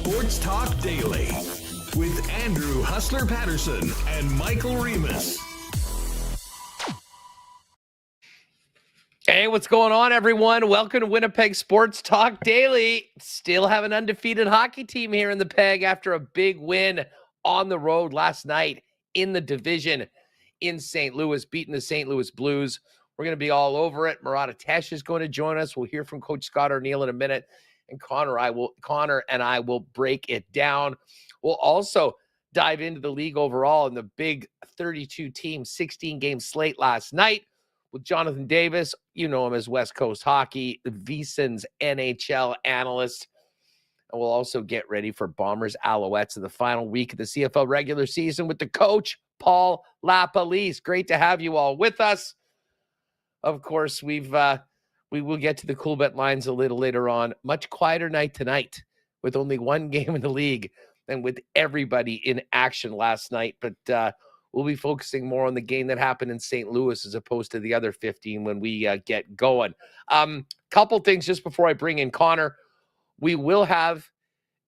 Sports Talk Daily with Andrew Hustler Paterson and Michael Remus. Hey, what's going on, everyone? Welcome to Winnipeg Sports Talk Daily. Still have an undefeated hockey team here in the Peg after a big win on the road last night in the division in St. Louis, beating the St. Louis Blues. We're going to be all over it. Marat Tesh is going to join us. We'll hear from Coach Scott Arniel in a minute. And Connor and I will break it down. We'll also dive into the league overall in the big 32-team, 16-game slate last night with Jonathan Davis. You know him as West Coast Hockey, VSiN's NHL analyst. And we'll also get ready for Bombers Alouettes in the final week of the CFL regular season with the coach, Paul Lapolice. Great to have you all with us. Of course, we will get to the cool bet lines a little later on. Much quieter night tonight with only one game in the league and with everybody in action last night. But we'll be focusing more on the game that happened in St. Louis as opposed to the other 15 when we get going. Couple things just before I bring in Connor. We will have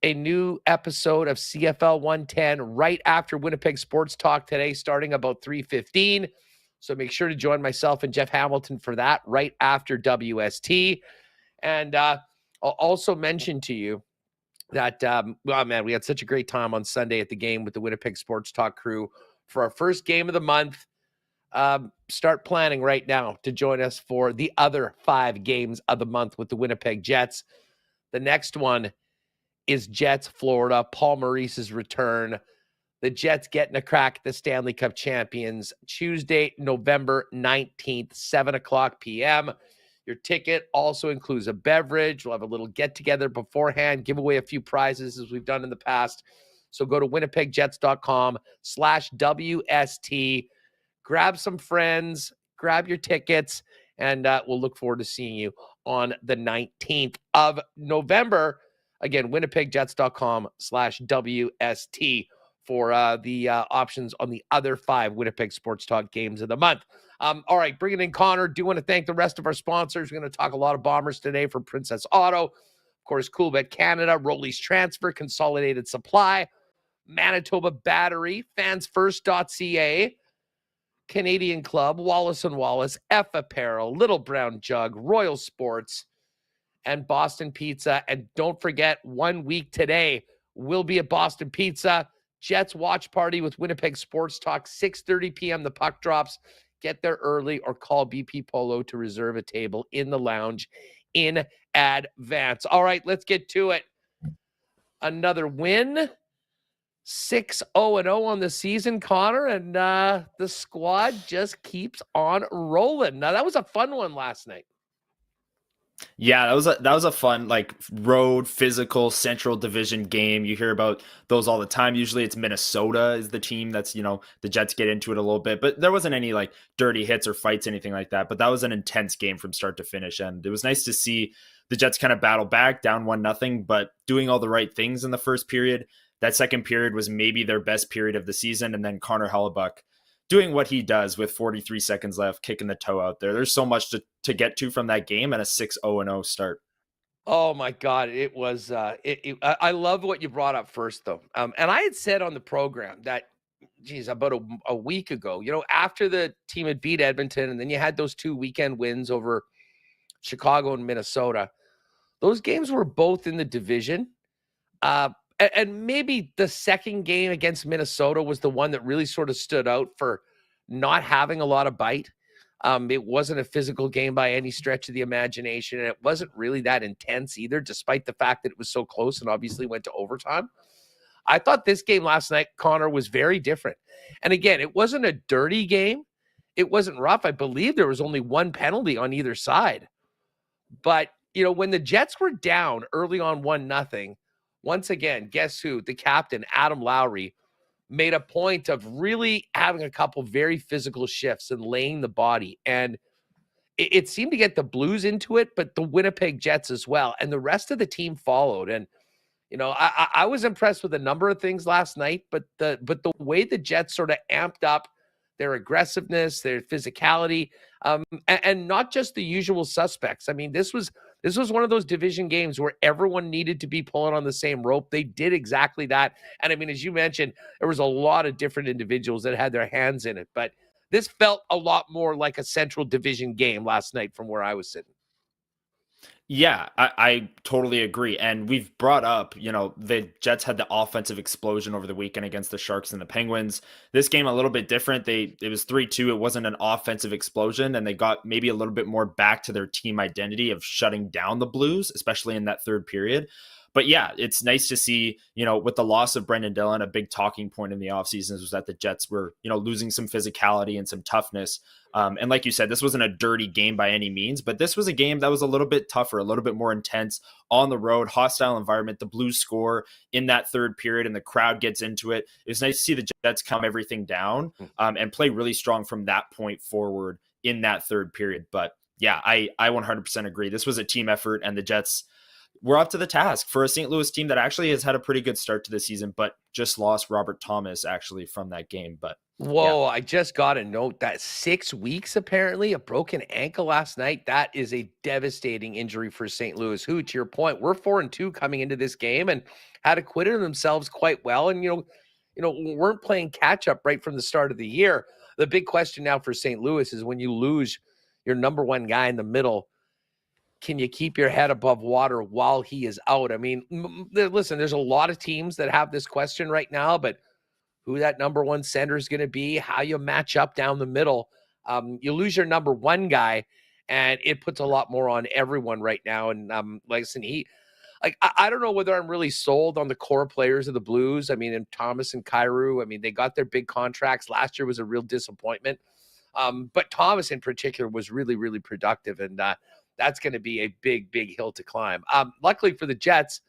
a new episode of CFL 110 right after Winnipeg Sports Talk today, starting about 3:15. So make sure to join myself and Jeff Hamilton for that right after WST. And I'll also mention to you that, we had such a great time on Sunday at the game with the Winnipeg Sports Talk crew for our first game of the month. Start planning right now to join us for the other 5 games of the month with the Winnipeg Jets. The next one is Jets, Florida, Paul Maurice's return. The Jets getting a crack at the Stanley Cup champions Tuesday, November 19th, 7 o'clock p.m. Your ticket also includes a beverage. We'll have a little get-together beforehand, give away a few prizes as we've done in the past. So go to winnipegjets.com/WST. Grab some friends, grab your tickets, and we'll look forward to seeing you on the 19th of November. Again, winnipegjets.com/WST. for the options on the other 5 Winnipeg Sports Talk games of the month. All right, bringing in Connor. Do want to thank the rest of our sponsors. We're going to talk a lot of Bombers today for Princess Auto. Of course, Coolbet Canada, Rollies Transfer, Consolidated Supply, Manitoba Battery, fansfirst.ca, Canadian Club, Wallace & Wallace, F Apparel, Little Brown Jug, Royal Sports, and Boston Pizza. And don't forget, 1 week today will be at Boston Pizza. Jets watch party with Winnipeg Sports Talk, 6:30 p.m. The puck drops. Get there early or call BP Polo to reserve a table in the lounge in advance. All right, let's get to it. Another win. 6-0-0 on the season, Connor, and the squad just keeps on rolling. Now, that was a fun one last night. Yeah, that was a fun, like, road physical Central Division game. You hear about those all the time. Usually it's Minnesota is the team that's, the Jets get into it a little bit, but there wasn't any like dirty hits or fights, anything like that. But that was an intense game from start to finish. And it was nice to see the Jets kind of battle back down 1-0, but doing all the right things in the first period. That second period was maybe their best period of the season. And then Connor Hellebuyck doing what he does with 43 seconds left, kicking the toe out there. There's so much to get to from that game and a 6-0-0 start. Oh my God. It was, I love what you brought up first though. And I had said on the program that, about a week ago, after the team had beat Edmonton and then you had those 2 weekend wins over Chicago and Minnesota, those games were both in the division. And maybe the second game against Minnesota was the one that really sort of stood out for not having a lot of bite. It wasn't a physical game by any stretch of the imagination, and it wasn't really that intense either, despite the fact that it was so close and obviously went to overtime. I thought this game last night, Connor, was very different. And again, it wasn't a dirty game. It wasn't rough. I believe there was only one penalty on either side. But, when the Jets were down early on 1-0, once again, guess who? The captain, Adam Lowry, made a point of really having a couple very physical shifts and laying the body. And it seemed to get the Blues into it, but the Winnipeg Jets as well. And the rest of the team followed. And, I was impressed with a number of things last night, but the way the Jets sort of amped up their aggressiveness, their physicality, and not just the usual suspects. I mean, this was This was one of those division games where everyone needed to be pulling on the same rope. They did exactly that. And I mean, as you mentioned, there was a lot of different individuals that had their hands in it, but this felt a lot more like a Central Division game last night from where I was sitting. Yeah, I totally agree. And we've brought up, the Jets had the offensive explosion over the weekend against the Sharks and the Penguins. This game a little bit different. It was 3-2. It wasn't an offensive explosion, and they got maybe a little bit more back to their team identity of shutting down the Blues, especially in that third period. But yeah, it's nice to see, with the loss of Brendan Dillon, a big talking point in the offseason was that the Jets were, losing some physicality and some toughness. And like you said, this wasn't a dirty game by any means, but this was a game that was a little bit tougher, a little bit more intense on the road, hostile environment. The Blues score in that third period and the crowd gets into it. It was nice to see the Jets calm everything down and play really strong from that point forward in that third period. But yeah, I 100% agree. This was a team effort, and the Jets were up to the task for a St. Louis team that actually has had a pretty good start to the season, but just lost Robert Thomas actually from that game. But whoa, yeah. I just got a note that 6 weeks, apparently, a broken ankle last night. That is a devastating injury for St. Louis, who, to your point, we're 4-2 coming into this game and had acquitted themselves quite well. And, weren't playing catch up right from the start of the year. The big question now for St. Louis is when you lose your number one guy in the middle, can you keep your head above water while he is out? I mean, listen, there's a lot of teams that have this question right now, but who that number one center is going to be, how you match up down the middle. You lose your number one guy, and it puts a lot more on everyone right now. And listen, I don't know whether I'm really sold on the core players of the Blues. I mean, and Thomas and Kyrou, I mean, they got their big contracts. Last year was a real disappointment. But Thomas in particular was really, really productive. And that's going to be a big, big hill to climb. Luckily for the Jets,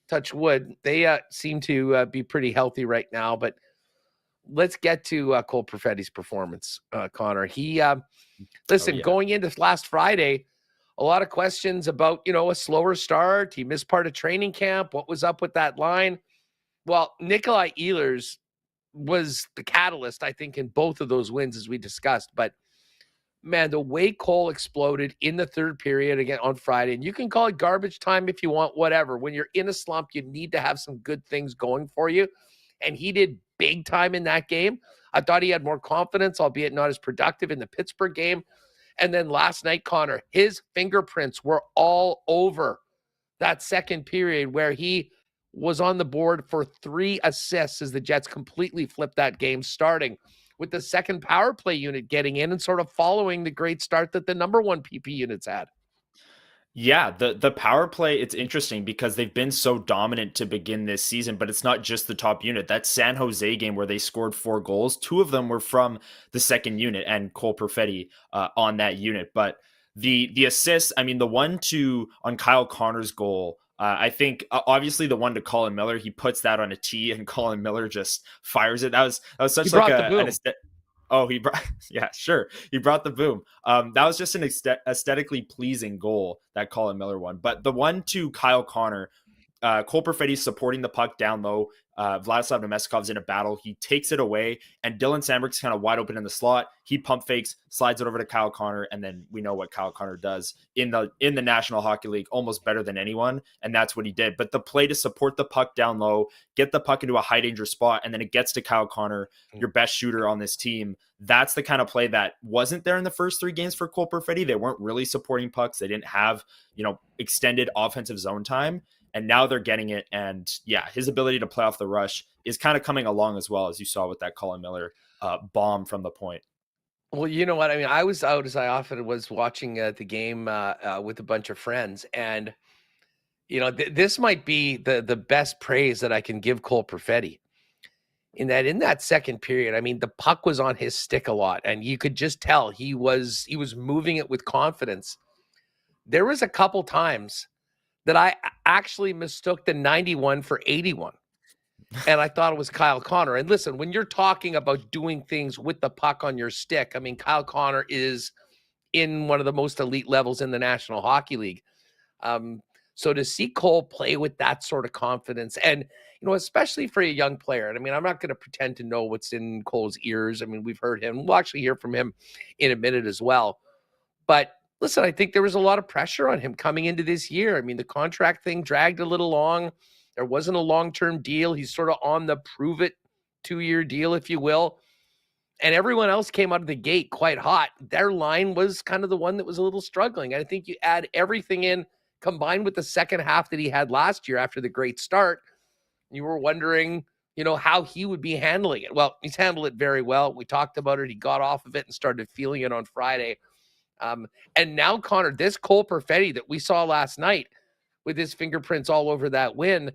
touch wood, they seem to be pretty healthy right now. But let's get to Cole Perfetti's performance, Connor. He, going into last Friday, a lot of questions about, a slower start. He missed part of training camp. What was up with that line? Well, Nikolaj Ehlers was the catalyst, I think, in both of those wins, as we discussed. But man, the way Cole exploded in the third period again on Friday, and you can call it garbage time if you want, whatever. When you're in a slump, you need to have some good things going for you. And he did big time in that game. I thought he had more confidence, albeit not as productive in the Pittsburgh game. And then last night, Connor, his fingerprints were all over that second period where he was on the board for 3 assists as the Jets completely flipped that game, starting with the second power play unit getting in and sort of following the great start that the number one PP units had. Yeah, the power play, it's interesting because they've been so dominant to begin this season, but it's not just the top unit. That San Jose game where they scored 4 goals, 2 of them were from the second unit and Cole Perfetti on that unit. But the assists, I mean, the one on Kyle Connor's goal, I think obviously the one to Colin Miller, he puts that on a tee and Colin Miller just fires it. That was such like he brought, yeah, sure. He brought the boom. That was just an aesthetically pleasing goal that Colin Miller won. But the one to Kyle Connor, Cole Perfetti supporting the puck down low. Vladislav Nemeskov's in a battle. He takes it away, and Dylan Samberg's kind of wide open in the slot. He pump fakes, slides it over to Kyle Connor, and then we know what Kyle Connor does in the National Hockey League almost better than anyone, and that's what he did. But the play to support the puck down low, get the puck into a high danger spot, and then it gets to Kyle Connor, your best shooter on this team. That's the kind of play that wasn't there in the first 3 games for Cole Perfetti. They weren't really supporting pucks. They didn't have, extended offensive zone time. And now they're getting it. And yeah, his ability to play off the rush is kind of coming along as well, as you saw with that Colin Miller bomb from the point. Well, you know what? I mean, I was out, as I often was, watching the game with a bunch of friends. And, this might be the best praise that I can give Cole Perfetti. In that second period, I mean, the puck was on his stick a lot. And you could just tell he was moving it with confidence. There was a couple times that I actually mistook the 91 for 81. And I thought it was Kyle Connor. And listen, when you're talking about doing things with the puck on your stick, I mean, Kyle Connor is in one of the most elite levels in the National Hockey League. So to see Cole play with that sort of confidence and, especially for a young player, and I mean, I'm not going to pretend to know what's in Cole's ears. I mean, we've heard him. We'll actually hear from him in a minute as well. But listen, I think there was a lot of pressure on him coming into this year. I mean, the contract thing dragged a little long. There wasn't a long-term deal. He's sort of on the prove-it 2-year deal, if you will. And everyone else came out of the gate quite hot. Their line was kind of the one that was a little struggling. I think you add everything in, combined with the second half that he had last year after the great start, you were wondering, how he would be handling it. Well, he's handled it very well. We talked about it. He got off of it and started feeling it on Friday. And now, Connor, this Cole Perfetti that we saw last night with his fingerprints all over that win,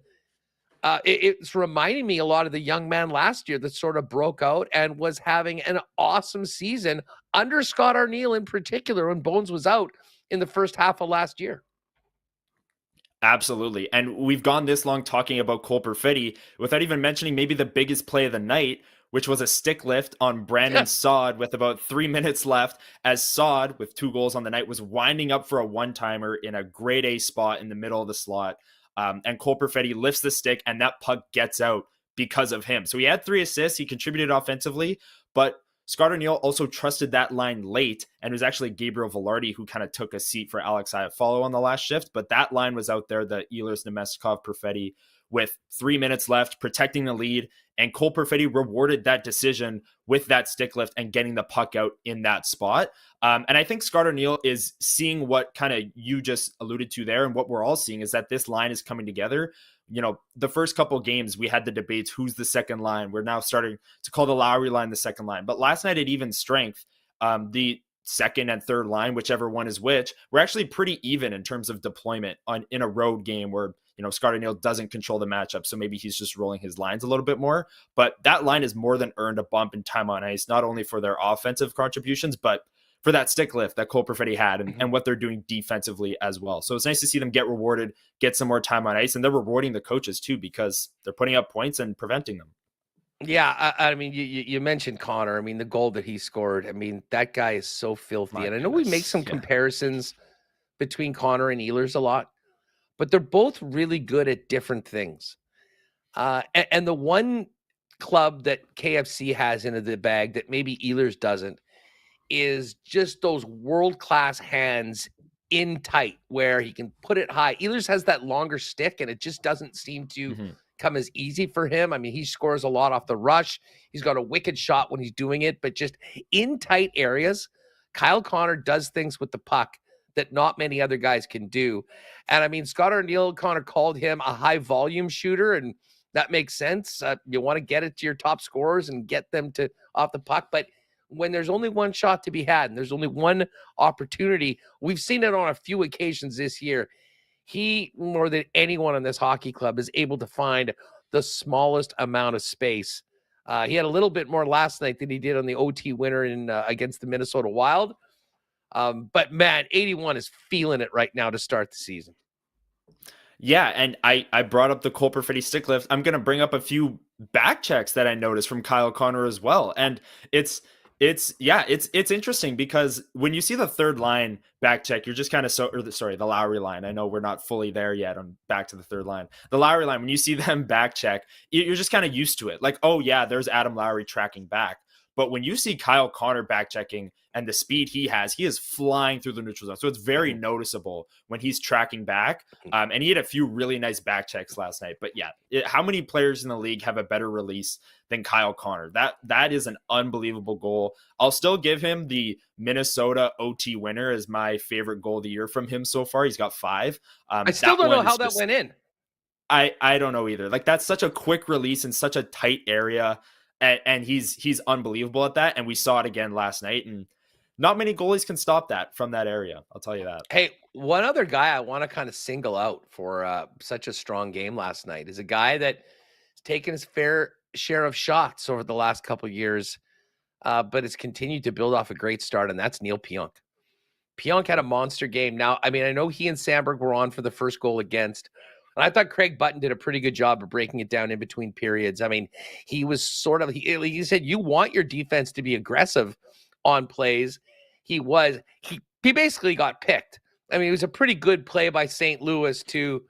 it's reminding me a lot of the young man last year that sort of broke out and was having an awesome season under Scott Arniel in particular when Bones was out in the first half of last year. Absolutely. And we've gone this long talking about Cole Perfetti without even mentioning maybe the biggest play of the night, which was a stick lift on Brandon Saad with about 3 minutes left, as Saad, with 2 goals on the night, was winding up for a one-timer in a grade A spot in the middle of the slot. And Cole Perfetti lifts the stick, and that puck gets out because of him. So he had 3 assists. He contributed offensively, but Scott Arniel also trusted that line late, and it was actually Gabriel Velarde who kind of took a seat for Alex Iafallo on the last shift. But that line was out there, the Ehlers, Nemestikov, Perfetti, with 3 minutes left, protecting the lead. And Cole Perfetti rewarded that decision with that stick lift and getting the puck out in that spot. And I think Scott Arniel is seeing what kind of you just alluded to there. And what we're all seeing is that this line is coming together. The first couple of games, we had the debates, who's the second line? We're now starting to call the Lowry line the second line. But last night at even strength, the second and third line, whichever one is which, we're actually pretty even in terms of deployment in a road game where, Scott Arniel doesn't control the matchup. So maybe he's just rolling his lines a little bit more. But that line has more than earned a bump in time on ice, not only for their offensive contributions, but for that stick lift that Cole Perfetti had and what they're doing defensively as well. So it's nice to see them get rewarded, get some more time on ice, and they're rewarding the coaches too because they're putting up points and preventing them. Yeah, I mean, you mentioned Connor. I mean, the goal that he scored, I mean, that guy is so filthy. And I know we make some comparisons between Connor and Ehlers a lot, but they're both really good at different things. And the one club that KFC has in the bag that maybe Ehlers doesn't is just those world-class hands in tight where he can put it high. Ehlers has that longer stick, and it just doesn't seem to come as easy for him. I mean, he scores a lot off the rush. He's got a wicked shot when he's doing it, but just in tight areas, Kyle Connor does things with the puck that not many other guys can do. And I mean, Scott Arniel, Connor called him a high-volume shooter, and that makes sense. You want to get it to your top scorers and get them to off the puck, but when there's only one shot to be had and there's only one opportunity, we've seen it on a few occasions this year. He, more than anyone in this hockey club, is able to find the smallest amount of space. He had a little bit more last night than he did on the OT winner against the Minnesota Wild. But man, 81 is feeling it right now to start the season. Yeah, and I brought up the Cole Perfetti stick lift. I'm going to bring up a few back checks that I noticed from Kyle Connor as well. And it's interesting because when you see the third line back check, you're just kind of the Lowry line. I know we're not fully there yet. I'm back to the third line. The Lowry line, when you see them back check, you're just kind of used to it. Like, oh yeah, there's Adam Lowry tracking back. But when you see Kyle Connor back checking and the speed he is flying through the neutral zone. So it's very noticeable when he's tracking back. And he had a few really nice back checks last night. But yeah, how many players in the league have a better release than Kyle Connor? That is an unbelievable goal. I'll still give him the Minnesota OT winner as my favorite goal of the year from him so far. He's got 5. I still don't know how that went in. I don't know either. Like, that's such a quick release in such a tight area. And he's unbelievable at that. And we saw it again last night. And not many goalies can stop that from that area. I'll tell you that. Hey, one other guy I want to kind of single out for such a strong game last night is a guy that has taken his fair share of shots over the last couple of years, but has continued to build off a great start, and that's Neil Pionk. Pionk had a monster game. Now, I mean, I know he and Sandberg were on for the first goal against, and I thought Craig Button did a pretty good job of breaking it down in between periods. I mean, he was sort of, he said, you want your defense to be aggressive on plays. He basically got picked. I mean, it was a pretty good play by St. Louis to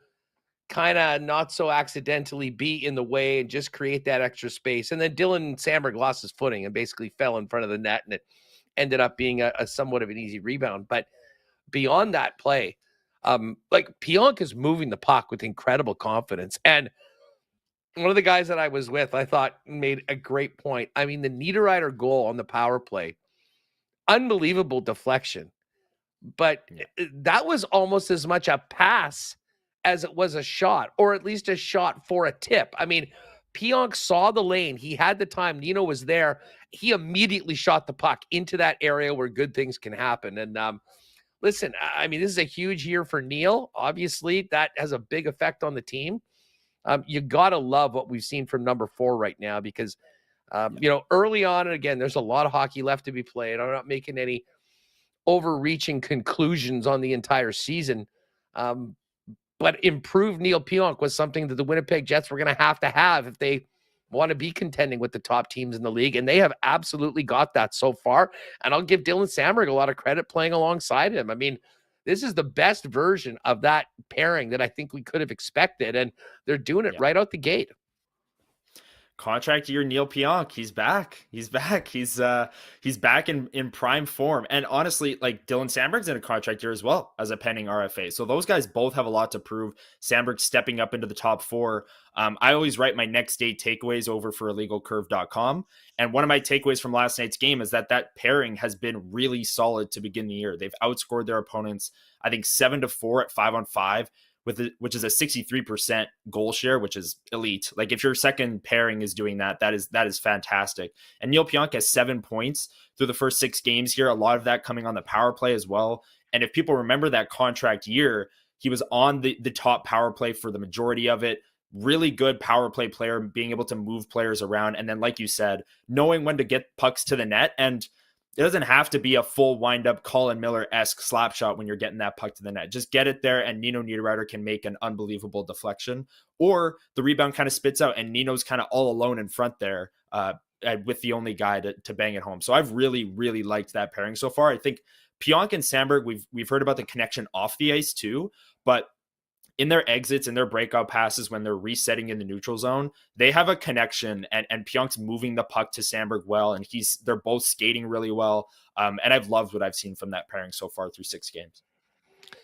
kind of not so accidentally be in the way and just create that extra space. And then Dylan Sandberg lost his footing and basically fell in front of the net, and it ended up being a somewhat of an easy rebound. But beyond that play, like Pionk is moving the puck with incredible confidence. And one of the guys that I was with, I thought made a great point. I mean, the Niederreiter goal on the power play, unbelievable deflection, but that was almost as much a pass as it was a shot, or at least a shot for a tip. I mean, Pionk saw the lane. He had the time. Nino was there. He immediately shot the puck into that area where good things can happen. And listen, I mean, this is a huge year for Neil. Obviously, that has a big effect on the team. You got to love what we've seen from number 4 right now because, you know, early on, and again, there's a lot of hockey left to be played. I'm not making any overreaching conclusions on the entire season. But improved Neil Pionk was something that the Winnipeg Jets were going to have if they want to be contending with the top teams in the league. And they have absolutely got that so far. And I'll give Dylan Samberg a lot of credit playing alongside him. I mean, this is the best version of that pairing that I think we could have expected. And they're doing it right out the gate. Contract year Neil Pionk, he's back. He's back in prime form. And honestly, like Dylan Samberg's in a contract year as well as a pending RFA. So those guys both have a lot to prove. Samberg stepping up into the top 4. I always write my next day takeaways over for illegalcurve.com. And one of my takeaways from last night's game is that pairing has been really solid to begin the year. They've outscored their opponents, I think 7-4 at 5-on-5. Which is a 63% goal share, which is elite. Like if your second pairing is doing that, that is fantastic. And Neil Pionk has 7 points through the first 6 games here. A lot of that coming on the power play as well. And if people remember that contract year, he was on the top power play for the majority of it. Really good power play player, being able to move players around. And then, like you said, knowing when to get pucks to the net. And it doesn't have to be a full wind-up Colin Miller-esque slap shot when you're getting that puck to the net. Just get it there, and Nino Niederreiter can make an unbelievable deflection. Or the rebound kind of spits out, and Nino's kind of all alone in front there with the only guy to bang it home. So I've really, really liked that pairing so far. I think Pionk and Samberg, we've heard about the connection off the ice too, but in their exits and their breakout passes when they're resetting in the neutral zone, they have a connection, and Pionk's moving the puck to Samberg well, and they're both skating really well. And I've loved what I've seen from that pairing so far through 6 games.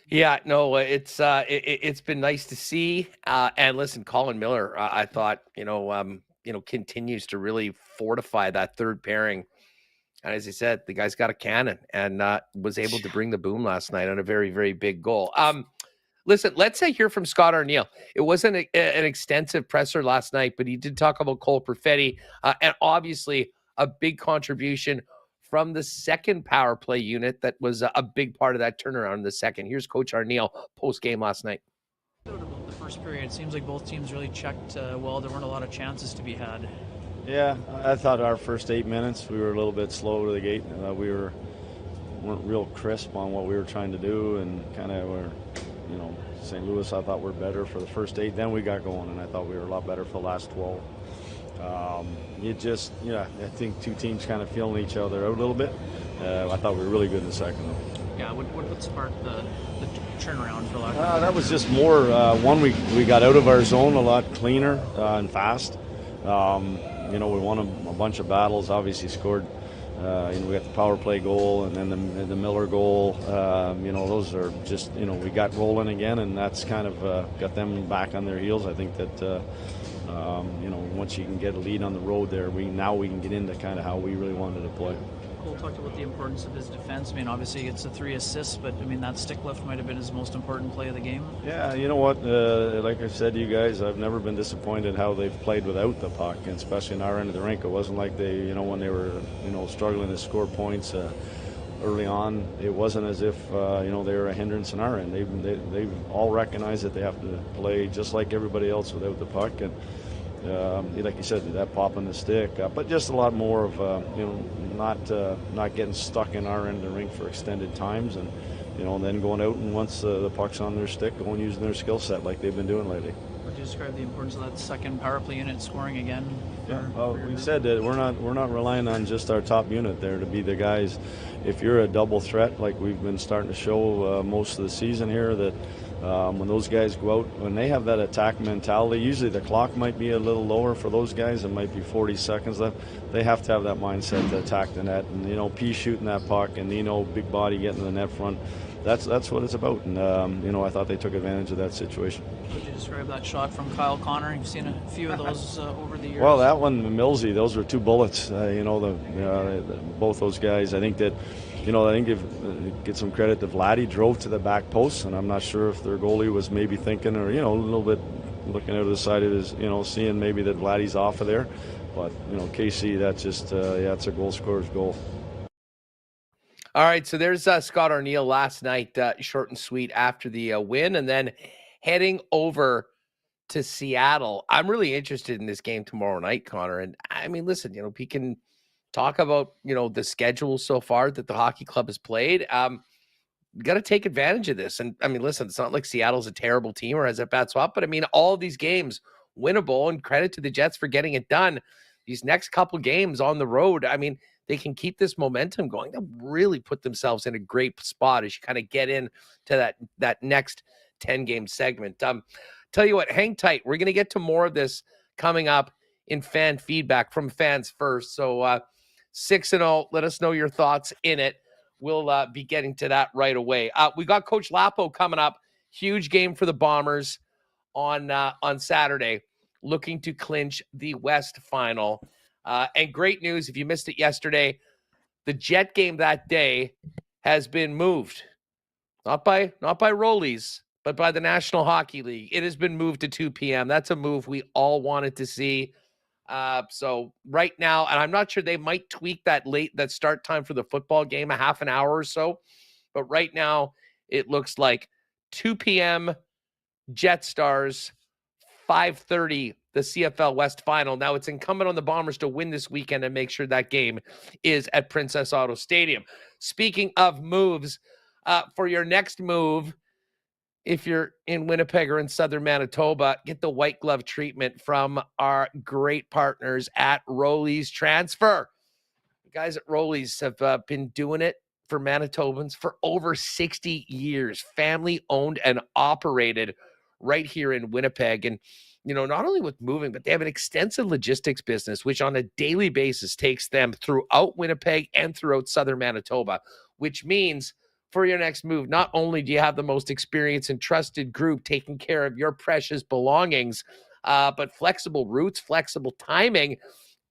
Yeah, no, it's been nice to see. And listen, Colin Miller, I thought, continues to really fortify that third pairing. And as I said, the guy's got a cannon and was able to bring the boom last night on a very, very big goal. Listen, let's hear from Scott Arniel. It wasn't an extensive presser last night, but he did talk about Cole Perfetti and obviously a big contribution from the second power play unit that was a big part of that turnaround in the second. Here's Coach Arniel post-game last night. About the first period, it seems like both teams really checked well. There weren't a lot of chances to be had. Yeah, I thought our first 8 minutes we were a little bit slow to the gate. We weren't real crisp on what we were trying to do, and kind of were. St. Louis, I thought were better for the first 8. Then we got going, and I thought we were a lot better for the last 12. I think 2 teams kind of feeling each other out a little bit. I thought we were really good in the second, though. Yeah, what sparked the turnaround for lack? That was just more, we got out of our zone a lot cleaner and fast. We won a bunch of battles, obviously scored. We got the power play goal and then the Miller goal. Those are just, we got rolling again, and that's kind of got them back on their heels. I think that, once you can get a lead on the road there, we can get into kind of how we really wanted to play. Cole talked about the importance of his defense. I mean, obviously it's the 3 assists, but I mean, that stick lift might have been his most important play of the game. Yeah, you know what? Like I said to you guys, I've never been disappointed how they've played without the puck, and especially in our end of the rink. It wasn't like they, when they were, struggling to score points early on. It wasn't as if, they were a hindrance in our end. They've all recognized that they have to play just like everybody else without the puck, and like you said, that pop on the stick, but just a lot more of not getting stuck in our end of the rink for extended times, and then going out and once the puck's on their stick, going using their skill set like they've been doing lately. Would you describe the importance of that second power play unit scoring again? We said that we're not relying on just our top unit there to be the guys. If you're a double threat like we've been starting to show most of the season here, that When those guys go out, when they have that attack mentality, usually the clock might be a little lower for those guys. It might be 40 seconds left. They have to have that mindset to attack the net. And, you know, P shooting that puck and, you know, big body getting to the net front. That's what it's about. And, you know, I thought they took advantage of that situation. Would you describe that shot from Kyle Connor? You've seen a few of those over the years. Well, that one, Millsy, those were two bullets. You know, both those guys. I think that, you know, I think get some credit to Vladdy, drove to the back post, and I'm not sure if their goalie was maybe thinking, or, you know, a little bit looking out of the side of his, you know, seeing maybe that Vladdy's off of there. But, you know, KC, that's just, yeah, it's a goal scorer's goal. All right, so there's Scott Arniel last night, short and sweet after the win, and then heading over to Seattle. I'm really interested in this game tomorrow night, Connor. And I mean, listen, you know, we can talk about, you know, the schedule so far that the hockey club has played. You got to take advantage of this. And I mean, listen, it's not like Seattle's a terrible team or has a bad swap, but I mean, all of these games winnable, and credit to the Jets for getting it done. These next couple games on the road, I mean, they can keep this momentum going. They'll really put themselves in a great spot as you kind of get into that next 10-game segment. Tell you what, hang tight. We're going to get to more of this coming up in fan feedback from fans first. So 6-0, let us know your thoughts in it. We'll be getting to that right away. We got Coach Lapo coming up. Huge game for the Bombers on Saturday, looking to clinch the West final. And great news, if you missed it yesterday, the Jet game that day has been moved. Not by Rollies, but by the National Hockey League. It has been moved to 2 p.m. That's a move we all wanted to see. So right now, and I'm not sure, they might tweak that start time for the football game, a half an hour or so. But right now, it looks like 2 p.m. Jet Stars, 5:30 the CFL West final. Now it's incumbent on the Bombers to win this weekend and make sure that game is at Princess Auto Stadium. Speaking of moves, for your next move, if you're in Winnipeg or in southern Manitoba, get the white glove treatment from our great partners at Rollies Transfer. The guys at Rollies have been doing it for Manitobans for over 60 years, family owned and operated right here in Winnipeg. And, you know, not only with moving, but they have an extensive logistics business, which on a daily basis takes them throughout Winnipeg and throughout southern Manitoba, which means for your next move, not only do you have the most experienced and trusted group taking care of your precious belongings, but flexible routes, flexible timing,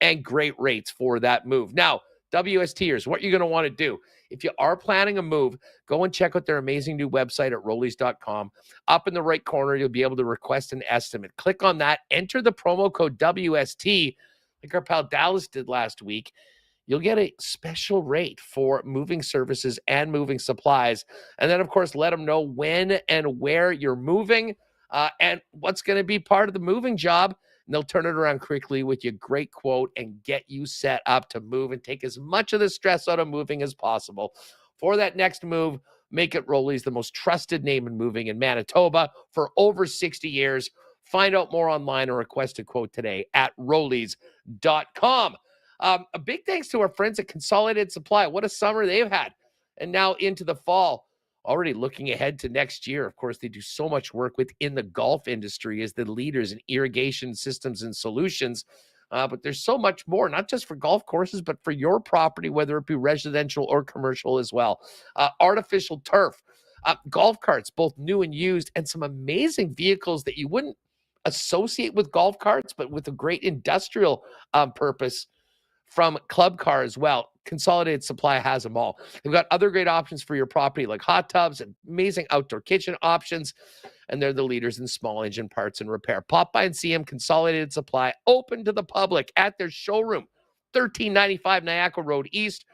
and great rates for that move. Now, WSTers, what you're going to want to do, if you are planning a move, go and check out their amazing new website at rollies.com. Up in the right corner, you'll be able to request an estimate. Click on that, enter the promo code WST, like our pal Dallas did last week. You'll get a special rate for moving services and moving supplies. And then, of course, let them know when and where you're moving and what's going to be part of the moving job. And they'll turn it around quickly with your great quote and get you set up to move and take as much of the stress out of moving as possible. For that next move, make it Rollies, the most trusted name in moving in Manitoba for over 60 years. Find out more online or request a quote today at rollies.com. A big thanks to our friends at Consolidated Supply. What a summer they've had. And now into the fall, already looking ahead to next year. Of course, they do so much work within the golf industry as the leaders in irrigation systems and solutions. But there's so much more, not just for golf courses, but for your property, whether it be residential or commercial as well. Artificial turf, golf carts, both new and used, and some amazing vehicles that you wouldn't associate with golf carts, but with a great industrial purpose from Club Car as well. Consolidated Supply has them all. They've got other great options for your property like hot tubs and amazing outdoor kitchen options. And they're the leaders in small engine parts and repair. Pop by and see them. Consolidated Supply, open to the public at their showroom, 1395 Niagara Road East,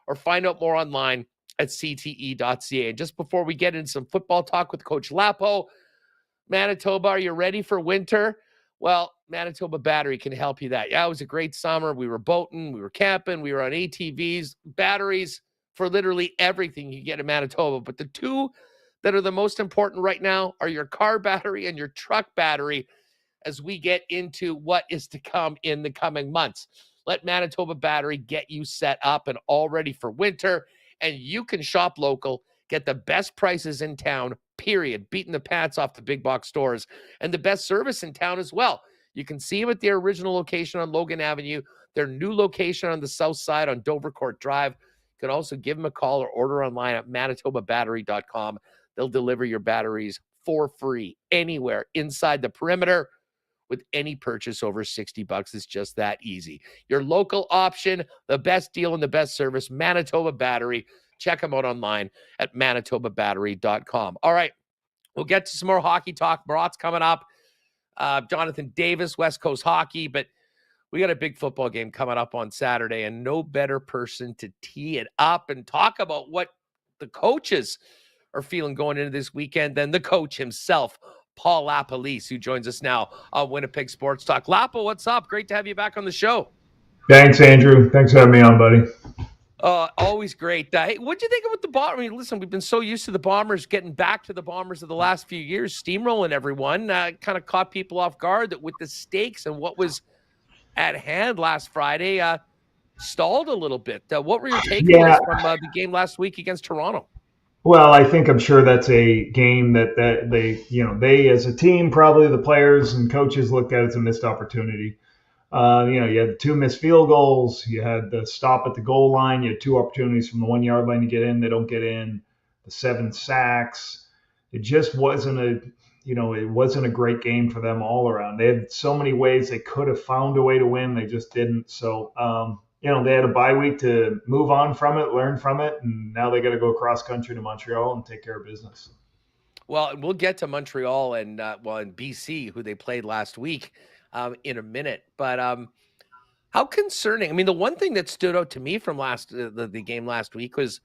or find out more online at cte.ca. And just before we get into some football talk with Coach Lapo, Manitoba, are you ready for winter? Well, Manitoba Battery can help you that. Yeah, it was a great summer. We were boating, we were camping, we were on ATVs, batteries for literally everything you get in Manitoba. But the two that are the most important right now are your car battery and your truck battery as we get into what is to come in the coming months. Let Manitoba Battery get you set up and all ready for winter, and you can shop local, get the best prices in town, period. Beating the pants off the big box stores. And the best service in town as well. You can see them at their original location on Logan Avenue, their new location on the south side on Dovercourt Drive. You can also give them a call or order online at manitobabattery.com. They'll deliver your batteries for free anywhere inside the perimeter with any purchase over $60. It's just that easy. Your local option, the best deal and the best service, Manitoba Battery. Check them out online at manitobabattery.com. All right, we'll get to some more hockey talk. Marat's coming up. Jonathan Davis, West Coast Hockey, but we got a big football game coming up on Saturday, and no better person to tee it up and talk about what the coaches are feeling going into this weekend than the coach himself, Paul Lapolice, who joins us now on Winnipeg Sports Talk. Lapo, what's up? Great to have you back on the show. Thanks, Andrew. Thanks for having me on, buddy. Always great. Hey, what'd you think about the Bombers? I mean, listen, we've been so used to the Bombers getting back to the Bombers of the last few years, steamrolling everyone. Kind of caught people off guard that with the stakes and what was at hand last Friday, stalled a little bit. What were your takeaways from the game last week against Toronto? Well, I'm sure that's a game that they as a team, probably the players and coaches looked at as a missed opportunity. You had 2 missed field goals. You had the stop at the goal line. You had 2 opportunities from the 1 yard line to get in. They don't get in. The 7 sacks. It just wasn't a great game for them all around. They had so many ways they could have found a way to win. They just didn't. So, they had a bye week to move on from it, learn from it, and now they got to go cross country to Montreal and take care of business. Well, we'll get to Montreal and in BC, who they played last week, in a minute. But how concerning? I mean, the one thing that stood out to me from the game last week was,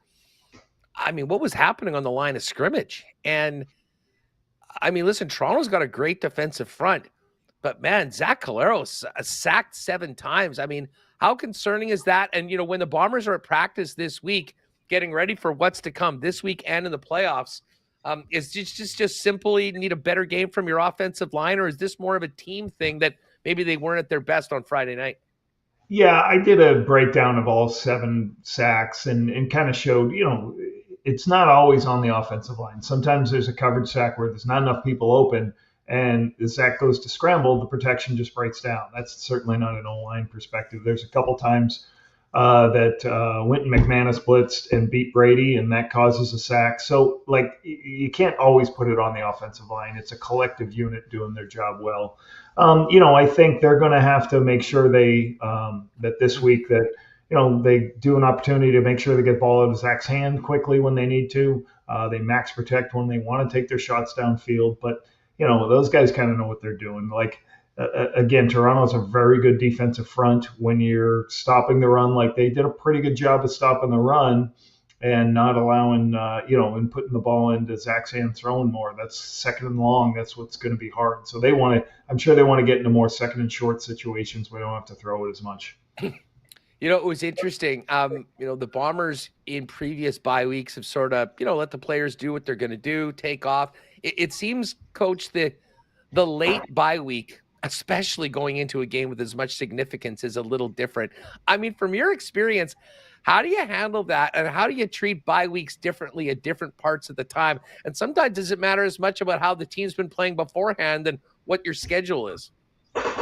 what was happening on the line of scrimmage? And listen, Toronto's got a great defensive front, but man, Zach Collaros sacked 7 times. How concerning is that? And, when the Bombers are at practice this week, getting ready for what's to come this week and in the playoffs, is just simply need a better game from your offensive line, or is this more of a team thing that maybe they weren't at their best on Friday night? Yeah, I did a breakdown of all 7 sacks and kind of showed, it's not always on the offensive line. Sometimes there's a coverage sack where there's not enough people open, and the sack goes to scramble, the protection just breaks down. That's certainly not an O-line perspective. There's a couple times that Wynton McManus blitzed and beat Brady, and that causes a sack. So, you can't always put it on the offensive line. It's a collective unit doing their job well. I think they're going to have to make sure that this week that, they do an opportunity to make sure they get ball out of Zach's hand quickly when they need to. They max protect when they want to take their shots downfield. But, those guys kind of know what they're doing. Again, Toronto's a very good defensive front. When you're stopping the run, they did a pretty good job of stopping the run and not allowing, and putting the ball into Zach's hand, throwing more. That's second and long. That's what's going to be hard. So I'm sure they want to get into more second and short situations where they don't have to throw it as much. It was interesting. The Bombers in previous bye weeks have sort of, let the players do what they're going to do, take off. It seems, Coach, the late bye week, especially going into a game with as much significance, is a little different. From your experience, how do you handle that? And how do you treat bye weeks differently at different parts of the time? And sometimes does it matter as much about how the team's been playing beforehand than what your schedule is?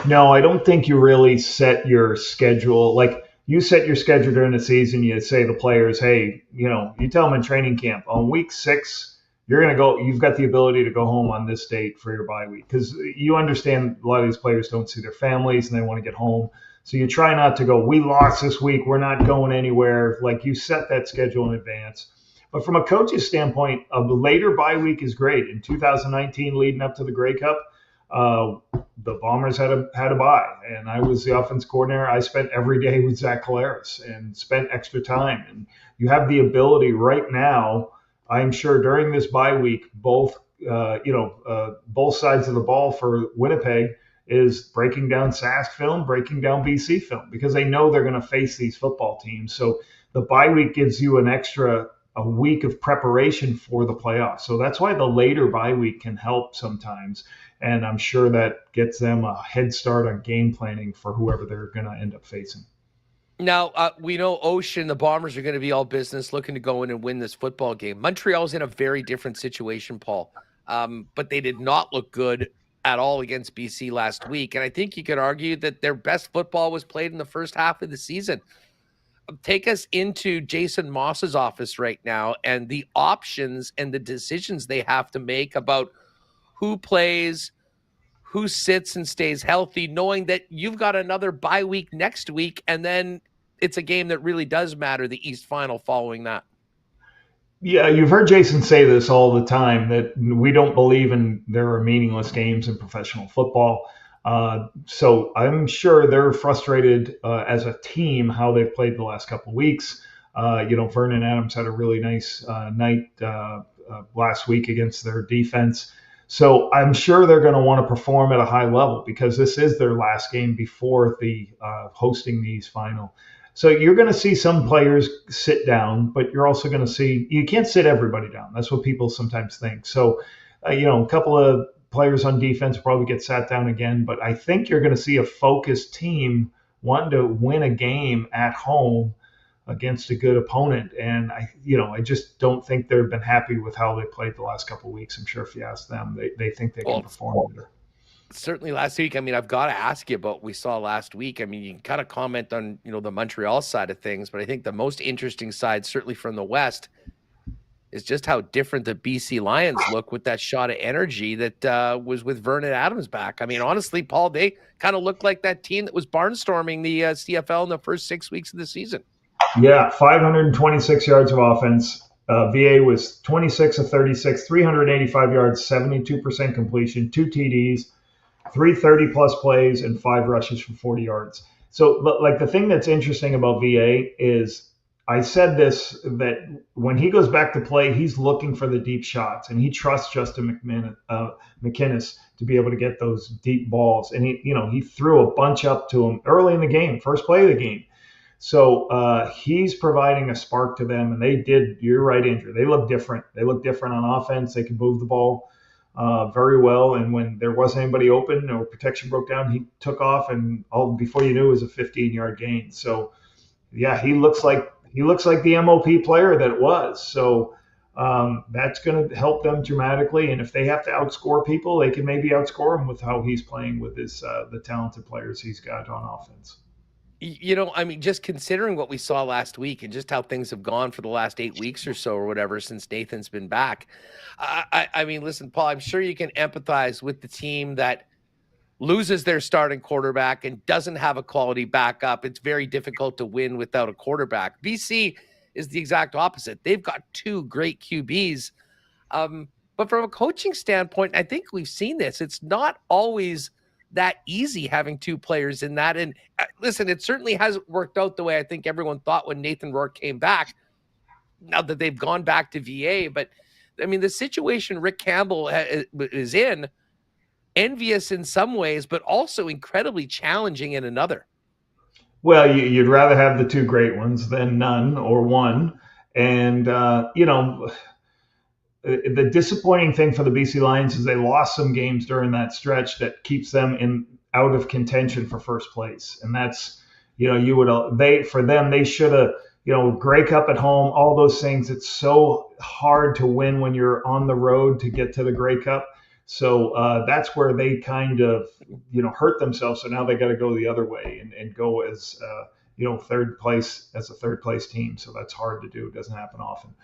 No, I don't think you really set your schedule. You set your schedule during the season. You say to the players, hey, you tell them in training camp on week 6, you're going to go, you've got the ability to go home on this date for your bye week. Because you understand a lot of these players don't see their families and they want to get home. So you try not to go, we lost this week, we're not going anywhere. You set that schedule in advance. But from a coach's standpoint, a later bye week is great. In 2019, leading up to the Grey Cup, the Bombers had a bye, and I was the offense coordinator. I spent every day with Zach Collaros and spent extra time. And you have the ability right now, I'm sure during this bye week, both sides of the ball for Winnipeg is breaking down Sask film, breaking down BC film, because they know they're going to face these football teams. So the bye week gives you a week of preparation for the playoffs. So that's why the later bye week can help sometimes. And I'm sure that gets them a head start on game planning for whoever they're going to end up facing. Now, we know Ocean, the Bombers are going to be all business, looking to go in and win this football game. Montreal's in a very different situation, Paul, but they did not look good at all against BC last week. And I think you could argue that their best football was played in the first half of the season. Take us into Jason Moss's office right now and the options and the decisions they have to make about who plays, who sits and stays healthy, knowing that you've got another bye week next week, and then it's a game that really does matter, the East Final following that. Yeah, you've heard Jason say this all the time, that we don't believe there are meaningless games in professional football. So I'm sure they're frustrated as a team how they've played the last couple of weeks. Vernon Adams had a really nice night last week against their defense. So I'm sure they're going to want to perform at a high level because this is their last game before the hosting the East Final. So you're going to see some players sit down, but you're also going to see, you can't sit everybody down. That's what people sometimes think. So, a couple of players on defense probably get sat down again, but I think you're going to see a focused team wanting to win a game at home against a good opponent. And I just don't think they've been happy with how they played the last couple of weeks. I'm sure if you ask them, they think they can perform better. Certainly last week, I've got to ask you about what we saw last week. You can kind of comment on, the Montreal side of things, but I think the most interesting side, certainly from the West, is just how different the BC Lions look with that shot of energy that was with Vernon Adams back. Honestly, Paul, they kind of looked like that team that was barnstorming the CFL in the first 6 weeks of the season. Yeah, 526 yards of offense. VA was 26 of 36, 385 yards, 72% completion, 2 TDs, 330-plus plays, and 5 rushes for 40 yards. So, like, the thing that's interesting about VA is I said this, that when he goes back to play, he's looking for the deep shots, and he trusts Justin McInnes to be able to get those deep balls. And he threw a bunch up to him early in the game, first play of the game. So he's providing a spark to them, and they did. You're right, Andrew. They look different. They look different on offense. They can move the ball very well. And when there wasn't anybody open or protection broke down, he took off, and before you knew, it was a 15-yard gain. So yeah, he looks like the MOP player that it was. So that's going to help them dramatically. And if they have to outscore people, they can maybe outscore him with how he's playing with his the talented players he's got on offense. Just considering what we saw last week and just how things have gone for the last 8 weeks or so or whatever since Nathan's been back. Listen, Paul, I'm sure you can empathize with the team that loses their starting quarterback and doesn't have a quality backup. It's very difficult to win without a quarterback. BC is the exact opposite. They've got 2 great QBs. But from a coaching standpoint, I think we've seen this. It's not always that easy having 2 players in that. And listen, it certainly hasn't worked out the way I think everyone thought when Nathan Rourke came back, now that they've gone back to VA. But the situation Rick Campbell is in, envious in some ways, but also incredibly challenging in another. Well, you'd rather have the 2 great ones than none or one. And, the disappointing thing for the BC Lions is they lost some games during that stretch that keeps them out of contention for first place. And that's, for them, they should have, Grey Cup at home, all those things. It's so hard to win when you're on the road to get to the Grey Cup. So that's where they kind of, hurt themselves. So now they got to go the other way and go as, third place as a third place team. So that's hard to do. It doesn't happen often.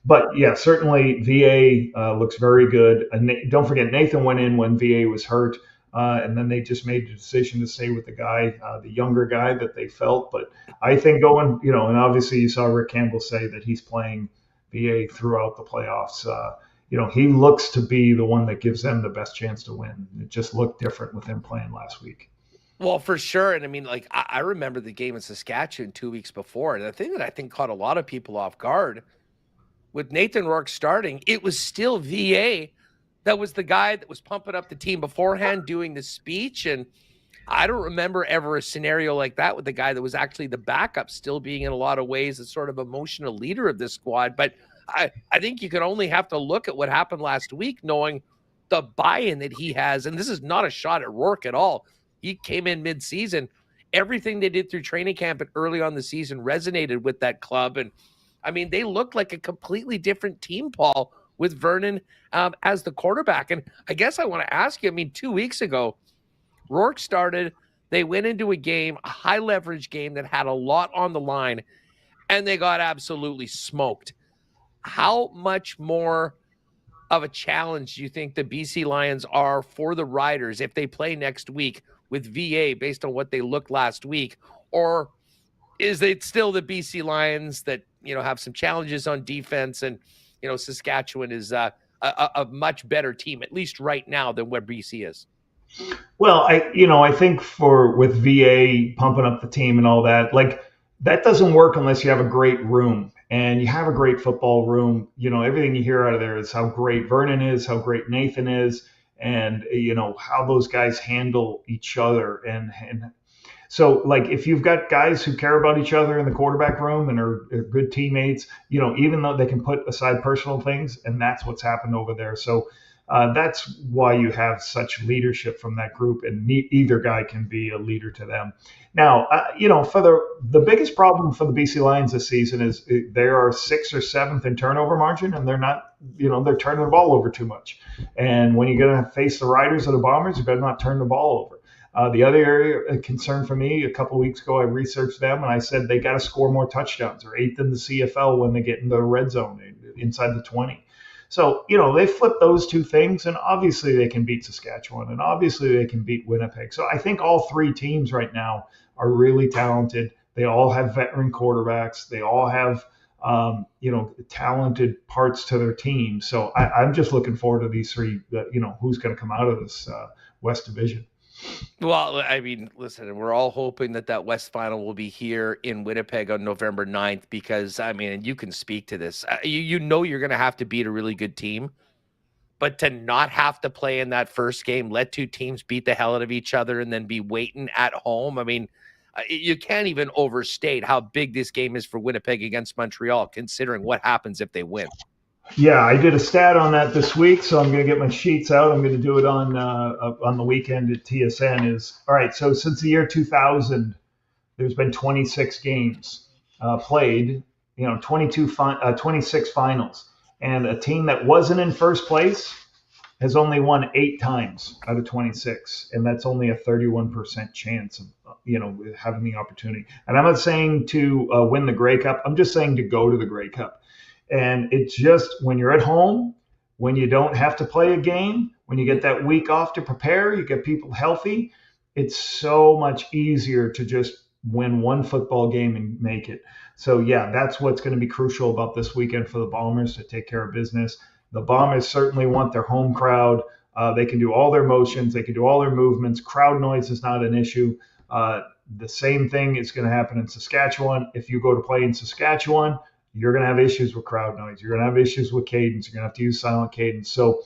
But yeah, certainly VA looks very good. And don't forget, Nathan went in when VA was hurt. And then they just made the decision to stay with the guy, the younger guy that they felt. But I think going, and obviously you saw Rick Campbell say that he's playing VA throughout the playoffs. He looks to be the one that gives them the best chance to win. It just looked different with him playing last week. Well, for sure. And I remember the game in Saskatchewan 2 weeks before. And the thing that I think caught a lot of people off guard with Nathan Rourke starting, it was still VA that was the guy that was pumping up the team beforehand, doing the speech. And I don't remember ever a scenario like that with the guy that was actually the backup still being in a lot of ways the sort of emotional leader of this squad. But I think you can only have to look at what happened last week, knowing the buy-in that he has. And this is not a shot at Rourke at all. He came in mid-season everything they did through training camp and early on the season resonated with that club. And I mean, they looked like a completely different team, Paul, with Vernon as the quarterback. And I guess I want to ask you, I mean, 2 weeks ago, Rourke started, they went into a game, a high leverage game that had a lot on the line, and they got absolutely smoked. How much more of a challenge do you think the BC Lions are for the Riders if they play next week with VA based on what they looked last week? Or is it still the BC Lions that, have some challenges on defense, and, Saskatchewan is a much better team, at least right now, than what BC is? Well, I think with VA pumping up the team and all that, like, that doesn't work unless you have a great room, and you have a great football room. Everything you hear out of there is how great Vernon is, how great Nathan is, and, how those guys handle each other. And so, like, if you've got guys who care about each other in the quarterback room and are good teammates, even though they can put aside personal things, and that's what's happened over there. So that's why you have such leadership from that group, and either guy can be a leader to them. Now, for the biggest problem for the BC Lions this season is they are 6th or 7th in turnover margin, and they're not, they're turning the ball over too much. And when you're going to face the Riders or the Bombers, you better not turn the ball over. The other area of concern for me, a couple of weeks ago, I researched them, and I said they got to score more touchdowns. They're 8th in the CFL when they get into the red zone, inside the 20. So, they flip those two things, and obviously they can beat Saskatchewan, and obviously they can beat Winnipeg. So I think all three teams right now are really talented. They all have veteran quarterbacks. They all have, talented parts to their team. So I'm just looking forward to these three, who's going to come out of this West Division. Well, I mean, listen, we're all hoping that West Final will be here in Winnipeg on November 9th, because, I mean, and you can speak to this. You're going to have to beat a really good team, but to not have to play in that first game, let two teams beat the hell out of each other, and then be waiting at home. I mean, you can't even overstate how big this game is for Winnipeg against Montreal, considering what happens if they win. Yeah, I did a stat on that this week, so I'm going to get my sheets out. I'm going to do it on the weekend at TSN. All right, so since the year 2000, there's been 26 games played, 26 finals. And a team that wasn't in first place has only won 8 times out of 26. And that's only a 31% chance of, having the opportunity. And I'm not saying to win the Grey Cup. I'm just saying to go to the Grey Cup. And it's just when you're at home, when you don't have to play a game, when you get that week off to prepare, you get people healthy, it's so much easier to just win one football game and make it. So, yeah, that's what's going to be crucial about this weekend for the Bombers, to take care of business. The Bombers certainly want their home crowd. They can do all their motions. They can do all their movements. Crowd noise is not an issue. The same thing is going to happen in Saskatchewan. If you go to play in Saskatchewan, you're going to have issues with crowd noise. You're going to have issues with cadence. You're going to have to use silent cadence. So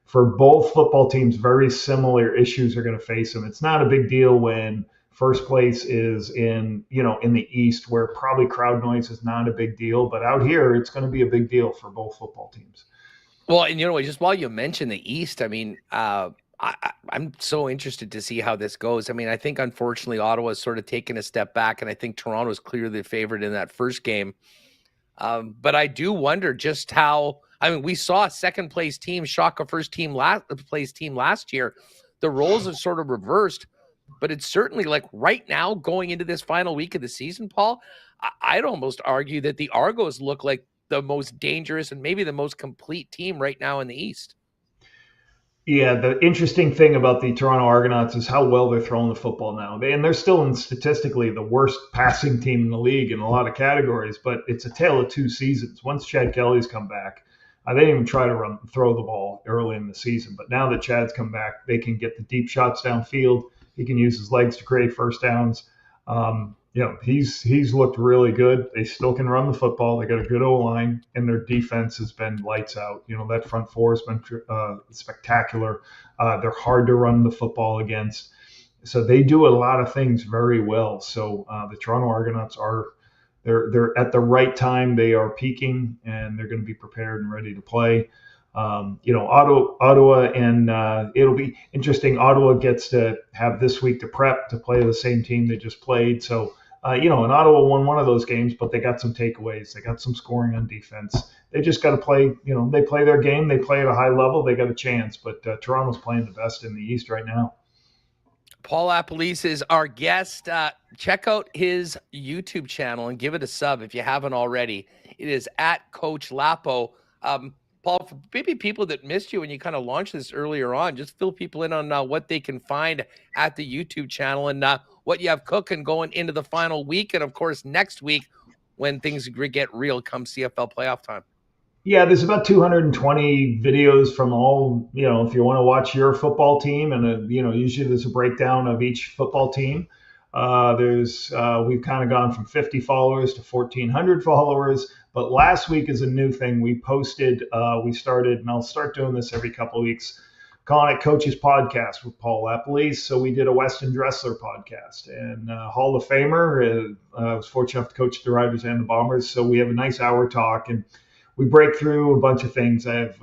for both football teams, very similar issues are going to face them. It's not a big deal when first place is in the East, where probably crowd noise is not a big deal. But out here, it's going to be a big deal for both football teams. Well, and just while you mention the East, I mean, I'm so interested to see how this goes. I mean, I think unfortunately Ottawa's sort of taken a step back, and I think Toronto's clearly the favorite in that first game. But I do wonder just how, I mean, we saw a second place team shock a first place team last year. The roles have sort of reversed, but it's certainly like right now going into this final week of the season, Paul, I'd almost argue that the Argos look like the most dangerous and maybe the most complete team right now in the East. Yeah, the interesting thing about the Toronto Argonauts is how well they're throwing the football now. And they're still statistically the worst passing team in the league in a lot of categories, but it's a tale of two seasons. Once Chad Kelly's come back, they didn't even try to throw the ball early in the season. But now that Chad's come back, they can get the deep shots downfield. He can use his legs to create first downs. He's looked really good. They still can run the football. They got a good O-line, and their defense has been lights out. That front four has been spectacular. They're hard to run the football against. So they do a lot of things very well. So the Toronto Argonauts they're at the right time. They are peaking, and they're going to be prepared and ready to play. Ottawa, and it'll be interesting. Ottawa gets to have this week to prep to play the same team they just played. So, and Ottawa won one of those games, but they got some takeaways. They got some scoring on defense. They just got to play, they play their game. They play at a high level. They got a chance, but Toronto's playing the best in the East right now. Paul Lapolice is our guest. Check out his YouTube channel and give it a sub if you haven't already. It is at Coach Lapo. Paul, for maybe people that missed you when you kind of launched this earlier on, just fill people in on what they can find at the YouTube channel and what you have cooking going into the final week. And, of course, next week when things get real come CFL playoff time. Yeah, there's about 220 videos from all, if you want to watch your football team, and, usually there's a breakdown of each football team. We've kind of gone from 50 followers to 1,400 followers. But last week is a new thing. We started, and I'll start doing this every couple of weeks, calling it Coach's Podcast with Paul Lapolice. So we did a Weston Dressler podcast, and Hall of Famer. I was fortunate enough to coach the Riders and the Bombers. So we have a nice hour talk, and we break through a bunch of things. I have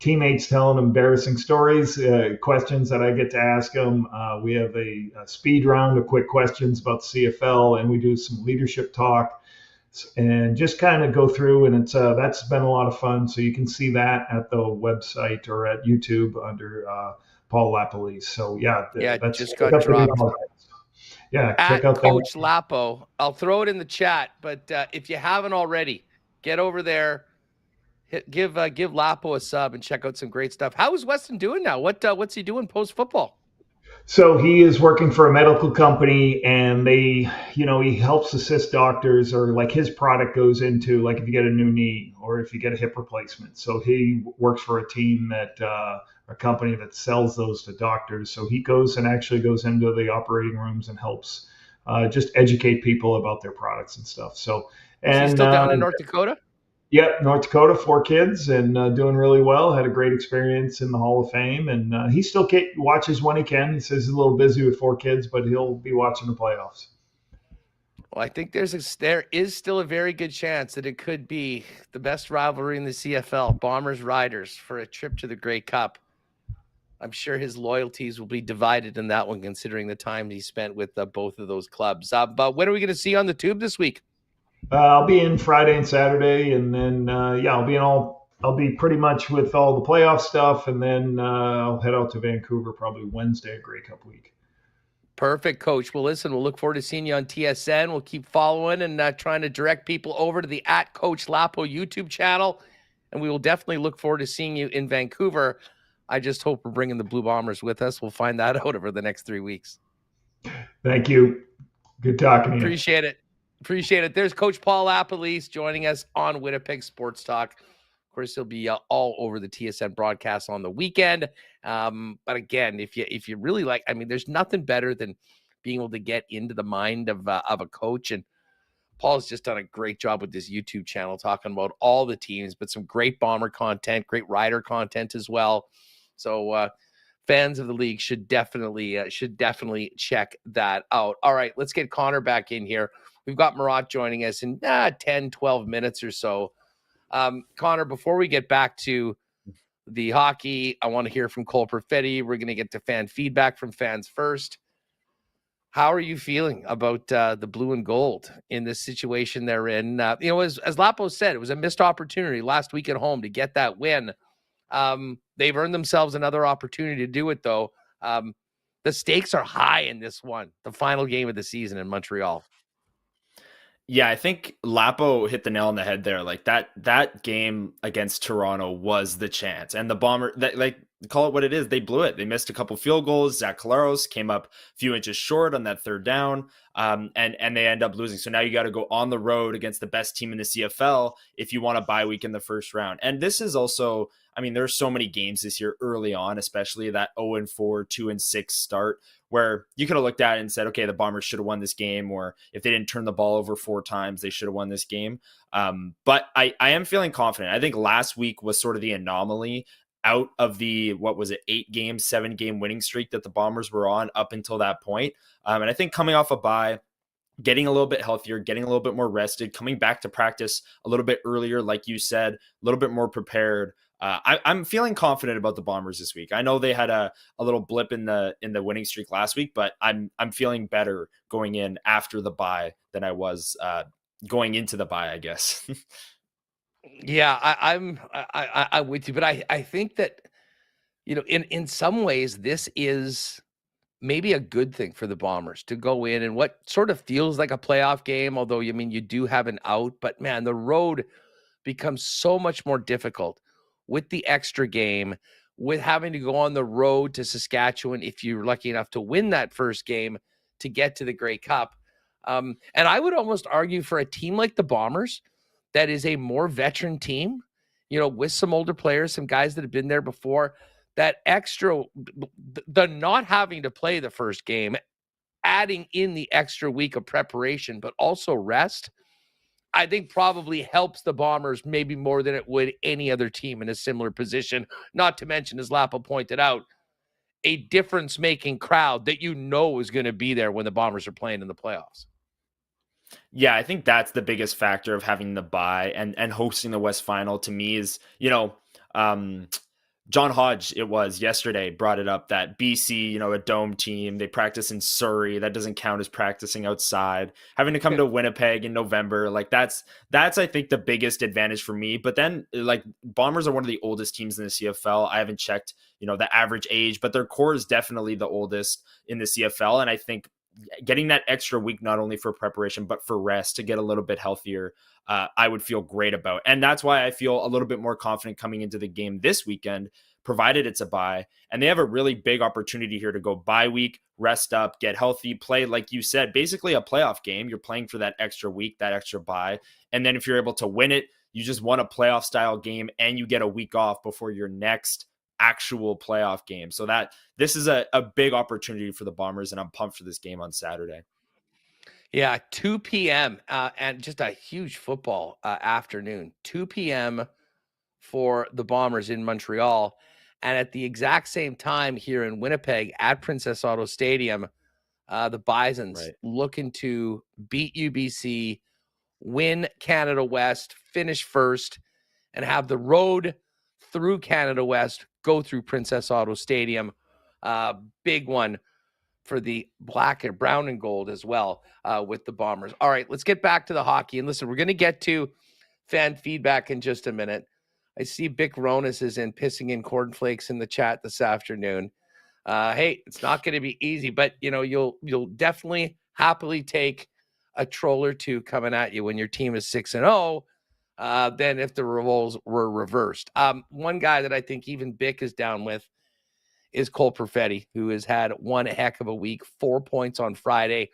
teammates telling embarrassing stories, questions that I get to ask them. We have a speed round of quick questions about the CFL, and we do some leadership talk and just kind of go through. And that's been a lot of fun. So you can see that at the website or at YouTube under Paul Lapolice. So that's just got dropped. Yeah, check out Coach Lapo. I'll throw it in the chat, but if you haven't already, get over there. Give Lapo a sub and check out some great stuff. How is Weston doing now? What's he doing post football? So he is working for a medical company, and he helps assist doctors, or like his product goes into, like if you get a new knee or if you get a hip replacement. So he works for a team a company that sells those to doctors. So he goes into the operating rooms and helps just educate people about their products and stuff. So, and he's still down in North Dakota? Yep, North Dakota, 4 kids, and doing really well. Had a great experience in the Hall of Fame, and he still watches when he can. He says he's a little busy with 4 kids, but he'll be watching the playoffs. Well, I think there is still a very good chance that it could be the best rivalry in the CFL, Bombers-Riders, for a trip to the Grey Cup. I'm sure his loyalties will be divided in that one, considering the time he spent with both of those clubs. But when are we going to see you on the tube this week? I'll be in Friday and Saturday, and then I'll be pretty much with all the playoff stuff, and then I'll head out to Vancouver probably Wednesday, Grey Cup week. Perfect, Coach. Well, listen, we'll look forward to seeing you on TSN. We'll keep following and trying to direct people over to the at Coach Lapo YouTube channel, and we will definitely look forward to seeing you in Vancouver. I just hope we're bringing the Blue Bombers with us. We'll find that out over the next 3 weeks. Thank you. Good talking to you. Appreciate it. There's Coach Paul Lapolice joining us on Winnipeg Sports Talk. Of course, he'll be all over the TSN broadcast on the weekend. But again, if you really like, there's nothing better than being able to get into the mind of a coach. And Paul's just done a great job with this YouTube channel, talking about all the teams, but some great Bomber content, great Rider content as well. So fans of the league should definitely check that out. All right, let's get Connor back in here. We've got Murat joining us in 10, 12 minutes or so. Connor, before we get back to the hockey, I want to hear from Cole Perfetti. We're going to get to fan feedback from fans first. How are you feeling about the blue and gold in this situation they're in? As Lapo said, it was a missed opportunity last week at home to get that win. They've earned themselves another opportunity to do it, though. The stakes are high in this one, the final game of the season in Montreal. Yeah, I think Lapo hit the nail on the head there. Like that game against Toronto was the chance. And the Bomber, call it what it is, they blew it. They missed a couple field goals. Zach Collaros came up a few inches short on that third down, and they end up losing. So now you got to go on the road against the best team in the CFL if you want a bye week in the first round. And this is also, there's so many games this year early on, especially that 0-4, 2-6 start, where you could have looked at it and said, okay, the Bombers should have won this game, or if they didn't turn the ball over 4 times, they should have won this game. But I am feeling confident. I think last week was sort of the anomaly out of the, 7-game winning streak that the Bombers were on up until that point. And I think coming off a bye, getting a little bit healthier, getting a little bit more rested, coming back to practice a little bit earlier, like you said, a little bit more prepared. I'm feeling confident about the Bombers this week. I know they had a little blip in the winning streak last week, but I'm feeling better going in after the bye than I was going into the bye, I guess. Yeah, I'm with you, but I think that, in some ways this is maybe a good thing for the Bombers to go in and what sort of feels like a playoff game, although you do have an out, but man, the road becomes so much more difficult with the extra game, with having to go on the road to Saskatchewan if you're lucky enough to win that first game to get to the Grey Cup. And I would almost argue for a team like the Bombers that is a more veteran team, with some older players, some guys that have been there before, that extra, the not having to play the first game, adding in the extra week of preparation, but also rest, I think probably helps the Bombers maybe more than it would any other team in a similar position. Not to mention, as Lapo pointed out, a difference-making crowd that is going to be there when the Bombers are playing in the playoffs. Yeah, I think that's the biggest factor of having the bye and hosting the West Final to me is, John Hodge, it was yesterday, brought it up that BC, a dome team, they practice in Surrey. That doesn't count as practicing outside. Having to come to Winnipeg in November, that's I think the biggest advantage for me. But then Bombers are one of the oldest teams in the CFL. I haven't checked, the average age, but their core is definitely the oldest in the CFL. And I think getting that extra week, not only for preparation, but for rest to get a little bit healthier, I would feel great about. And that's why I feel a little bit more confident coming into the game this weekend, provided it's a bye. And they have a really big opportunity here to go bye week, rest up, get healthy, play, like you said, basically a playoff game. You're playing for that extra week, that extra bye. And then if you're able to win it, you just won a playoff style game and you get a week off before your next actual playoff game. So this is a big opportunity for the Bombers, and I'm pumped for this game on Saturday. Yeah, 2 p.m. And just a huge football afternoon. 2 p.m. for the Bombers in Montreal. And at the exact same time here in Winnipeg at Princess Auto Stadium, the Bisons looking to beat UBC, win Canada West, finish first, and have the road through Canada West go through Princess Auto Stadium. Big one for the black and brown and gold as well with the Bombers. All right, let's get back to the hockey. And listen, we're going to get to fan feedback in just a minute. I see Bick Ronas is pissing in cornflakes in the chat this afternoon. Hey, it's not going to be easy, but you'll definitely happily take a troll or two coming at you when your team is 6-0 than if the roles were reversed. One guy that I think even Bick is down with is Cole Perfetti, who has had one heck of a week, 4 points on Friday,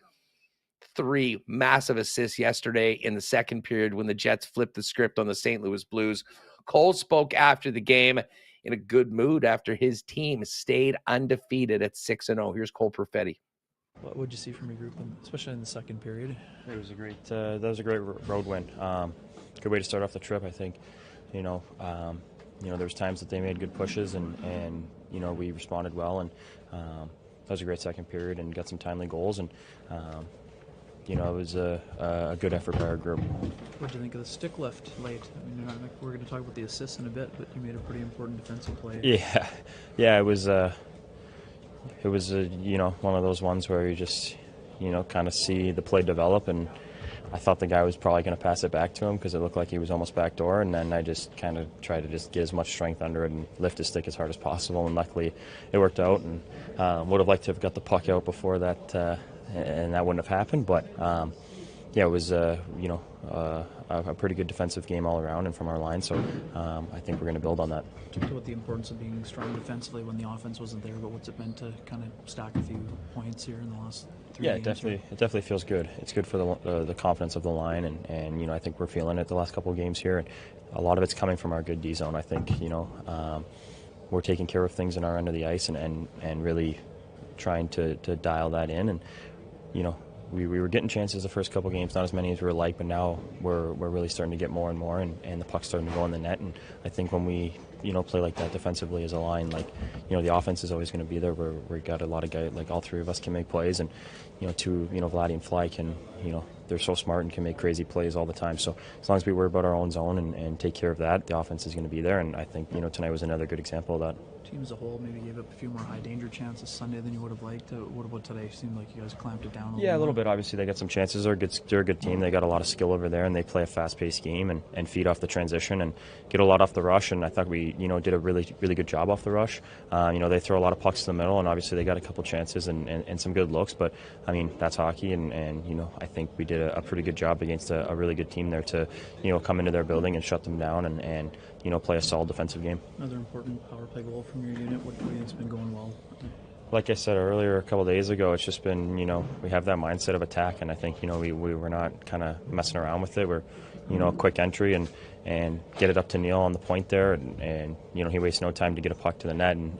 3 massive assists yesterday in the second period when the Jets flipped the script on the St. Louis Blues. Cole spoke after the game in a good mood after his team stayed undefeated at 6-0. Here's Cole Perfetti. What would you see from your group, especially in the second period? It was a great. That was a great road win. Good way to start off the trip, I think. There was times that they made good pushes and we responded well, and that was a great second period and got some timely goals, and it was a good effort by our group. What do you think of the stick lift late? We're going to talk about the assists in a bit, but you made a pretty important defensive play. Yeah, it was one of those ones where you just kind of see the play develop, and I thought the guy was probably going to pass it back to him because it looked like he was almost backdoor, and then I just kind of tried to just get as much strength under it and lift his stick as hard as possible, and luckily it worked out, and would have liked to have got the puck out before that, and that wouldn't have happened, but it was a pretty good defensive game all around and from our line, so I think we're going to build on that. Talked about the importance of being strong defensively when the offense wasn't there, but what's it meant to kind of stack a few points here in the last 3 games? It definitely feels good. It's good for the confidence of the line, and I think we're feeling it the last couple of games here, and a lot of it's coming from our good D zone. I think we're taking care of things in our end of the ice and really trying to dial that in, and we were getting chances the first couple of games, not as many as we were like, but now we're really starting to get more and more, and the puck's starting to go in the net, and I think when we play like that defensively as a line. Like, the offense is always going to be there. We got a lot of guys, like all three of us can make plays, and Vladdy and Fly can, they're so smart and can make crazy plays all the time. So as long as we worry about our own zone and take care of that, the offense is going to be there. And I think, tonight was another good example of that. Team as a whole maybe gave up a few more high danger chances Sunday than you would have liked. What about today? Seemed like you guys clamped it down a little bit. Obviously, they got some chances. They're a good team. They got a lot of skill over there, and they play a fast-paced game and feed off the transition and get a lot off the rush. And I thought we, did a really, really good job off the rush. They throw a lot of pucks to the middle, and obviously they got a couple chances and some good looks. But, that's hockey, and I think we did a pretty good job against a really good team there to, come into their building and shut them down and play a solid defensive game. Another important power play goal from your unit. What do you think's been going well? Like I said earlier, a couple of days ago, it's just been, we have that mindset of attack, and I think, we were not kind of messing around with it. We're, a quick entry and get it up to Neil on the point there, and he wastes no time to get a puck to the net, and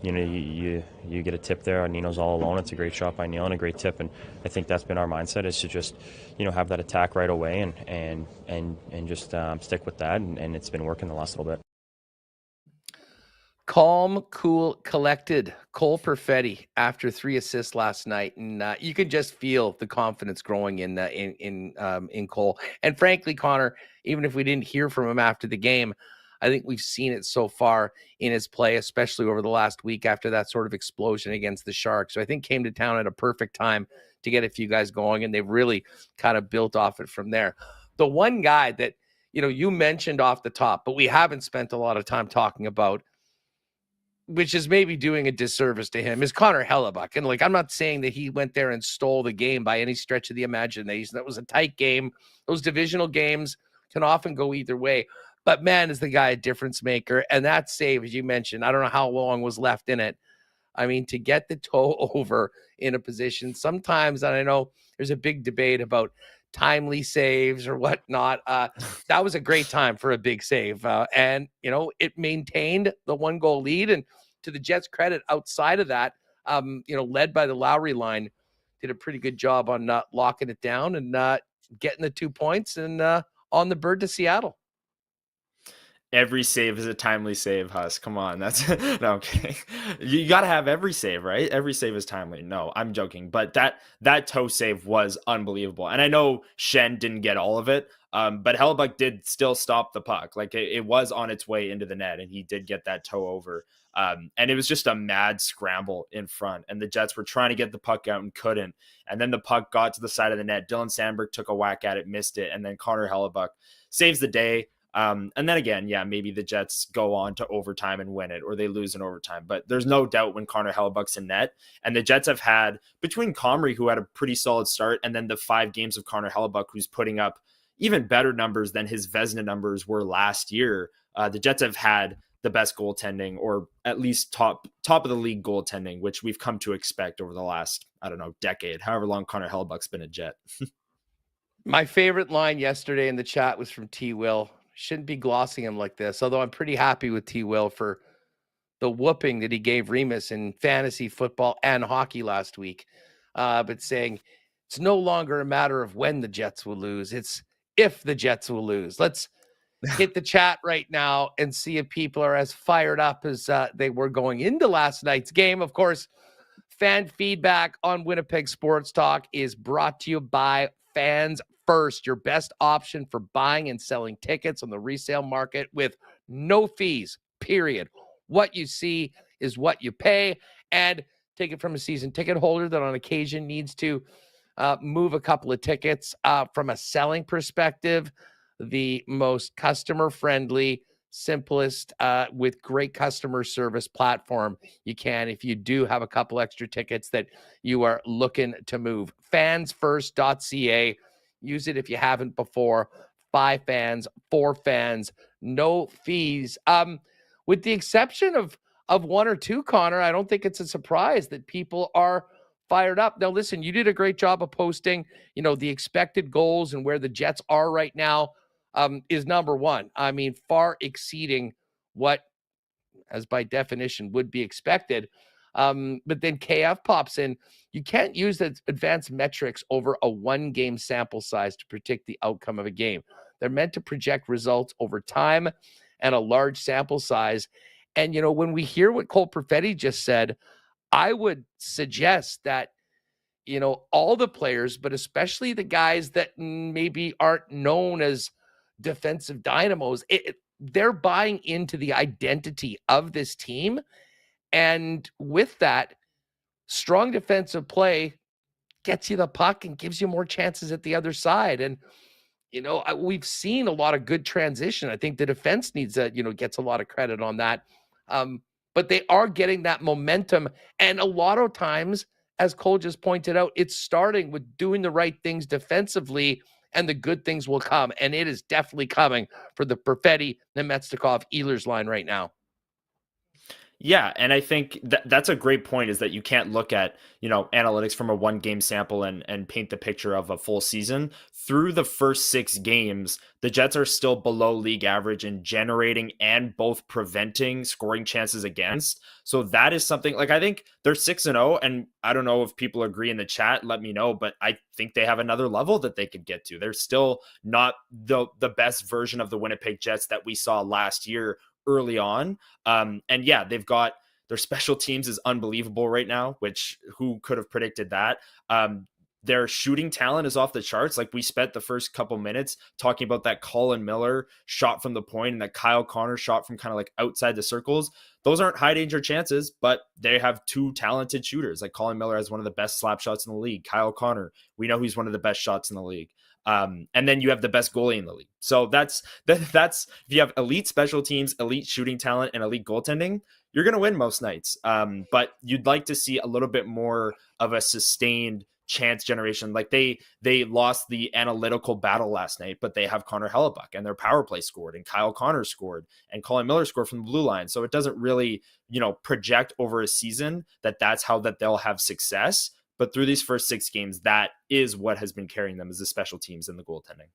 you get a tip there, and Nino's all alone. It's a great shot by Neil and a great tip, and I think that's been our mindset, is to just, have that attack right away and just stick with that, and it's been working the last little bit. Calm, cool, collected Cole Perfetti after 3 assists last night, and you can just feel the confidence growing in Cole. And frankly, Connor, even if we didn't hear from him after the game, I think we've seen it so far in his play, especially over the last week after that sort of explosion against the Sharks. So I think came to town at a perfect time to get a few guys going, and they've really kind of built off it from there. The one guy that you mentioned off the top, but we haven't spent a lot of time talking about, which is maybe doing a disservice to him, is Connor Hellebuyck. And I'm not saying that he went there and stole the game by any stretch of the imagination. That was a tight game. Those divisional games can often go either way. But man, is the guy a difference maker. And that save, as you mentioned, I don't know how long was left in it. To get the toe over in a position, sometimes, and I know there's a big debate about timely saves or whatnot. That was a great time for a big save. And it maintained the 1-goal lead. And to the Jets' credit, outside of that, led by the Lowry line, did a pretty good job on locking it down and getting the 2 points and on the bird to Seattle. Every save is a timely save, Huss. Come on. That's no, I'm kidding. You got to have every save, right? Every save is timely. No, I'm joking. But that toe save was unbelievable. And I know Shen didn't get all of it, but Hellebuyck did still stop the puck. It was on its way into the net, and he did get that toe over. And it was just a mad scramble in front. And the Jets were trying to get the puck out and couldn't. And then the puck got to the side of the net. Dylan Sandberg took a whack at it, missed it. And then Connor Hellebuyck saves the day. And then again, maybe the Jets go on to overtime and win it, or they lose in overtime. But there's no doubt when Connor Hellebuyck's in net, and the Jets have had, between Comrie, who had a pretty solid start, and then the 5 games of Connor Hellebuyck, who's putting up even better numbers than his Vezina numbers were last year. The Jets have had the best goaltending, or at least top of the league goaltending, which we've come to expect over the last, decade, however long Connor Hellebuyck's been a Jet. My favorite line yesterday in the chat was from T. Will. Shouldn't be glossing him like this, although I'm pretty happy with T. Will for the whooping that he gave Remus in fantasy football and hockey last week. But saying it's no longer a matter of when the Jets will lose, it's if the Jets will lose. Let's hit the chat right now and see if people are as fired up as they were going into last night's game. Of course, fan feedback on Winnipeg Sports Talk is brought to you by Fans First, your best option for buying and selling tickets on the resale market with no fees, period. What you see is what you pay. And take it from a season ticket holder that on occasion needs to move a couple of tickets. From a selling perspective, the most customer-friendly, simplest, with great customer service platform you can if you do have a couple extra tickets that you are looking to move. Fansfirst.ca. Use it if you haven't before. 5 fans, 4 fans, no fees. With the exception of 1 or 2, Connor, I don't think it's a surprise that people are fired up. Now, listen, you did a great job of posting, the expected goals and where the Jets are right now is number 1. Far exceeding what, as by definition, would be expected. But then KF pops in. You can't use the advanced metrics over a 1-game sample size to predict the outcome of a game. They're meant to project results over time and a large sample size. And, when we hear what Cole Perfetti just said, I would suggest that, all the players, but especially the guys that maybe aren't known as defensive dynamos, they're buying into the identity of this team. And with that, strong defensive play gets you the puck and gives you more chances at the other side. And, we've seen a lot of good transition. I think the defense needs gets a lot of credit on that. But they are getting that momentum. And a lot of times, as Cole just pointed out, it's starting with doing the right things defensively, and the good things will come. And it is definitely coming for the Perfetti, Nemetsnikov, Ehlers line right now. Yeah, and I think that's a great point, is that you can't look at, analytics from a one game sample and paint the picture of a full season. Through the first 6 games, the Jets are still below league average in generating and both preventing scoring chances against. So that is something, like, I think they're 6-0, and I don't know if people agree in the chat, let me know, but I think they have another level that they could get to. They're still not the best version of the Winnipeg Jets that we saw last year early on. And yeah, they've got their special teams is unbelievable right now, which who could have predicted that? Their shooting talent is off the charts. Like, we spent the first couple minutes talking about that Colin Miller shot from the point and that Kyle Connor shot from kind of like outside the circles. Those aren't high danger chances, but they have 2 talented shooters. Like, Colin Miller has one of the best slap shots in the league. Kyle Connor, we know he's one of the best shots in the league. And then you have the best goalie in the league. So that's if you have elite special teams, elite shooting talent, and elite goaltending, you're going to win most nights. But you'd like to see a little bit more of a sustained chance generation. Like, they lost the analytical battle last night, but they have Connor Hellebuyck, and their power play scored, and Kyle Connor scored, and Colin Miller scored from the blue line. So it doesn't really, project over a season that's how that they'll have success. But through these first 6 games, that is what has been carrying them, is the special teams and the goaltending.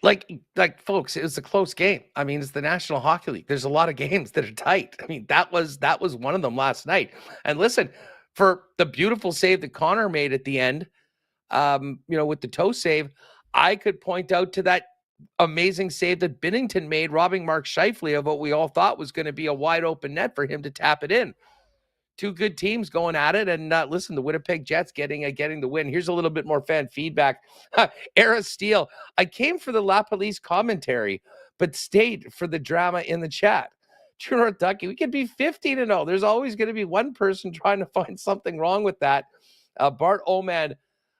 Like folks, it was a close game. I mean, it's the National Hockey League. There's a lot of games that are tight. I mean, that was one of them last night. And listen, for the beautiful save that Connor made at the end, with the toe save, I could point out to that amazing save that Binnington made, robbing Mark Scheifele of what we all thought was going to be a wide open net for him to tap it in. 2 good teams going at it, and listen, the Winnipeg Jets getting the win. Here's a little bit more fan feedback. Era Steele, I came for the Lapolice commentary, but stayed for the drama in the chat. True North Ducky, we could be 15-0. There's always going to be one person trying to find something wrong with that. Bart Oman,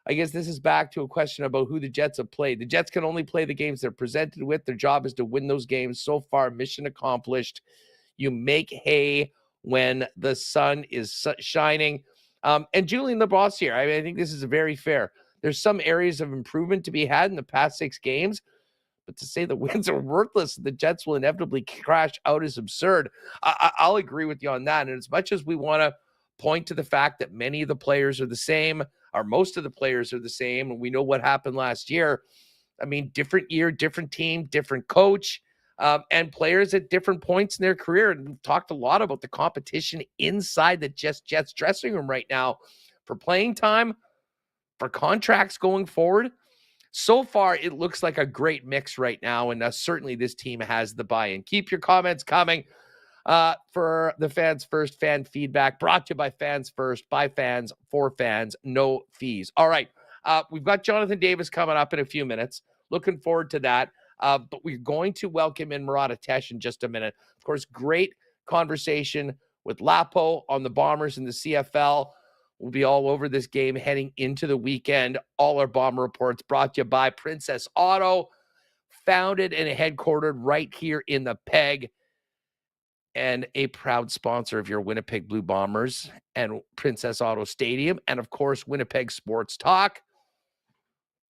I guess this is back to a question about who the Jets have played. The Jets can only play the games they're presented with. Their job is to win those games. So far, mission accomplished. You make hay when the sun is shining. And Julian LeBoss here, I think this is very fair. There's some areas of improvement to be had in the past 6 games, but to say the wins are worthless, the Jets will inevitably crash out is absurd. I'll agree with you on that. And as much as we want to point to the fact that many of the players are the same, or most of the players are the same, and we know what happened last year, I mean, different year, different team, different coach, and players at different points in their career. And we've talked a lot about the competition inside the Jets dressing room right now for playing time, for contracts going forward. So far, it looks like a great mix right now, and certainly this team has the buy-in. Keep your comments coming for the Fans First fan feedback, brought to you by Fans First, by fans, for fans, no fees. All right, we've got Jonathan Davis coming up in a few minutes. Looking forward to that. But we're going to welcome in Marat Tesh in just a minute. Of course, great conversation with Lapo on the Bombers and the CFL. We'll be all over this game heading into the weekend. All our Bomber reports brought to you by Princess Auto, founded and headquartered right here in the Peg, and a proud sponsor of your Winnipeg Blue Bombers and Princess Auto Stadium, and of course, Winnipeg Sports Talk.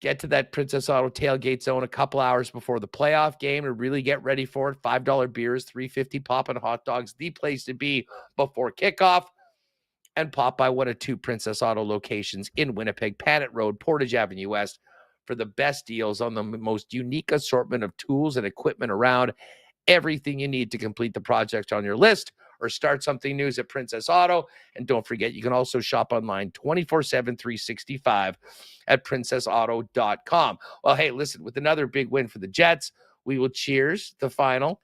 Get to that Princess Auto tailgate zone a couple hours before the playoff game to really get ready for it. $5 beers, $3.50 poppin' hot dogs, the place to be before kickoff. And pop by one of 2 Princess Auto locations in Winnipeg, Panet Road, Portage Avenue West, for the best deals on the most unique assortment of tools and equipment around. Everything you need to complete the project on your list or start something new is at Princess Auto. And don't forget, you can also shop online 24/7, 365 at princessauto.com. Well, hey, listen, with another big win for the Jets, we will cheers the final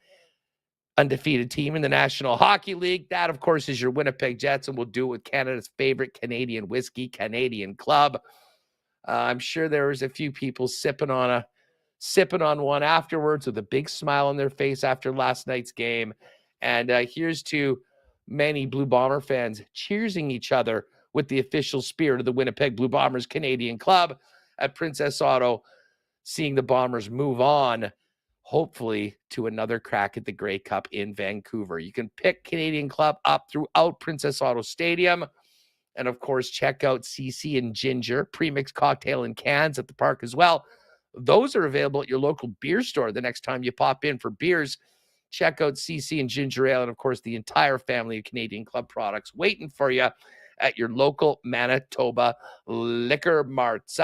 undefeated team in the National Hockey League. That, of course, is your Winnipeg Jets, and we'll do it with Canada's favorite Canadian whiskey, Canadian Club. I'm sure there was a few people sipping on one afterwards with a big smile on their face after last night's game. And here's to many Blue Bomber fans cheersing each other with the official spirit of the Winnipeg Blue Bombers Canadian Club at Princess Auto, seeing the Bombers move on, hopefully, to another crack at the Grey Cup in Vancouver. You can pick Canadian Club up throughout Princess Auto Stadium. And, of course, check out CC and Ginger, pre-mixed cocktail in cans at the park as well. Those are available at your local beer store the next time you pop in for beers. Check out CC and Ginger Ale and, of course, the entire family of Canadian Club products waiting for you at your local Manitoba liquor marts.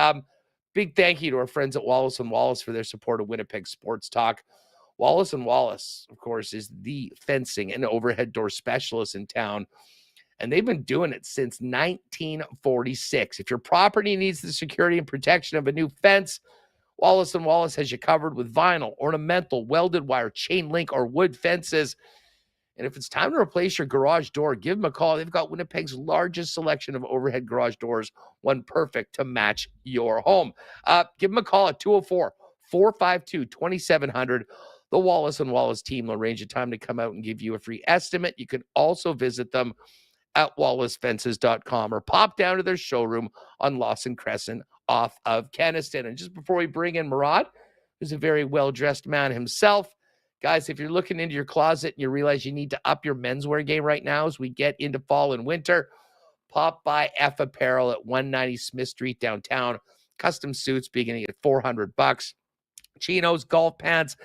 Big thank you to our friends at Wallace & Wallace for their support of Winnipeg Sports Talk. Wallace & Wallace, of course, is the fencing and overhead door specialist in town, and they've been doing it since 1946. If your property needs the security and protection of a new fence, Wallace & Wallace has you covered with vinyl, ornamental, welded wire, chain link, or wood fences. And if it's time to replace your garage door, give them a call. They've got Winnipeg's largest selection of overhead garage doors, one perfect to match your home. Give them a call at 204-452-2700. The Wallace & Wallace team will arrange a time to come out and give you a free estimate. You can also visit them at wallacefences.com or pop down to their showroom on Lawson Crescent off of Kenniston. And just before we bring in Murat, who's a very well-dressed man himself, guys, if you're looking into your closet and you realize you need to up your menswear game right now as we get into fall and winter, pop by F Apparel at 190 Smith Street downtown. Custom suits beginning at $400. Chinos, golf pants,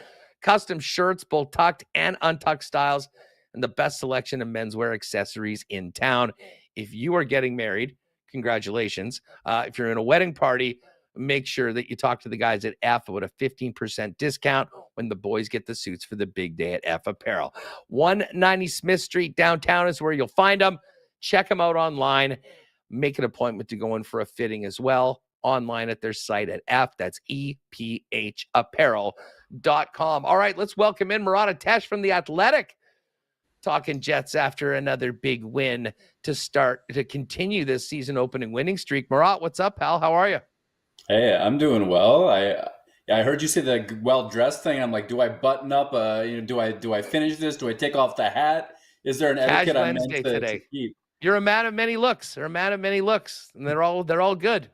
custom shirts, both tucked and untucked styles, and the best selection of menswear accessories in town. If you are getting married, congratulations. If you're in a wedding party, make sure that you talk to the guys at F about a 15% discount when the boys get the suits for the big day at F Apparel. 190 Smith Street downtown is where you'll find them. Check them out online. Make an appointment to go in for a fitting as well online at their site at F. That's EPHapparel.com. All right, let's welcome in Marat Tesh from The Athletic, talking Jets after another big win to continue this season opening winning streak. Murat, what's up, pal? How are you? Hey, I'm doing well. I heard you say the well-dressed thing. I'm like, do I button up? Do I finish this? Do I take off the hat? Is there an etiquette I'm meant to keep? You're a man of many looks. You're a man of many looks, and they're all good.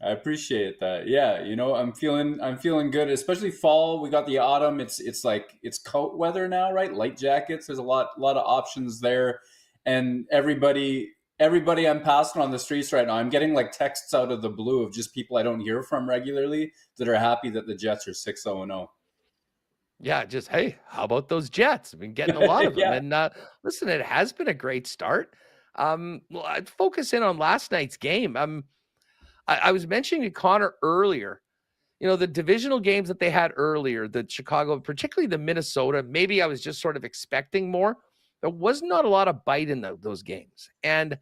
I appreciate that. Yeah, I'm feeling good, especially fall. We got the autumn. It's coat weather now, right? Light jackets. There's a lot of options there, and everybody I'm passing on the streets right now, I'm getting like texts out of the blue of just people I don't hear from regularly that are happy that the Jets are 6-0-0. Yeah, just, hey, how about those Jets? I've been getting a lot of them. Yeah. And listen, it has been a great start. Well, I'd focus in on last night's game. I was mentioning to Connor earlier, the divisional games that they had earlier, the Chicago, particularly the Minnesota, maybe I was just sort of expecting more. There was not a lot of bite in those games. And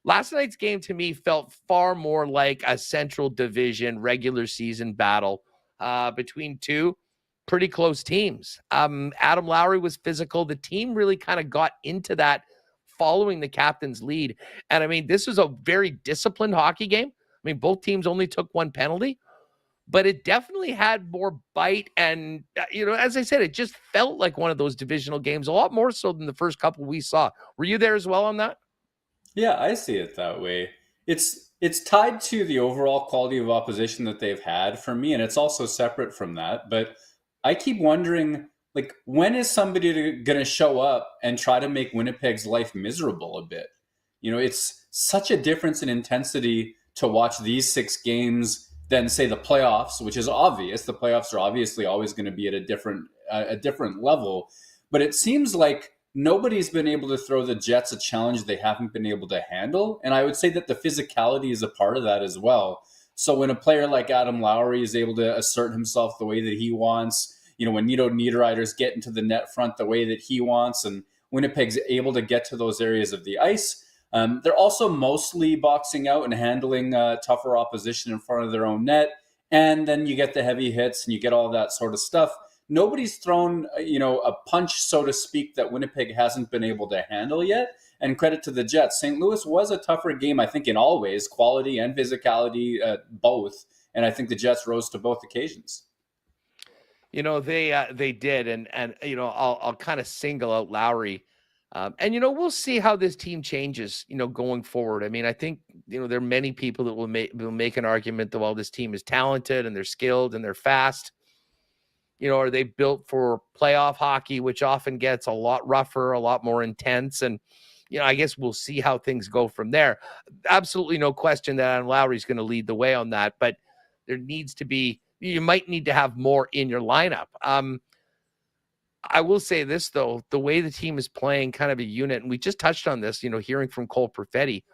last night's game to me felt far more like a Central Division regular season battle between two pretty close teams. Adam Lowry was physical. The team really kind of got into that following the captain's lead. And I mean, this was a very disciplined hockey game. I mean, both teams only took one penalty, but it definitely had more bite. And, as I said, it just felt like one of those divisional games, a lot more so than the first couple we saw. Were you there as well on that? Yeah, I see it that way. It's tied to the overall quality of opposition that they've had for me, and it's also separate from that. But I keep wondering, like, when is somebody going to show up and try to make Winnipeg's life miserable a bit? It's such a difference in intensity to watch these 6 games than, say, the playoffs, which is obvious. The playoffs are obviously always going to be at a different level. But it seems like nobody's been able to throw the Jets a challenge they haven't been able to handle. And I would say that the physicality is a part of that as well. So when a player like Adam Lowry is able to assert himself the way that he wants, when Nito Niederreiter's get into the net front the way that he wants, and Winnipeg's able to get to those areas of the ice, they're also mostly boxing out and handling tougher opposition in front of their own net. And then you get the heavy hits and you get all that sort of stuff. nobody's thrown, a punch, so to speak, that Winnipeg hasn't been able to handle yet. And credit to the Jets. St. Louis was a tougher game, I think, in all ways, quality and physicality, both. And I think the Jets rose to both occasions. They did, and I'll kind of single out Lowry, and we'll see how this team changes, going forward. I mean, I think there are many people that will make an argument that while this team is talented and they're skilled and they're fast, are they built for playoff hockey, which often gets a lot rougher, a lot more intense, and I guess we'll see how things go from there. Absolutely no question that Adam Lowry's going to lead the way on that, but there needs to be. You might need to have more in your lineup. I will say this, though, the way the team is playing kind of a unit, and we just touched on this, hearing from Cole Perfetti,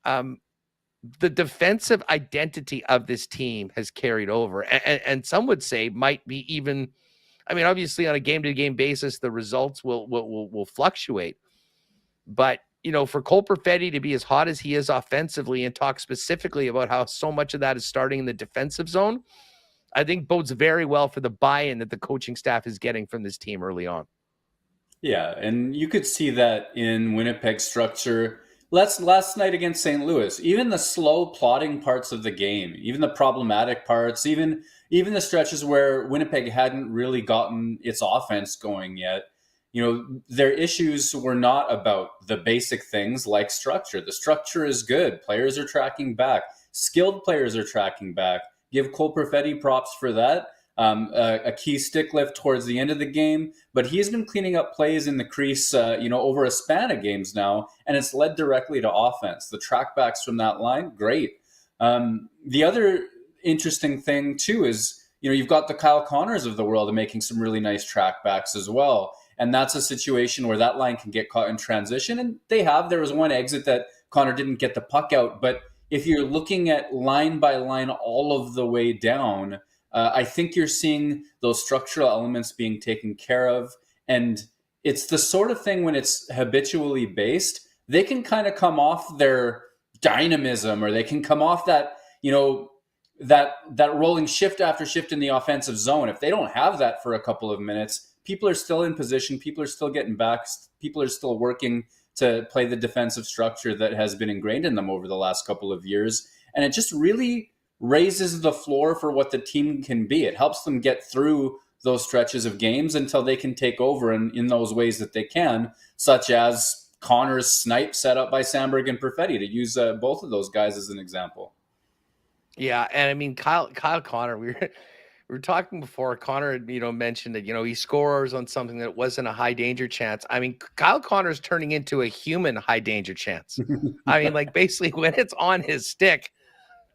the defensive identity of this team has carried over. And some would say might be even, obviously on a game-to-game basis, the results will fluctuate. But, for Cole Perfetti to be as hot as he is offensively and talk specifically about how so much of that is starting in the defensive zone, I think bodes very well for the buy-in that the coaching staff is getting from this team early on. Yeah, and you could see that in Winnipeg's structure. Last night against St. Louis, even the slow plotting parts of the game, even the problematic parts, even the stretches where Winnipeg hadn't really gotten its offense going yet, their issues were not about the basic things like structure. The structure is good. Players are tracking back. Skilled players are tracking back. Give Cole Perfetti props for that. A key stick lift towards the end of the game, but he's been cleaning up plays in the crease, over a span of games now, and it's led directly to offense. The trackbacks from that line, great. The other interesting thing too is, you've got the Kyle Connors of the world making some really nice trackbacks as well. And that's a situation where that line can get caught in transition. And there was one exit that Connor didn't get the puck out. But if you're looking at line by line all of the way down, I think you're seeing those structural elements being taken care of. And it's the sort of thing when it's habitually based, they can kind of come off their dynamism, or they can come off that, that rolling shift after shift in the offensive zone. If they don't have that for a couple of minutes, people are still in position, people are still getting back, people are still working to play the defensive structure that has been ingrained in them over the last couple of years. And it just really raises the floor for what the team can be. It helps them get through those stretches of games until they can take over in those ways that they can, such as Connor's snipe set up by Sandberg and Perfetti, to use both of those guys as an example. Yeah, and Kyle Connor, we were talking before. Connor had, mentioned that, he scores on something that wasn't a high danger chance. Kyle Connor's turning into a human high danger chance. Basically when it's on his stick,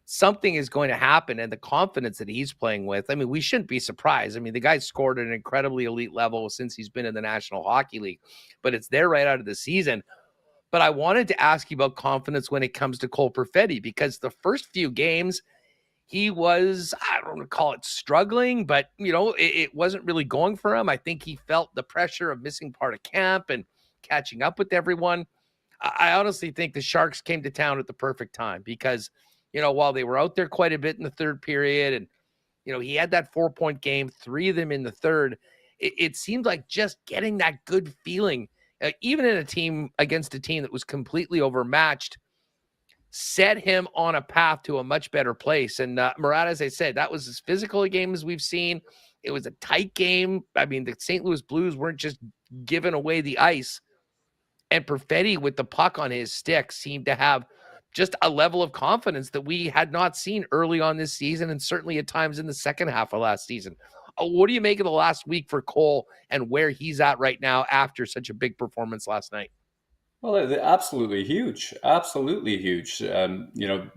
something is going to happen, and the confidence that he's playing with, we shouldn't be surprised. The guy's scored at an incredibly elite level since he's been in the National Hockey League, but it's there right out of the season. But I wanted to ask you about confidence when it comes to Cole Perfetti, because the first few games, he was, I don't want to call it struggling, but, it wasn't really going for him. I think he felt the pressure of missing part of camp and catching up with everyone. I honestly think the Sharks came to town at the perfect time because, while they were out there quite a bit in the third period and, he had that 4-point game, 3 of them in the third, it seemed like just getting that good feeling, even in against a team that was completely overmatched, set him on a path to a much better place. And Murat, as I said, that was as physical a game as we've seen. It was a tight game. The St. Louis Blues weren't just giving away the ice. And Perfetti, with the puck on his stick, seemed to have just a level of confidence that we had not seen early on this season, and certainly at times in the second half of last season. What do you make of the last week for Cole and where he's at right now after such a big performance last night? Well, they're absolutely huge. Absolutely huge.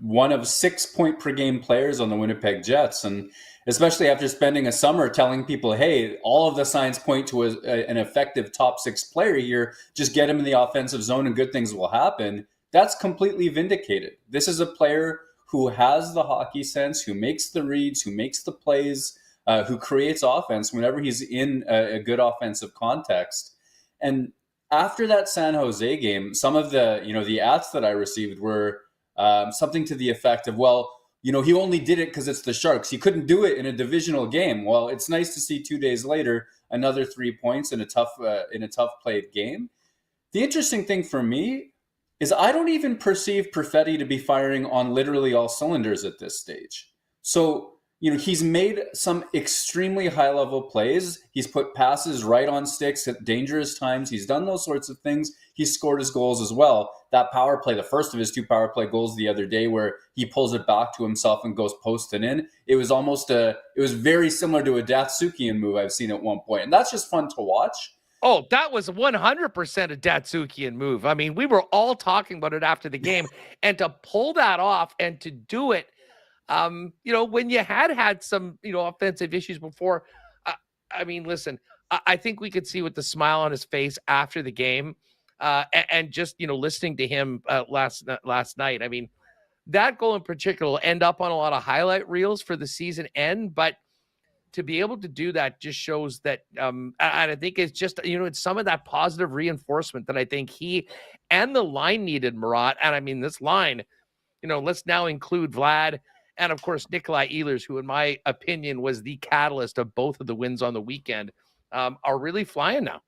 One of 6 point per game players on the Winnipeg Jets. And especially after spending a summer telling people, hey, all of the signs point to an effective top 6 player here. Just get him in the offensive zone and good things will happen. That's completely vindicated. This is a player who has the hockey sense, who makes the reads, who makes the plays, who creates offense whenever he's in a good offensive context. And after that San Jose game, some of the the ads that I received were something to the effect of, well, he only did it because it's the Sharks. He couldn't do it in a divisional game. Well, it's nice to see 2 days later another 3 points in a tough played game. The interesting thing for me is I don't even perceive Perfetti to be firing on literally all cylinders at this stage. So, he's made some extremely high-level plays. He's put passes right on sticks at dangerous times. He's done those sorts of things. He's scored his goals as well. That power play, the first of his 2 power play goals the other day, where he pulls it back to himself and goes posted in. It was very similar to a Datsyukian move I've seen at one point. And that's just fun to watch. Oh, that was 100% a Datsyukian move. I mean, we were all talking about it after the game. And to pull that off and to do it, when you had some, offensive issues before, I mean, listen, I think we could see with the smile on his face after the game, and just, listening to him last night. I mean, that goal in particular will end up on a lot of highlight reels for the season end, but to be able to do that just shows that, and I think it's just, it's some of that positive reinforcement that I think he and the line needed, Murat. And I mean, this line, let's now include Vlad and, of course, Nikolaj Ehlers, who, in my opinion, was the catalyst of both of the wins on the weekend, are really flying now.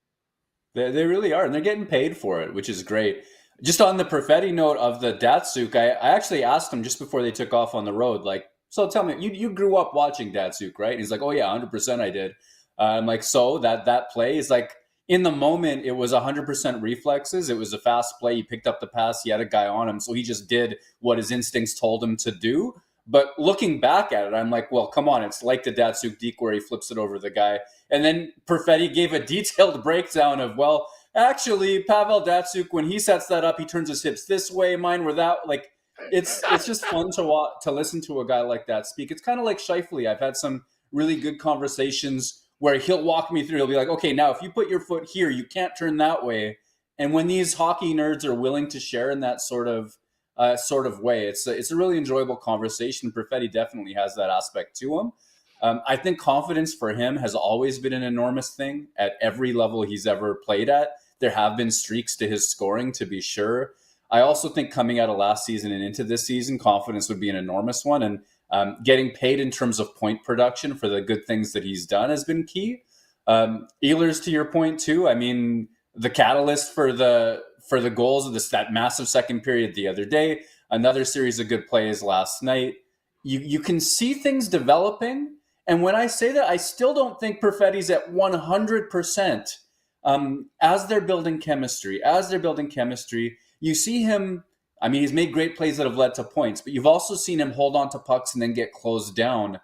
They really are, and they're getting paid for it, which is great. Just on the Perfetti note of the Datsyuk, I actually asked him just before they took off on the road, so tell me, you grew up watching Datsyuk, right? And he's like, oh yeah, 100% I did. I'm like, so that play is like, in the moment, it was 100% reflexes. It was a fast play. He picked up the pass. He had a guy on him. So he just did what his instincts told him to do. But looking back at it, I'm like, well, come on. It's like the Datsyuk deke where he flips it over the guy. And then Perfetti gave a detailed breakdown of, well, actually, Pavel Datsyuk, when he sets that up, he turns his hips this way. Mine were that. Like, it's just fun to listen to a guy like that speak. It's kind of like Scheifele. I've had some really good conversations where he'll walk me through. He'll be like, okay, now if you put your foot here, you can't turn that way. And when these hockey nerds are willing to share in that sort of way, it's a really enjoyable conversation. Perfetti definitely has that aspect to him. I think confidence for him has always been an enormous thing at every level he's ever played at. There have been streaks to his scoring, to be sure. I also think coming out of last season and into this season, confidence would be an enormous one. And getting paid in terms of point production for the good things that he's done has been key. Ehlers, to your point too, I mean, the catalyst for the goals of that massive second period the other day, another series of good plays last night. You can see things developing. And when I say that, I still don't think Perfetti's at 100%. As they're building chemistry, you see him, I mean, he's made great plays that have led to points, but you've also seen him hold on to pucks and then get closed down,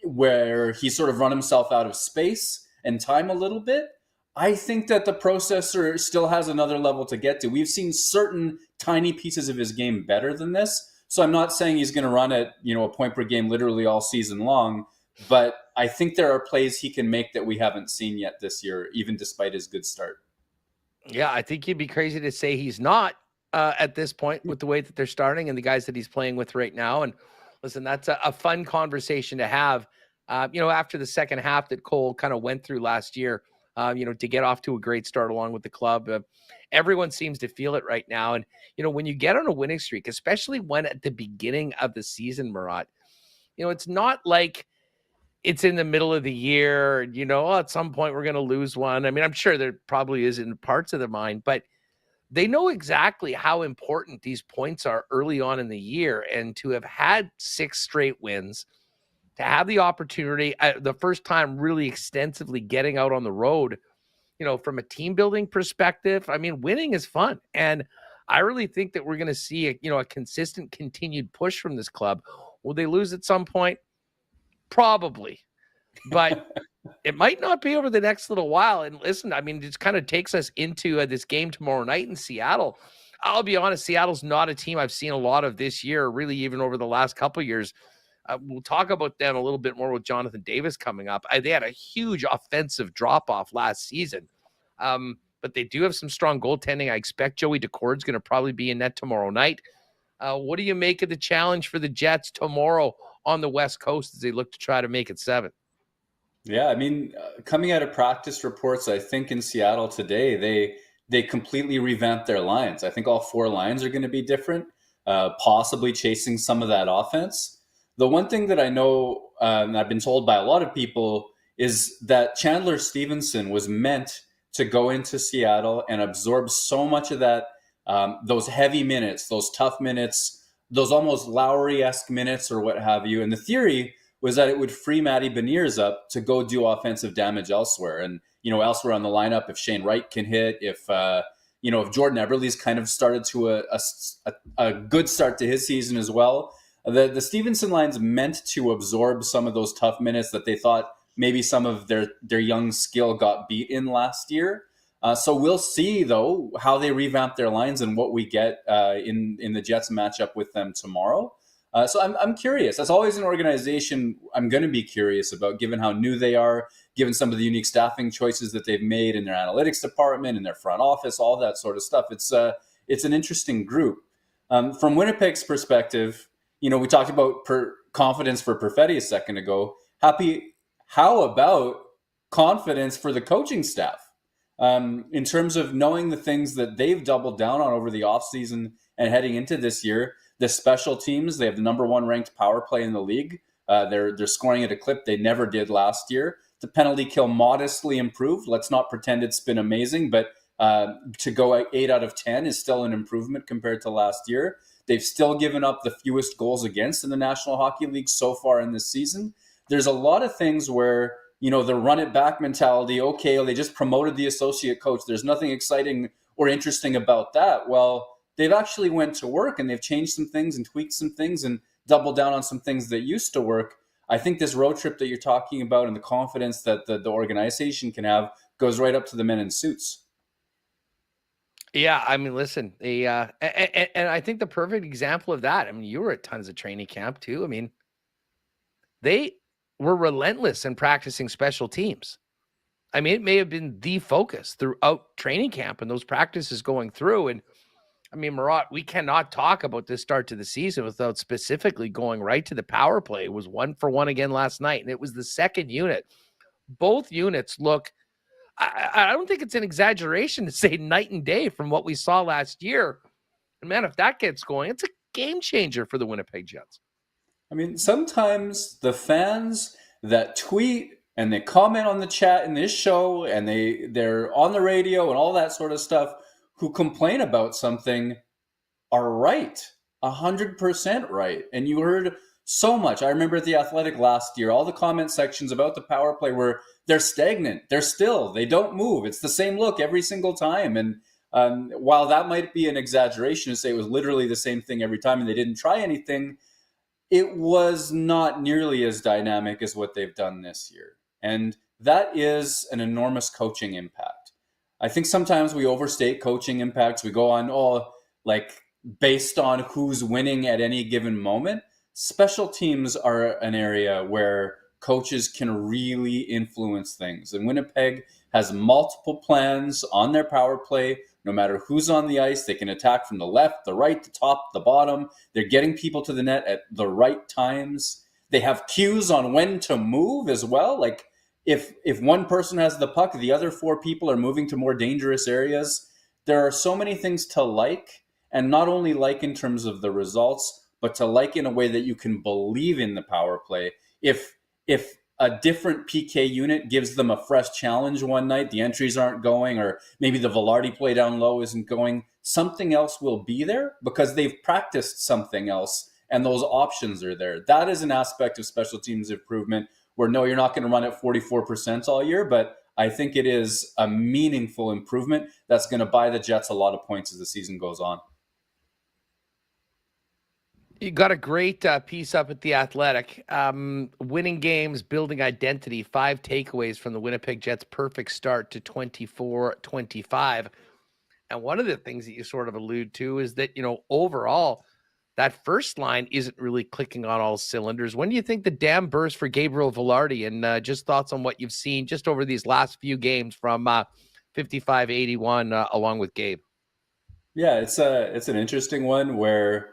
where he sort of run himself out of space and time a little bit. I think that the processor still has another level to get to. We've seen certain tiny pieces of his game better than this. So I'm not saying he's going to run at, a point per game literally all season long, but I think there are plays he can make that we haven't seen yet this year, even despite his good start. Yeah, I think you'd be crazy to say he's not at this point with the way that they're starting and the guys that he's playing with right now. And listen, that's a fun conversation to have, after the second half that Cole kind of went through last year, to get off to a great start along with the club. Everyone seems to feel it right now. And, when you get on a winning streak, especially when at the beginning of the season, Murat, it's not like it's in the middle of the year, at some point we're going to lose one. I mean, I'm sure there probably is in parts of their mind, but they know exactly how important these points are early on in the year. And to have had 6 straight wins, to have the opportunity, the first time really extensively getting out on the road, from a team building perspective, I mean, winning is fun. And I really think that we're going to see a consistent continued push from this club. Will they lose at some point? Probably, but it might not be over the next little while. And listen, I mean, it just kind of takes us into this game tomorrow night in Seattle. I'll be honest, Seattle's not a team I've seen a lot of this year, really even over the last couple of years. We'll talk about them a little bit more with Jonathan Davis coming up. They had a huge offensive drop-off last season, but they do have some strong goaltending. I expect Joey Decord's going to probably be in net tomorrow night. What do you make of the challenge for the Jets tomorrow on the West Coast as they look to try to make it 7? Yeah, I mean, coming out of practice reports, I think in Seattle today, they completely revamped their lines. I think all 4 lines are going to be different. possibly chasing some of that offense. The one thing that I know, and I've been told by a lot of people, is that Chandler Stevenson was meant to go into Seattle and absorb so much of that, those heavy minutes, those tough minutes, those almost Lowry-esque minutes or what have you. And the theory was that it would free Matty Beniers up to go do offensive damage elsewhere. And, elsewhere on the lineup, if Shane Wright can hit, if Jordan Eberle's kind of started to a good start to his season as well. The Stevenson line's meant to absorb some of those tough minutes that they thought maybe some of their young skill got beat in last year. So we'll see, though, how they revamp their lines and what we get in the Jets matchup with them tomorrow. So I'm curious. As always, an organization I'm going to be curious about, given how new they are, given some of the unique staffing choices that they've made in their analytics department, in their front office, all that sort of stuff. It's an interesting group. From Winnipeg's perspective, we talked about confidence for Perfetti a second ago. How about confidence for the coaching staff in terms of knowing the things that they've doubled down on over the offseason and heading into this year? The special teams, they have the number 1 ranked power play in the league. They're scoring at a clip they never did last year. The penalty kill modestly improved. Let's not pretend it's been amazing, but to go 8 out of 10 is still an improvement compared to last year. They've still given up the fewest goals against in the National Hockey League so far in this season. There's a lot of things where, the run it back mentality, okay, they just promoted the associate coach. There's nothing exciting or interesting about that. Well, they've actually went to work and they've changed some things and tweaked some things and doubled down on some things that used to work. I think this road trip that you're talking about and the confidence that the organization can have goes right up to the men in suits. Yeah, I mean, listen, and I think the perfect example of that, I mean, you were at tons of training camp too. I mean, they were relentless in practicing special teams. I mean, it may have been the focus throughout training camp and those practices going through. And I mean, Murat, we cannot talk about this start to the season without specifically going right to the power play. It was 1-for-1 again last night, and it was the second unit. Both units look, I don't think it's an exaggeration to say night and day from what we saw last year. And man, if that gets going, it's a game changer for the Winnipeg Jets. I mean, sometimes the fans that tweet and they comment on the chat in this show and they're on the radio and all that sort of stuff who complain about something are right, 100% right. And you heard so much. I remember at The Athletic last year, all the comment sections about the power play were they're stagnant, they're still, they don't move. It's the same look every single time. And while that might be an exaggeration to say it was literally the same thing every time and they didn't try anything, it was not nearly as dynamic as what they've done this year. And that is an enormous coaching impact. I think sometimes we overstate coaching impacts. We go on, based on who's winning at any given moment. Special teams are an area where coaches can really influence things. And Winnipeg has multiple plans on their power play. No matter who's on the ice, they can attack from the left, the right, the top, the bottom. They're getting people to the net at the right times. They have cues on when to move as well. Like if one person has the puck, the other 4 people are moving to more dangerous areas. There are so many things to like, and not only like in terms of the results, but to like in a way that you can believe in the power play. If a different PK unit gives them a fresh challenge one night, the entries aren't going, or maybe the Velarde play down low isn't going, something else will be there because they've practiced something else and those options are there. That is an aspect of special teams improvement where no, you're not going to run at 44% all year, but I think it is a meaningful improvement that's going to buy the Jets a lot of points as the season goes on. You got a great piece up at The Athletic. Winning games, building identity, 5 takeaways from the Winnipeg Jets' perfect start to 24-25. And one of the things that you sort of allude to is that, overall, that first line isn't really clicking on all cylinders. When do you think the dam burst for Gabriel Velarde? And just thoughts on what you've seen just over these last few games from 55-81 along with Gabe? Yeah, it's an interesting one where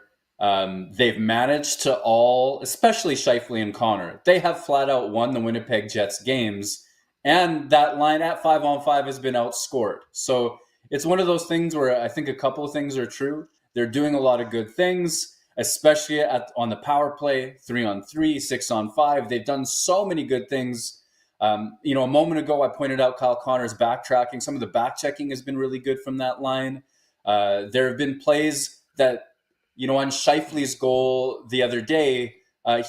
they've managed to all, especially Scheifele and Connor, they have flat out won the Winnipeg Jets games, and that line at 5-on-5 has been outscored. So it's one of those things where I think a couple of things are true. They're doing a lot of good things, especially on the power play, 3-on-3, 6-on-5. They've done so many good things. A moment ago, I pointed out Kyle Connor's backtracking. Some of the back checking has been really good from that line. There have been plays that, on Scheifele's goal the other day,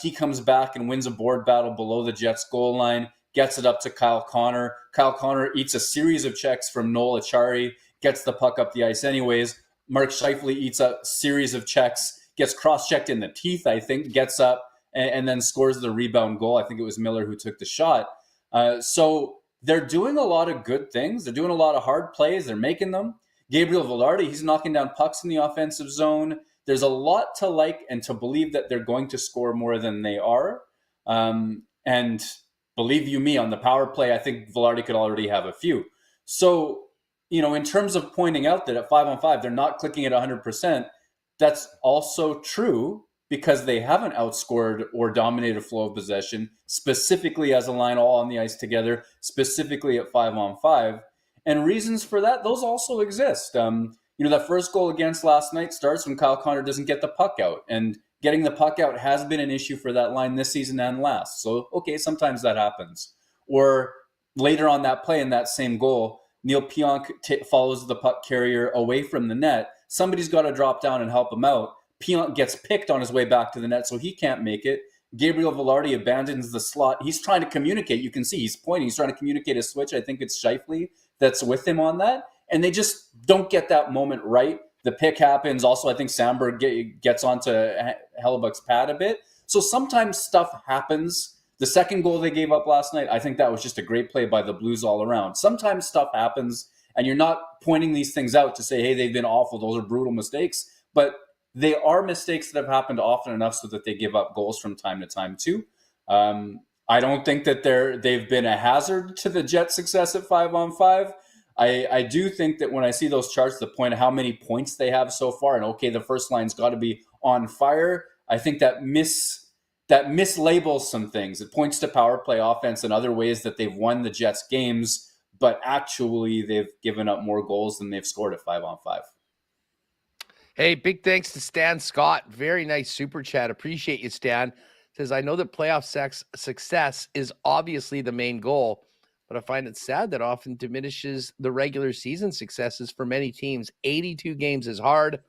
he comes back and wins a board battle below the Jets goal line, gets it up to Kyle Connor. Kyle Connor eats a series of checks from Noel Acciari, gets the puck up the ice anyways. Mark Scheifele eats a series of checks, gets cross-checked in the teeth, I think, gets up, and then scores the rebound goal. I think it was Miller who took the shot. So they're doing a lot of good things. They're doing a lot of hard plays. They're making them. Gabriel Velarde, he's knocking down pucks in the offensive zone. There's a lot to like and to believe that they're going to score more than they are. And believe you me, on the power play, I think Velarde could already have a few. So, in terms of pointing out that at 5-on-5, they're not clicking at 100%, that's also true because they haven't outscored or dominated flow of possession, specifically as a line all on the ice together, specifically at 5-on-5. And reasons for that, those also exist. That first goal against last night starts when Kyle Connor doesn't get the puck out. And getting the puck out has been an issue for that line this season and last. So, okay, sometimes that happens. Or later on that play in that same goal, Neil Pionk follows the puck carrier away from the net. Somebody's got to drop down and help him out. Pionk gets picked on his way back to the net, so he can't make it. Gabriel Velarde abandons the slot. He's trying to communicate. You can see he's pointing. He's trying to communicate a switch. I think it's Scheifele that's with him on that. And they just don't get that moment right. The pick happens. Also, I think Sandberg gets onto Hellebuyck's pad a bit. So sometimes stuff happens. The second goal they gave up last night, I think that was just a great play by the Blues all around. Sometimes stuff happens, and you're not pointing these things out to say, hey, they've been awful. Those are brutal mistakes. But they are mistakes that have happened often enough so that they give up goals from time to time too. I don't think that they've been a hazard to the Jets' success at 5-on-5. I do think that when I see those charts, the point of how many points they have so far, and okay, the first line's got to be on fire, I think that mislabels some things. It points to power play offense and other ways that they've won the Jets games, but actually they've given up more goals than they've scored at 5-on-5. Hey, big thanks to Stan Scott. Very nice super chat. Appreciate you, Stan. Says, I know that playoff success is obviously the main goal, but I find it sad that often diminishes the regular season successes for many teams. 82 games is hard,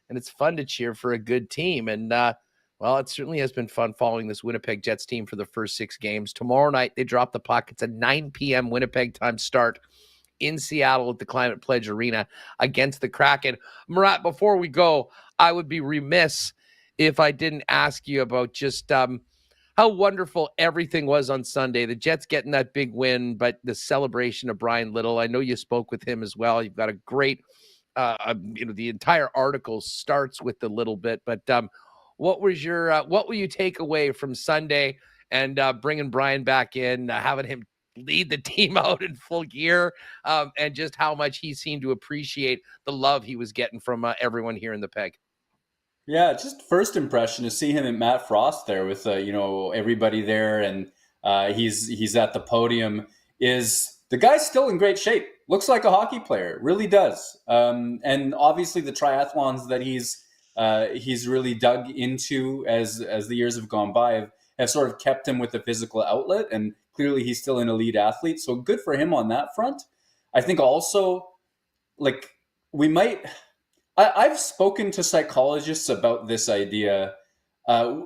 and it's fun to cheer for a good team. And, it certainly has been fun following this Winnipeg Jets team for the first 6 games. Tomorrow night, they drop the puck. It's a 9 p.m. Winnipeg time start in Seattle at the Climate Pledge Arena against the Kraken. Murat, before we go, I would be remiss if I didn't ask you about just how wonderful everything was on Sunday. The Jets getting that big win, but the celebration of Brian Little. I know you spoke with him as well. You've got a great, the entire article starts with the little bit, but what will you take away from Sunday and bringing Brian back in, having him lead the team out in full gear, and just how much he seemed to appreciate the love he was getting from everyone here in the Peg? Yeah, just first impression to see him and Matt Frost there with everybody there, and he's at the podium. Is the guy's still in great shape? Looks like a hockey player, really does. And obviously the triathlons that he's really dug into as the years have gone by have sort of kept him with a physical outlet, and clearly he's still an elite athlete. So good for him on that front. I think also, I've spoken to psychologists about this idea,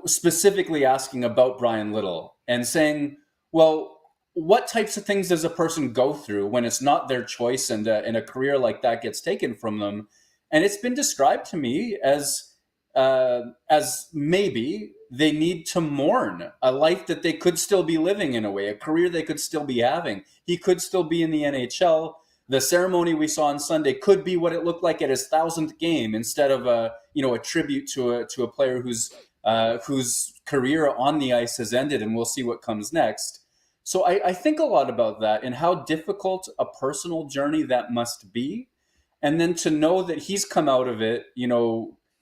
specifically asking about Brian Little and saying, well, what types of things does a person go through when it's not their choice and a career like that gets taken from them? And it's been described to me as maybe they need to mourn a life that they could still be living in a way, a career they could still be having. He could still be in the NHL. The ceremony we saw on Sunday could be what it looked like at his 1,000th game instead of a tribute to a player whose career on the ice has ended, and we'll see what comes next. So I think a lot about that and how difficult a personal journey that must be. And then to know that he's come out of it,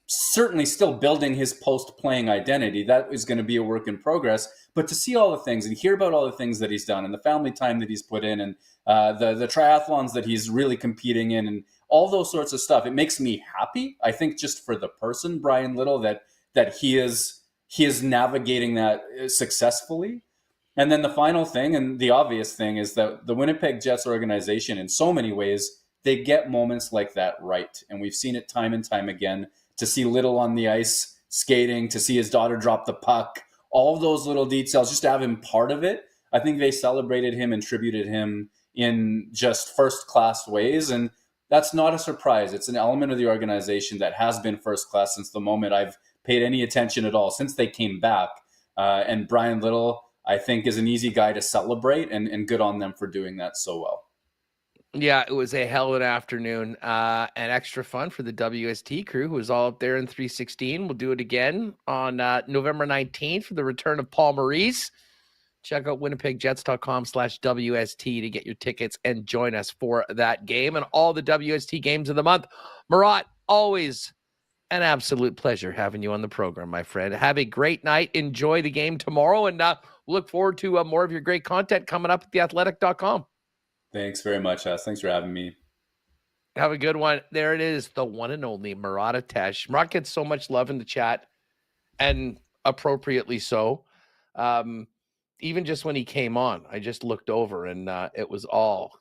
certainly still building his post-playing identity. That is going to be a work in progress. But to see all the things and hear about all the things that he's done and the family time that he's put in and the triathlons that he's really competing in and all those sorts of stuff, it makes me happy. I think just for the person, Brian Little, that he is navigating that successfully. And then the final thing and the obvious thing is that the Winnipeg Jets organization, in so many ways, they get moments like that right. And we've seen it time and time again. To see Little on the ice skating, to see his daughter drop the puck, all of those little details, just to have him part of it. I think they celebrated him and tributed him in just first-class ways. And that's not a surprise. It's an element of the organization that has been first class since the moment I've paid any attention at all, since they came back. And Brian Little, I think, is an easy guy to celebrate, and good on them for doing that so well. Yeah, it was a hell of an afternoon and extra fun for the WST crew who was all up there in 316. We'll do it again on November 19th for the return of Paul Maurice. Check out winnipegjets.com/WST to get your tickets and join us for that game and all the WST games of the month. Murat, always an absolute pleasure having you on the program, my friend. Have a great night. Enjoy the game tomorrow, and look forward to more of your great content coming up at theathletic.com. Thanks very much, Thanks for having me. Have a good one. There it is, the one and only Marat Tesh. Marat gets so much love in the chat, and appropriately so. Even just when he came on, I just looked over, and it was all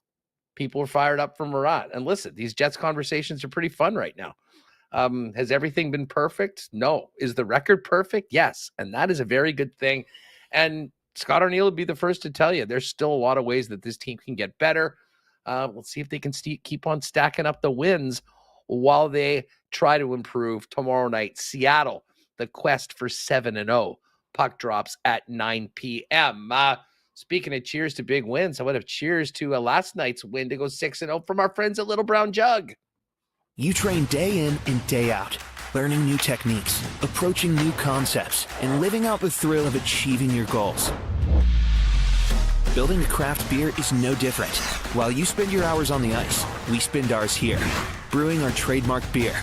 people were fired up for Marat. And listen, these Jets conversations are pretty fun right now. Has everything been perfect? No. Is the record perfect? Yes. And that is a very good thing. And Scott Arniel would be the first to tell you there's still a lot of ways that this team can get better. We'll see if they can keep on stacking up the wins while they try to improve. Tomorrow night, Seattle, the quest for 7-0. Puck drops at 9 p.m. Speaking of cheers to big wins, I would have cheers to last night's win to go 6-0 from our friends at Little Brown Jug. You train day in and day out, learning new techniques, approaching new concepts, and living out the thrill of achieving your goals. Building a craft beer is no different. While you spend your hours on the ice, we spend ours here, brewing our trademark beer.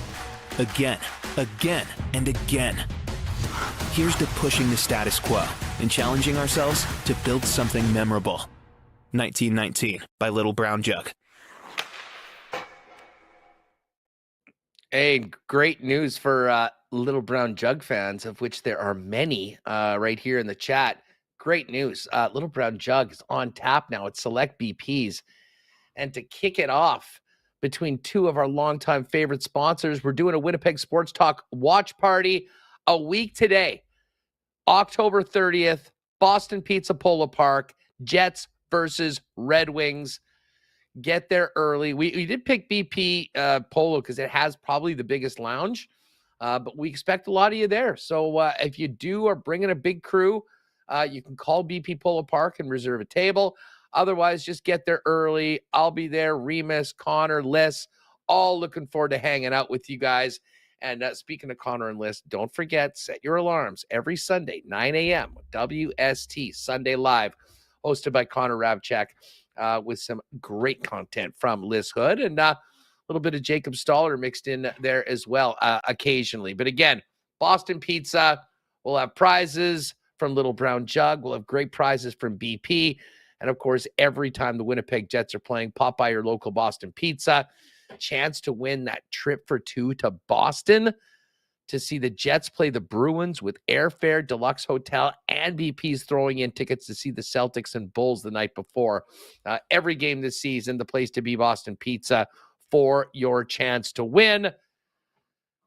Again, and again. Here's to pushing the status quo and challenging ourselves to build something memorable. 1919 by Little Brown Jug. Hey, great news for Little Brown Jug fans, of which there are many right here in the chat. Great news. Little Brown Jug is on tap now at select BPs. And to kick it off between two of our longtime favorite sponsors, we're doing a Winnipeg Sports Talk watch party a week today, October 30th, Boston Pizza Polo Park, Jets versus Red Wings. Get there early. We did pick BP Polo because it has probably the biggest lounge, but we expect a lot of you there. So if you are bringing a big crew, you can call BP Polo Park and reserve a table. Otherwise, just get there early. I'll be there. Remus, Connor, Liz, all looking forward to hanging out with you guys. And speaking of Connor and Liz, don't forget, set your alarms every Sunday, 9 a.m. WST Sunday Live, hosted by Connor Rabchak. With some great content from Liz Hood and a little bit of Jacob Stoller mixed in there as well occasionally. But again, Boston Pizza, we'll have prizes from Little Brown Jug. We'll have great prizes from BP. And, of course, every time the Winnipeg Jets are playing, pop by your local Boston Pizza. Chance to win that trip for two to Boston to see the Jets play the Bruins with airfare, deluxe hotel, and BP's throwing in tickets to see the Celtics and Bulls the night before. Every game this season, the place to be, Boston Pizza, for your chance to win.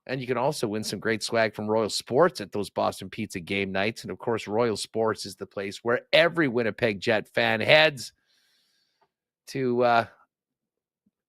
And you can also win some great swag from Royal Sports at those Boston Pizza game nights. And, of course, Royal Sports is the place where every Winnipeg Jet fan heads to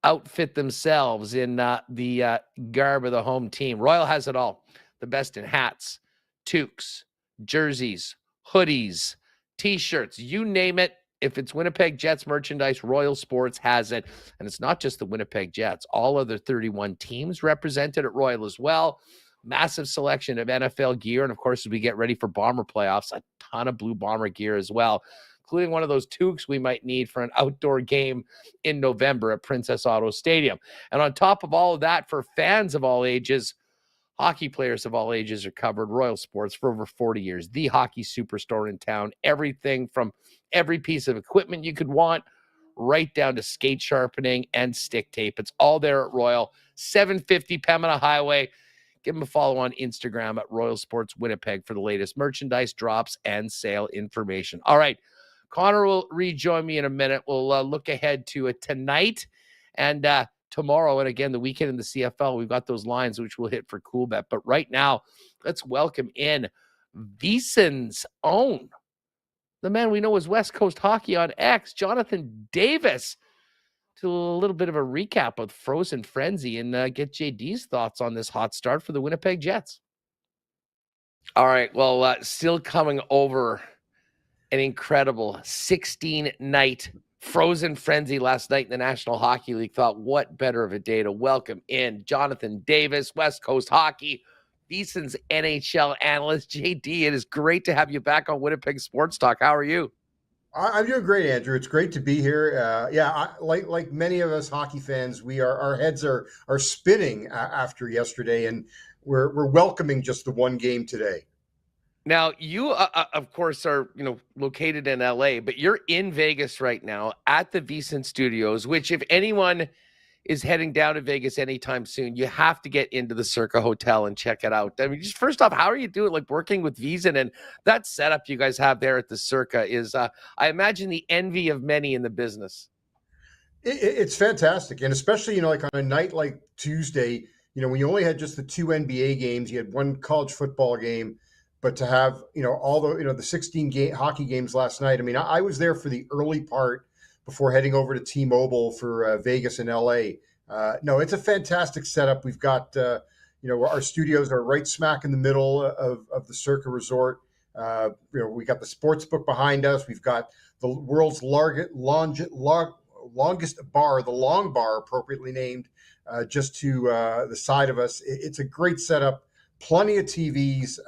outfit themselves in the garb of the home team. Royal has it all. The best in hats, toques, jerseys, hoodies, T-shirts, you name it. If it's Winnipeg Jets merchandise, Royal Sports has it. And it's not just the Winnipeg Jets. All other 31 teams represented at Royal as well. Massive selection of NFL gear. And, of course, as we get ready for Bomber playoffs, a ton of Blue Bomber gear as well, including one of those toques we might need for an outdoor game in November at Princess Auto Stadium. And on top of all of that, for fans of all ages, Hockey players of all ages are covered. Royal Sports for over 40 years. The hockey superstore in town. Everything from every piece of equipment you could want, right down to skate sharpening and stick tape. It's all there at Royal. 750 Pembina Highway. Give them a follow on Instagram at Royal Sports Winnipeg for the latest merchandise drops and sale information. All right. Connor will rejoin me in a minute. We'll look ahead to tonight and tomorrow, and again, the weekend in the CFL. We've got those lines which we'll hit for Cool Bet. But right now, let's welcome in VSiN's own, the man we know as West Coast Hockey on X, Jonathan Davis, to a little bit of a recap of Frozen Frenzy and get JD's thoughts on this hot start for the Winnipeg Jets. All right, well, still coming over an incredible 16-night Frozen Frenzy last night in the National Hockey League. Thought, what better of a day to welcome in Jonathan Davis, West Coast Hockey, VSiN's NHL analyst. JD, it is great to have you back on Winnipeg Sports Talk. How are you? I'm doing great, Andrew. It's great to be here. Like many of us hockey fans, our heads are spinning after yesterday, and we're welcoming just the one game today. Now, you, of course, are located in LA, but you're in Vegas right now at the VSiN studios, which if anyone is heading down to Vegas anytime soon, you have to get into the Circa Hotel and check it out. I mean, just first off, how are you doing, like working with VSiN, and that setup you guys have there at the Circa is, I imagine, the envy of many in the business. It's fantastic, and especially like on a night like Tuesday, when you only had just the 2 NBA games, you had one college football game. But to have, all the 16 hockey games last night, I mean, I was there for the early part before heading over to T-Mobile for Vegas and LA. No, it's a fantastic setup. We've got, our studios are right smack in the middle of the Circa Resort. We got the sports book behind us. We've got the world's longest bar, the Long Bar, appropriately named, just to the side of us. It's a great setup. Plenty of TVs.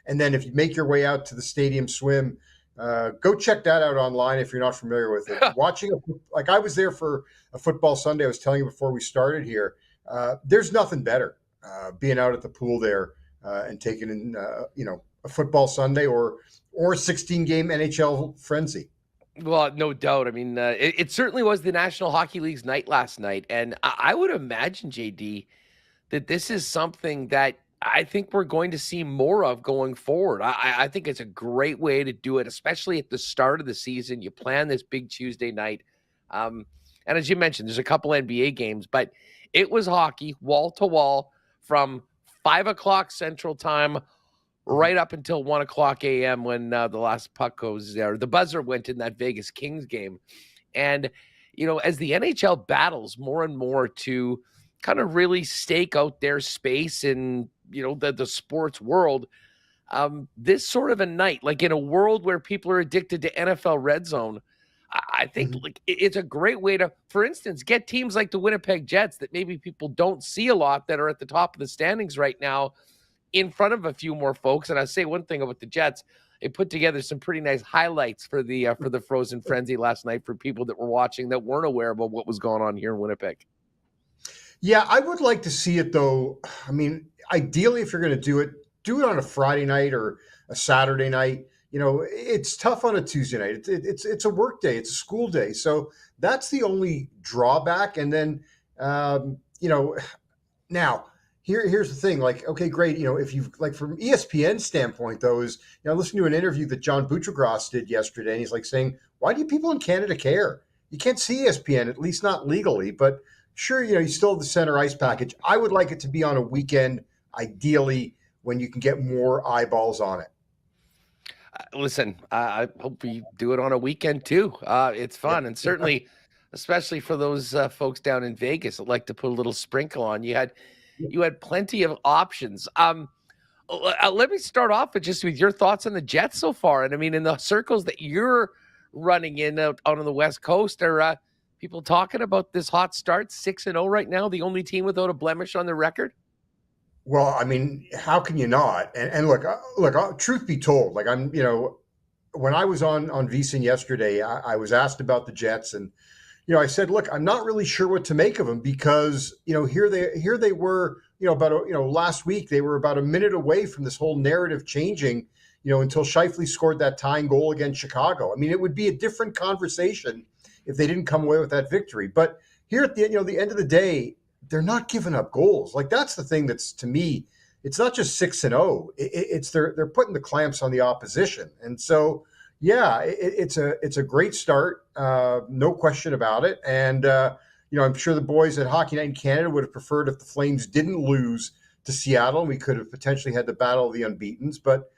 And then if you make your way out to the Stadium Swim, go check that out online if you're not familiar with it. I was there for a football Sunday. I was telling you before we started here. There's nothing better being out at the pool there and taking in, a football Sunday or 16-game NHL frenzy. Well, no doubt. I mean, it certainly was the National Hockey League's night last night. And I would imagine, JD, that this is something that I think we're going to see more of going forward. I think it's a great way to do it, especially at the start of the season. You plan this big Tuesday night. And as you mentioned, there's a couple NBA games, but it was hockey wall to wall from 5 o'clock Central Time right up until 1 o'clock a.m. when the last puck goes there. The buzzer went in that Vegas Kings game. And, as the NHL battles more and more to kind of really stake out their space in, the sports world, this sort of a night, like in a world where people are addicted to NFL Red Zone, I think it's a great way to, for instance, get teams like the Winnipeg Jets that maybe people don't see a lot that are at the top of the standings right now in front of a few more folks. And I say one thing about the Jets, they put together some pretty nice highlights for the Frozen Frenzy last night for people that were watching that weren't aware of what was going on here in Winnipeg. Yeah, I would like to see it, though. I mean, ideally, if you're going to do it on a Friday night or a Saturday night. It's tough on a Tuesday night. It's a work day. It's a school day. So that's the only drawback. And then, now here's the thing. Like, okay, great. If you've from ESPN's standpoint, though, is I listened to an interview that John Buttregras did yesterday, and he's saying, why do people in Canada care? You can't see ESPN, at least not legally, but sure, you still have the center ice package. I would like it to be on a weekend, ideally, when you can get more eyeballs on it. Listen, I hope we do it on a weekend too. It's fun, and certainly, especially for those folks down in Vegas that like to put a little sprinkle on. You had plenty of options. Let me start off with your thoughts on the Jets so far. And I mean, in the circles that you're running in out on the West Coast, are people talking about this hot start, 6-0 right now, the only team without a blemish on the record? Well, I mean, how can you not? And look, truth be told, when I was on VSiN yesterday, I was asked about the Jets, and I said, look, I'm not really sure what to make of them because here they were last week they were about a minute away from this whole narrative changing, until Scheifele scored that tying goal against Chicago. I mean, it would be a different conversation if they didn't come away with that victory. But here at the end of the day, they're not giving up goals. Like, that's the thing that's, to me, it's not just 6-0. It's they're putting the clamps on the opposition. And so, yeah, it's a great start, no question about it. And I'm sure the boys at Hockey Night in Canada would have preferred if the Flames didn't lose to Seattle. We could have potentially had the battle of the unbeatens. But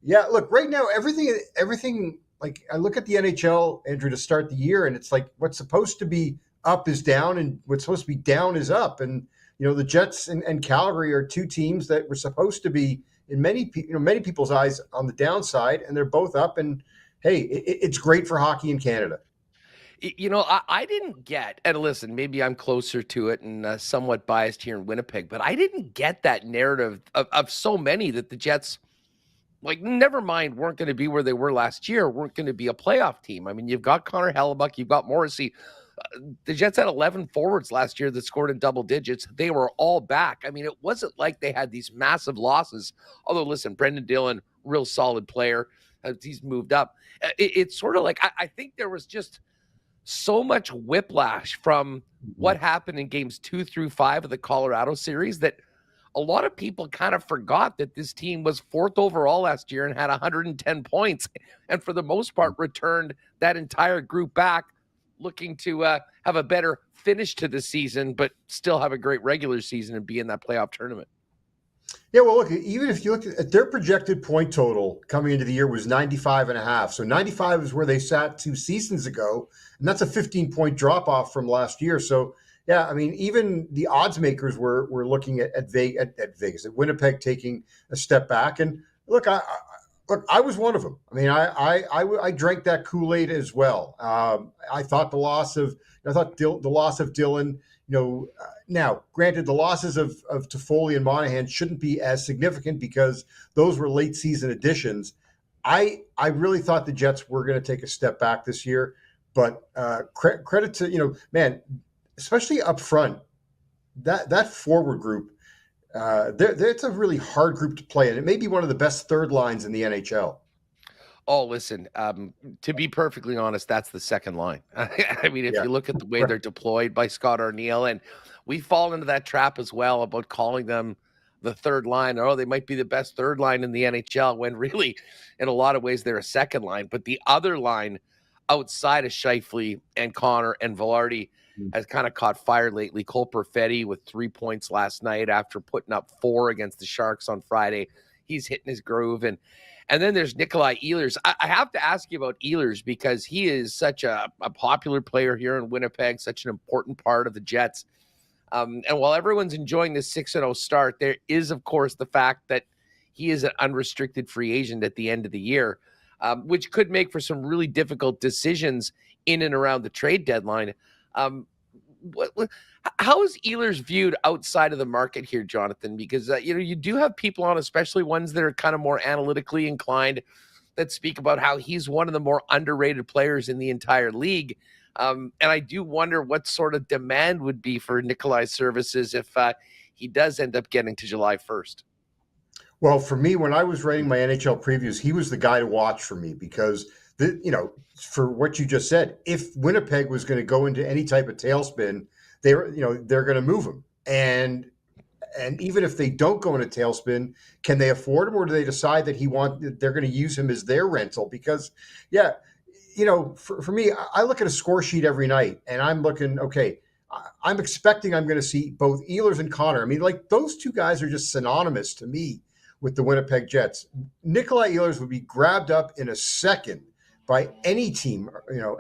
yeah, look, right now everything. Like, I look at the NHL, Andrew, to start the year, and it's like what's supposed to be up is down, and what's supposed to be down is up. And the Jets and Calgary are two teams that were supposed to be, in many people's eyes, on the downside, and they're both up. And hey, it's great for hockey in Canada. I didn't get, and listen, maybe I'm closer to it and somewhat biased here in Winnipeg, but I didn't get that narrative of so many that the Jets, never mind, weren't going to be where they were last year, weren't going to be a playoff team. I mean, you've got Connor Hellebuyck, you've got Morrissey. The Jets had 11 forwards last year that scored in double digits. They were all back. I mean, it wasn't like they had these massive losses. Although, listen, Brendan Dillon, real solid player. He's moved up. It's sort of like, I think there was just so much whiplash from what happened in games 2 through 5 of the Colorado series that a lot of people kind of forgot that this team was 4th overall last year and had 110 points. And for the most part, returned that entire group back, looking to have a better finish to the season, but still have a great regular season and be in that playoff tournament. Yeah, well, look, even if you look at their projected point total coming into the year was 95.5. So 95 is where they sat 2 seasons ago, and that's a 15-point drop-off from last year. So, yeah, I mean, even the odds makers were looking at Vegas, at Winnipeg taking a step back. And look, I was one of them. I mean, I drank that Kool-Aid as well. I thought the loss of Dillon. Now, granted, the losses of Toffoli and Monahan shouldn't be as significant because those were late season additions. I really thought the Jets were going to take a step back this year, but credit to especially up front, that forward group. It's a really hard group to play, and it may be one of the best third lines in the NHL. Oh, listen, to be perfectly honest, that's the second line. I mean, if you look at the way they're deployed by Scott Arniel, and we fall into that trap as well about calling them the third line. Oh, they might be the best third line in the NHL, when really, in a lot of ways, they're a second line. But the other line outside of Scheifele and Connor and Velarde has kind of caught fire lately. Cole Perfetti with 3 points last night after putting up 4 against the Sharks on Friday. He's hitting his groove. And then there's Nikolaj Ehlers. I have to ask you about Ehlers because he is such a popular player here in Winnipeg, such an important part of the Jets. And while everyone's enjoying this 6-0 start, there is, of course, the fact that he is an unrestricted free agent at the end of the year, which could make for some really difficult decisions in and around the trade deadline. How is Ehlers viewed outside of the market here, Jonathan? Because, you do have people on, especially ones that are kind of more analytically inclined, that speak about how he's one of the more underrated players in the entire league. And I do wonder what sort of demand would be for Nikolaj's services if he does end up getting to July 1st. Well, for me, when I was writing my NHL previews, he was the guy to watch for me because, for what you just said, if Winnipeg was going to go into any type of tailspin, they're going to move him. And even if they don't go in a tailspin, can they afford him, or do they decide that they're going to use him as their rental? Because, for me, I look at a score sheet every night and I'm looking, okay, I'm expecting I'm going to see both Ehlers and Connor. I mean, those two guys are just synonymous to me with the Winnipeg Jets. Nikolaj Ehlers would be grabbed up in a second by any team,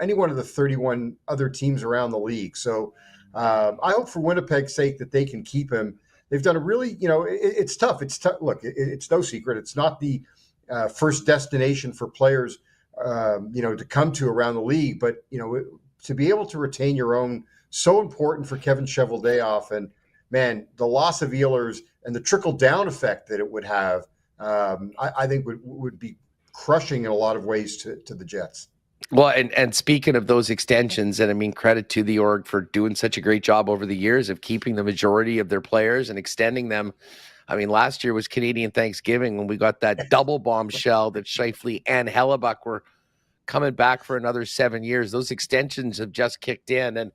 any one of the 31 other teams around the league. So I hope for Winnipeg's sake that they can keep him. They've done a really, it's tough. It's tough. Look, it's no secret. It's not the first destination for players, to come to around the league, but, to be able to retain your own, so important for Kevin Cheveldayoff. And man, the loss of Ehlers and the trickle down effect that it would have, I think would be crushing in a lot of ways to the Jets. Well, and speaking of those extensions, and I mean, credit to the org for doing such a great job over the years of keeping the majority of their players and extending them. I mean, last year was Canadian Thanksgiving when we got that double bombshell that Scheifele and Hellebuyck were coming back for another 7 years. Those extensions have just kicked in. And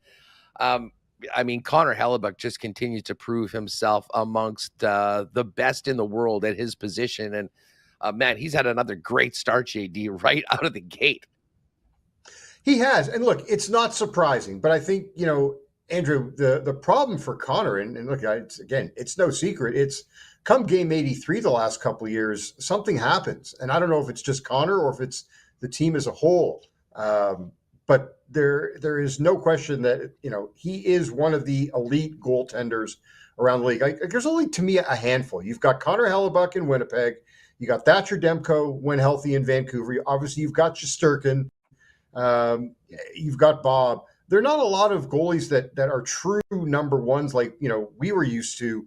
I mean, Connor Hellebuyck just continues to prove himself amongst the best in the world at his position. And man, he's had another great start, JD, right out of the gate. He has. And look, it's not surprising, but I think, Andrew, the problem for Connor, and look, it's no secret. It's come game 83 the last couple of years, something happens. And I don't know if it's just Connor or if it's the team as a whole. But there is no question that, he is one of the elite goaltenders around the league. There's only, to me, a handful. You've got Connor Hellebuyck in Winnipeg. You got Thatcher Demko when healthy in Vancouver. Obviously, you've got Shesterkin. You've got Bob. There are not a lot of goalies that are true number ones like, we were used to,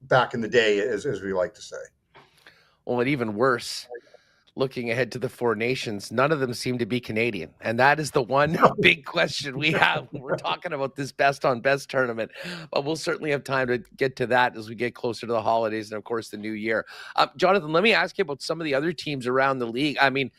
back in the day, as we like to say. Well, and even worse, looking ahead to the Four Nations, none of them seem to be Canadian. And that is the one big question we have when we're talking about this best on best tournament. But we'll certainly have time to get to that as we get closer to the holidays and, of course, the new year. Jonathan, let me ask you about some of the other teams around the league. I mean,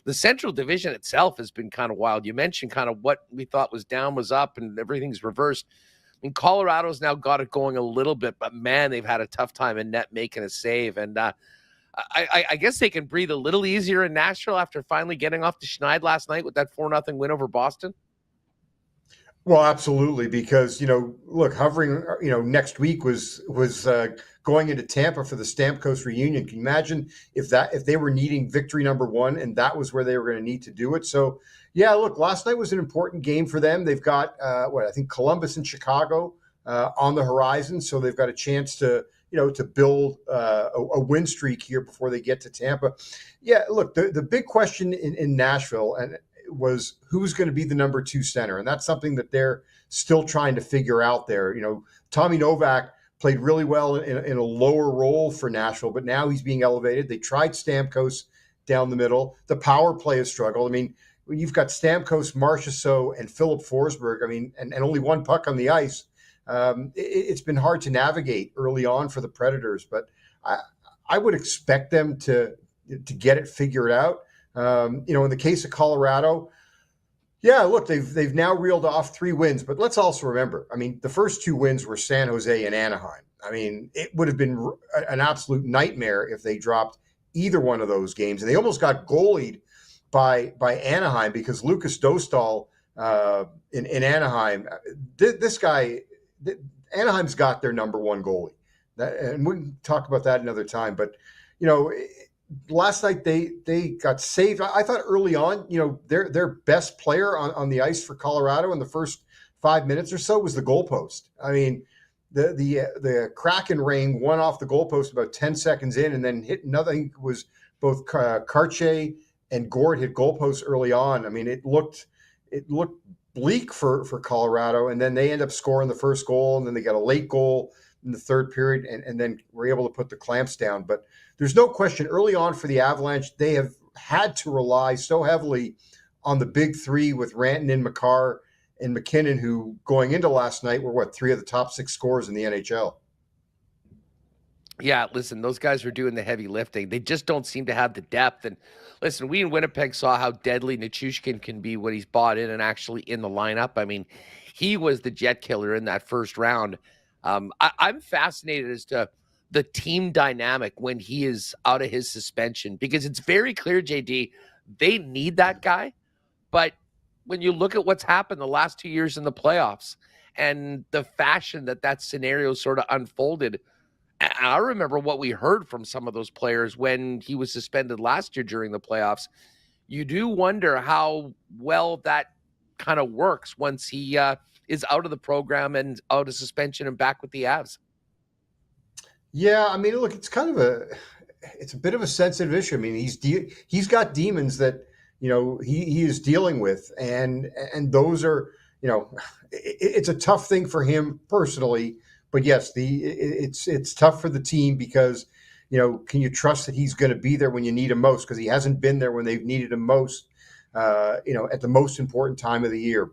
the Central Division itself has been kind of wild. You mentioned kind of what we thought was down was up and everything's reversed. I mean, Colorado's now got it going a little bit, but man, they've had a tough time in net making a save. And I guess they can breathe a little easier in Nashville after finally getting off the schneid last night with that 4-0 win over Boston. Well, absolutely, because look, hovering, next week was going into Tampa for the Stamkos reunion. Can you imagine if they were needing victory number one and that was where they were going to need to do it? So, yeah, look, last night was an important game for them. They've got I think Columbus and Chicago on the horizon, so they've got a chance to build a win streak here before they get to Tampa. Yeah, look, the big question in Nashville was who's going to be the number 2 center. And that's something that they're still trying to figure out there. Tommy Novak played really well in a lower role for Nashville, but now he's being elevated. They tried Stamkos down the middle. The power play has struggled. I mean, when you've got Stamkos, Marchessault, and Philip Forsberg, and only one puck on the ice, it's been hard to navigate early on for the Predators, but I would expect them to get it figured out. In the case of Colorado, yeah, look, they've now reeled off 3 wins, but let's also remember, I mean, the first 2 wins were San Jose and Anaheim. I mean, it would have been an absolute nightmare if they dropped either one of those games, and they almost got goalied by Anaheim because Lucas Dostal in Anaheim, this guy, Anaheim's got their number 1 goalie, and we can talk about that another time, but last night they got saved. I thought early on, their best player on the ice for Colorado in the first 5 minutes or so was the goalpost. I mean, the Kraken rang one off the goalpost about 10 seconds in, and then hit another. I think it was both Karche and Gord hit goalposts early on. I mean, it looked bleak for Colorado, and then they end up scoring the first goal, and then they got a late goal in the third period, and then were able to put the clamps down. But there's no question early on for the Avalanche, they have had to rely so heavily on the big 3 with Rantanen, Makar, and McKinnon, who going into last night were 3 of the top 6 scorers in the NHL. Yeah, listen, those guys are doing the heavy lifting. They just don't seem to have the depth. And listen, we in Winnipeg saw how deadly Nichushkin can be when he's bought in and actually in the lineup. I mean, he was the jet killer in that first round. I'm fascinated as to the team dynamic when he is out of his suspension, because it's very clear, JD, they need that guy. But when you look at what's happened the last 2 years in the playoffs and the fashion that scenario sort of unfolded, I remember what we heard from some of those players when he was suspended last year during the playoffs. You do wonder how well that kind of works once he is out of the program and out of suspension and back with the Avs. Yeah, I mean, look, it's a bit of a sensitive issue. I mean, he's got demons that he is dealing with, and those are it's a tough thing for him personally. But yes, it's tough for the team because can you trust that he's going to be there when you need him most? Because he hasn't been there when they've needed him most. at the most important time of the year.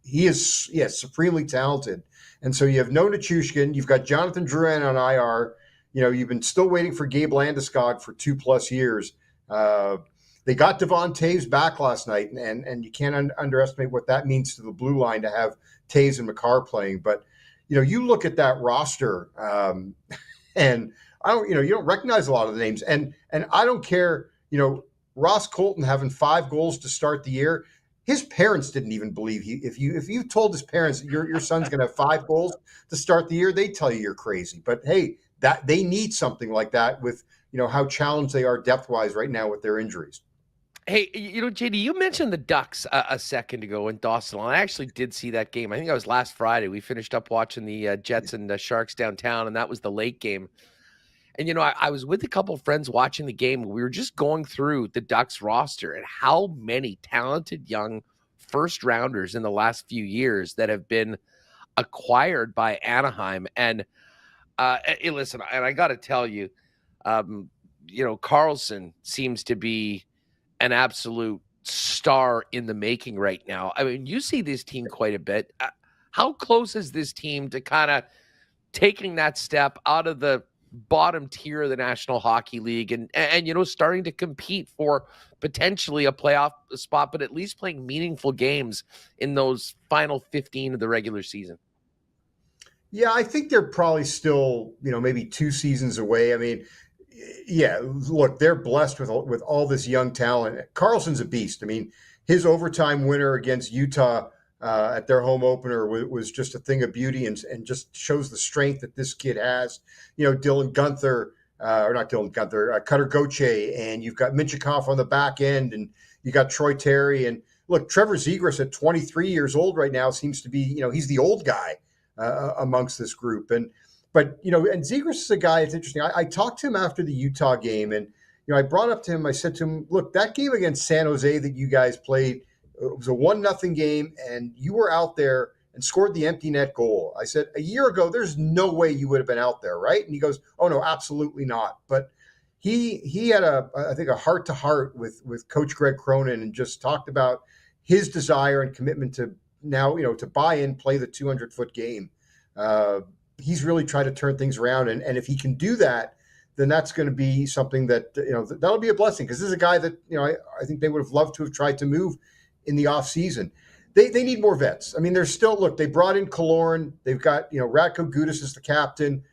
He is, yes, supremely talented. And so you have no Nichushkin. You've got Jonathan Drouin on IR. You've been still waiting for Gabe Landeskog for 2+ years. They got Devon Toews back last night, and you can't underestimate what that means to the blue line to have Toews and Makar playing. But, you look at that roster, and I don't, you don't recognize a lot of the names. And I don't care, Ross Colton having 5 goals to start the year. His parents didn't even believe if you told his parents that your son's going to have 5 goals to start the year, they'd tell you you're crazy. But hey, that they need something like that with how challenged they are depth-wise right now with their injuries. Hey, JD, you mentioned the Ducks a second ago in Dawson. I actually did see that game. I think that was last Friday. We finished up watching the Jets and the Sharks downtown, and that was the late game. And, I was with a couple of friends watching the game. We were just going through the Ducks roster and how many talented young first-rounders in the last few years that have been acquired by Anaheim. And, listen, and I got to tell you, Karlsson seems to be an absolute star in the making right now. I mean, you see this team quite a bit. How close is this team to kind of taking that step out of the bottom tier of the National Hockey League and starting to compete for potentially a playoff spot, but at least playing meaningful games in those final 15 of the regular season? Yeah, I think they're probably still, maybe 2 seasons away. I mean, yeah, look, they're blessed with all this young talent. Karlsson's a beast. I mean, his overtime winner against Utah at their home opener was just a thing of beauty and just shows the strength that this kid has. Dylan Guenther, or not Dylan Guenther, Cutter Gauthier, and you've got Minchikov on the back end, and you got Troy Terry. And look, Trevor Zegras at 23 years old right now seems to be, he's the old guy amongst this group. But and Zegras is a guy, it's interesting. I talked to him after the Utah game, and, I brought up to him, I said to him, look, that game against San Jose that you guys played, it was a 1-0 game, and you were out there and scored the empty net goal. I said, a year ago, there's no way you would have been out there, right? And he goes, oh, no, absolutely not. But he had I think a heart-to-heart with Coach Greg Cronin and just talked about his desire and commitment to now, to buy in, play the 200-foot game. He's really tried to turn things around. And if he can do that, then that's going to be something that, that'll be a blessing. Because this is a guy that, I think they would have loved to have tried to move in the offseason. They need more vets. I mean, they're still, look, they brought in Killorn. They've got, Radko Gudas as the captain.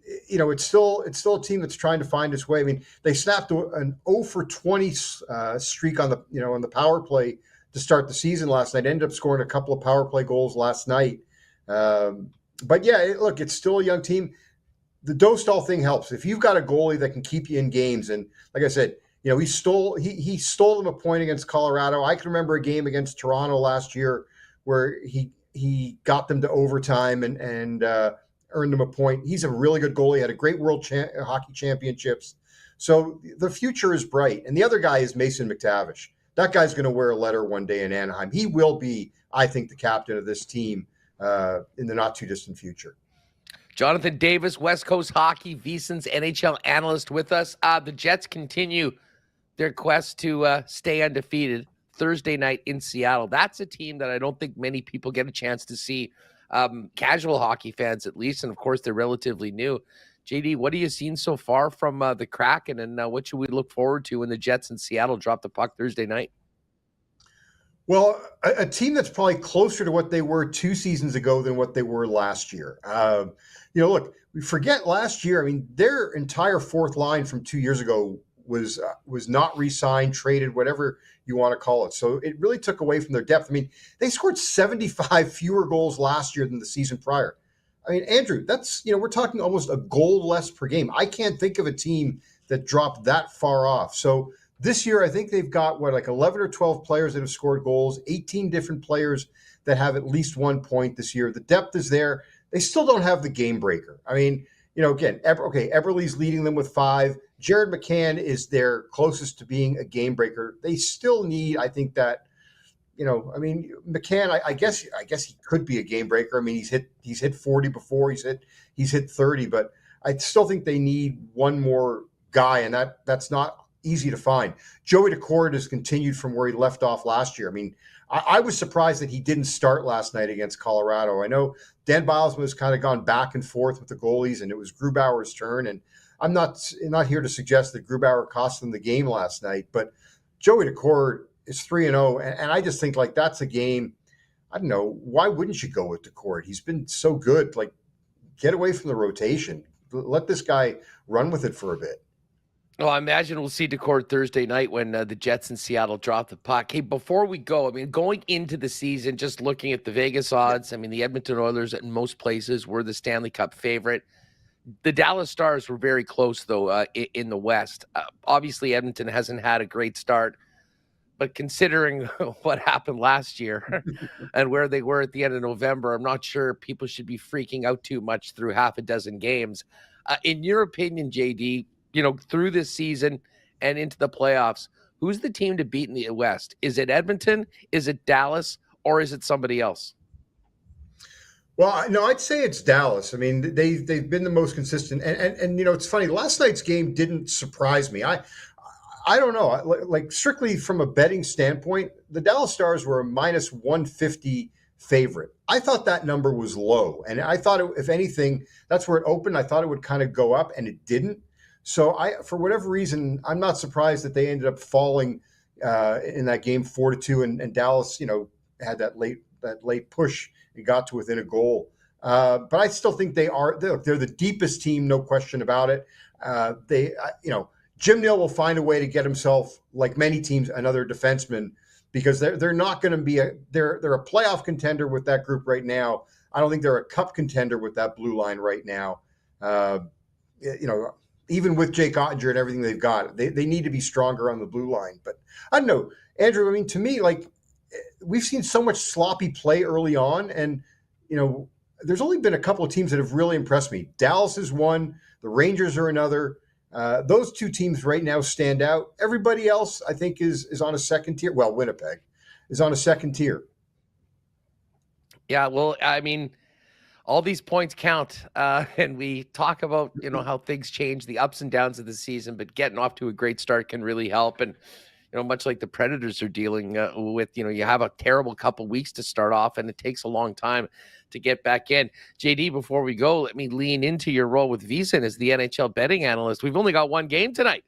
It's still a team that's trying to find its way. I mean, they snapped an 0-for-20 streak on the power play to start the season last night. Ended up scoring a couple of power play goals last night. But yeah, look, it's still a young team. The Dostal thing helps. If you've got a goalie that can keep you in games, and like I said, he stole them a point against Colorado. I can remember a game against Toronto last year where he got them to overtime and earned them a point. He's a really good goalie. Had a great World Hockey Championships. So the future is bright. And the other guy is Mason McTavish. That guy's going to wear a letter one day in Anaheim. He will be, I think, the captain of this team in the not too distant future. Jonathan Davis, West Coast Hockey, VSiN's NHL analyst with us. The Jets continue their quest to stay undefeated Thursday night in Seattle. That's a team that I don't think many people get a chance to see, casual hockey fans at least, and of course they're relatively new. JD, what have you seen so far from the Kraken, and what should we look forward to when the Jets in Seattle drop the puck Thursday night? Well, a team that's probably closer to what they were 2 seasons ago than what they were last year. Look, we forget last year. I mean, their entire fourth line from 2 years ago was not re-signed, traded, whatever you want to call it. So it really took away from their depth. I mean, they scored 75 fewer goals last year than the season prior. I mean, Andrew, that's, we're talking almost a goal less per game. I can't think of a team that dropped that far off. So this year, I think they've got, 11 or 12 players that have scored goals, 18 different players that have at least 1 point this year. The depth is there. They still don't have the game breaker. I mean, again, Eberle's leading them with 5. Jared McCann is their closest to being a game breaker. They still need, I think that, McCann, I guess he could be a game breaker. I mean, he's hit 40 before, he's hit 30, but I still think they need one more guy, and that's not easy to find. Joey Daccord has continued from where he left off last year. I mean, I was surprised that he didn't start last night against Colorado. I know Dan Bilesman has kind of gone back and forth with the goalies, and it was Grubauer's turn. And I'm not here to suggest that Grubauer cost them the game last night, but Joey Daccord is 3-0, and I just think like that's a game. I don't know, why wouldn't you go with Daccord? He's been so good. Like, get away from the rotation. Let this guy run with it for a bit. Well, I imagine we'll see Daccord Thursday night when the Jets in Seattle drop the puck. Hey, before we go, I mean, going into the season, just looking at the Vegas odds, I mean, the Edmonton Oilers in most places were the Stanley Cup favorite. The Dallas Stars were very close, though, in the West. Obviously, Edmonton hasn't had a great start, but considering what happened last year and where they were at the end of November, I'm not sure people should be freaking out too much through half a dozen games. In your opinion, JD, you know, through this season and into the playoffs, who's the team to beat in the West? Is it Edmonton? Is it Dallas? Or is it somebody else? Well, no, I'd say it's Dallas. I mean, they've been the most consistent. And you know, it's funny. Last night's game didn't surprise me. I don't know. Like, strictly from a betting standpoint, the Dallas Stars were a minus 150 favorite. I thought that number was low. And I thought, if anything, that's where it opened. I thought it would kind of go up, and it didn't. So for whatever reason, I'm not surprised that they ended up falling in that game 4-2, and Dallas, you know, had that late push and got to within a goal. But I still think they're the deepest team, no question about it. Jim Nill will find a way to get himself, like many teams, another defenseman, because they're not going to be they're a playoff contender with that group right now. I don't think they're a cup contender with that blue line right now. Even with Jake Ottinger and everything they've got, they need to be stronger on the blue line. But I don't know, Andrew. I mean, to me, like, we've seen so much sloppy play early on, and you know, there's only been a couple of teams that have really impressed me. Dallas is one, the Rangers are another. Those two teams right now stand out. Everybody else, I think, is on a second tier. Well, Winnipeg is on a second tier. Yeah, well, I mean, all these points count, and we talk about, you know, how things change, the ups and downs of the season, but getting off to a great start can really help. And, you know, much like the Predators are dealing with, you know, you have a terrible couple weeks to start off, and it takes a long time to get back in. JD, before we go, let me lean into your role with VSiN as the NHL betting analyst. We've only got one game tonight.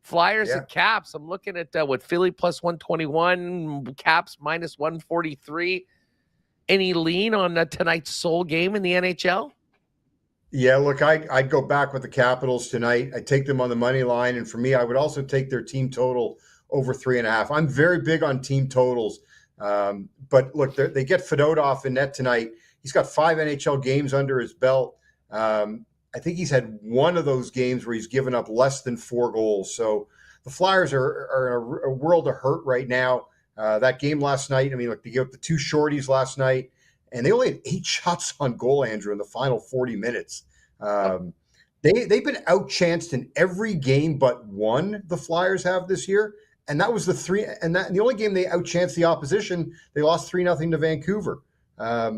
Flyers and Caps. I'm looking at Philly plus 121, Caps minus 143. Any lean on tonight's sole game in the NHL? Yeah, look, I'd go back with the Capitals tonight. I'd take them on the money line. And for me, I would also take their team total over 3.5. I'm very big on team totals. But look, they get Fedotov in net tonight. He's got 5 NHL games under his belt. I think he's had one of those games where he's given up less than 4 goals. So the Flyers are in a world of hurt right now. That game last night, I mean, look, they gave up the 2 shorties last night, and they only had 8 shots on goal, Andrew, in the final 40 minutes. They've been outchanced in every game but one, the Flyers have this year. And that was the only game they outchanced the opposition, they lost 3-0 to Vancouver.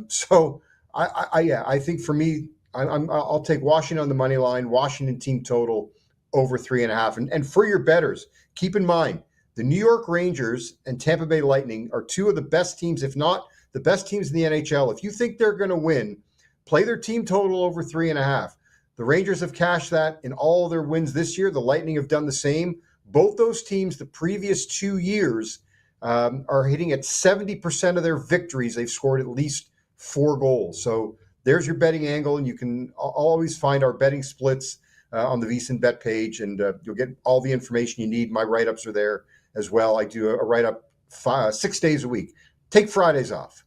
So I think for me, I'll take Washington on the money line, Washington team total over 3.5. And for your bettors, keep in mind, the New York Rangers and Tampa Bay Lightning are 2 of the best teams, if not the best teams in the NHL. If you think they're going to win, play their team total over 3.5. The Rangers have cashed that in all their wins this year. The Lightning have done the same. Both those teams, the previous 2 years, are hitting at 70% of their victories. They've scored at least 4 goals. So there's your betting angle, and you can always find our betting splits on the VSiN bet page, and you'll get all the information you need. My write-ups are there as well. I do a write-up 6 days a week. Take Fridays off.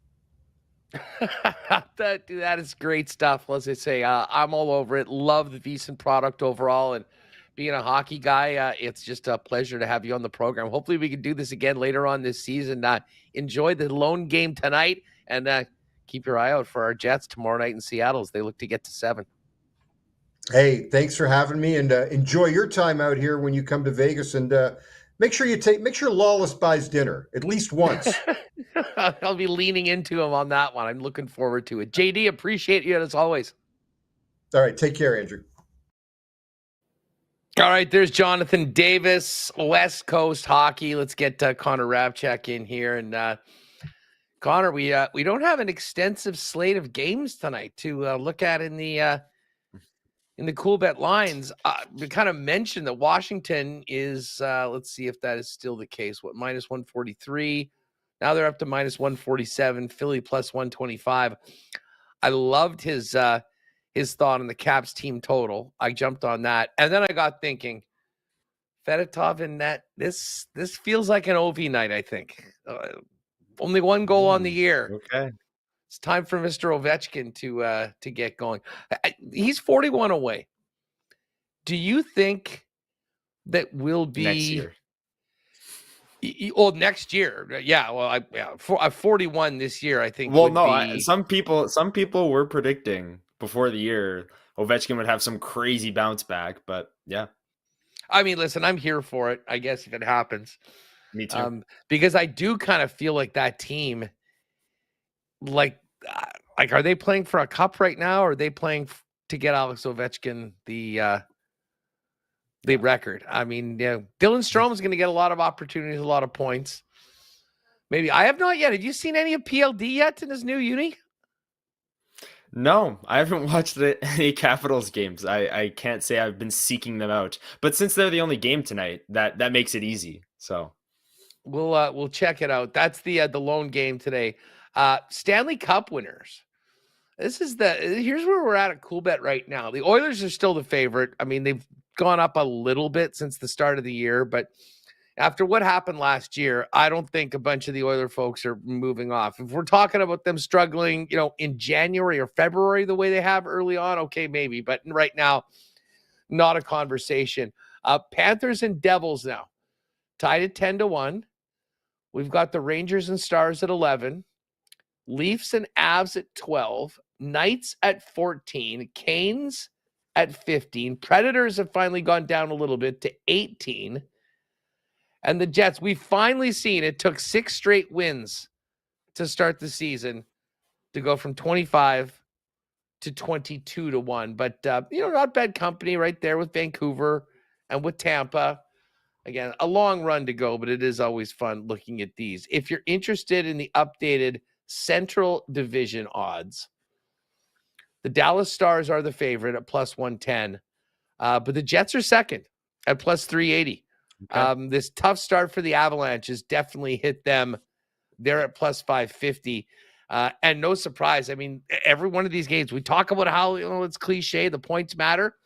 That is great stuff. As I say, I'm all over it. Love the VSiN product overall, and being a hockey guy, it's just a pleasure to have you on the program. Hopefully we can do this again later on this season. Enjoy the lone game tonight, and keep your eye out for our Jets tomorrow night in Seattle as they look to get to 7. Hey, thanks for having me, and enjoy your time out here when you come to Vegas. And make sure Lawless buys dinner at least once. I'll be leaning into him on that one. I'm looking forward to it. JD, appreciate you as always. All right, take care, Andrew. All right, there's Jonathan Davis, West Coast hockey. Let's get Connor Rabchak in here. And Connor, we don't have an extensive slate of games tonight to look at in the cool bet lines. We kind of mentioned that Washington is, let's see if that is still the case. What, minus 143? Now they're up to minus 147. Philly plus 125. I loved his thought on the Caps team total. I jumped on that, and then I got thinking, Fedotov in net. This feels like an OV night. I think only one goal on the year. Okay. It's time for Mr. Ovechkin to get going. He's 41 away. Do you think that will be Next year? Well, next year, yeah. Well, I'm 41 this year. I think. Well, no, some people were predicting before the year Ovechkin would have some crazy bounce back, but yeah. I mean, listen, I'm here for it, I guess, if it happens. Me too. Because I do kind of feel like that team, like, are they playing for a cup right now, or are they playing to get Alex Ovechkin the record? I mean, Dylan Strome is going to get a lot of opportunities, a lot of points. Maybe. I have not yet. Have you seen any of PLD yet in his new uni? No, I haven't watched any Capitals games. I can't say I've been seeking them out. But since they're the only game tonight, that makes it easy. So we'll check it out. That's the lone game today. Stanley Cup winners. Here's where we're at Cool Bet right now. The Oilers are still the favorite. I mean, they've gone up a little bit since the start of the year, but after what happened last year, I don't think a bunch of the Oiler folks are moving off. If we're talking about them struggling, in January or February, the way they have early on, okay, maybe. But right now, not a conversation. Panthers and Devils now, tied at 10-1. We've got the Rangers and Stars at 11. Leafs and Avs at 12. Knights at 14. Canes at 15. Predators have finally gone down a little bit to 18. And the Jets, we've finally seen it took 6 straight wins to start the season to go from 25 to 22-1. But, not bad company right there with Vancouver and with Tampa. Again, a long run to go, but it is always fun looking at these. If you're interested in the updated Central Division odds, the Dallas Stars are the favorite at plus 110. But the Jets are second at plus 380. Okay. This tough start for the Avalanche has definitely hit them. They're at plus 550. And no surprise. I mean, every one of these games, we talk about how it's cliche, the points matter.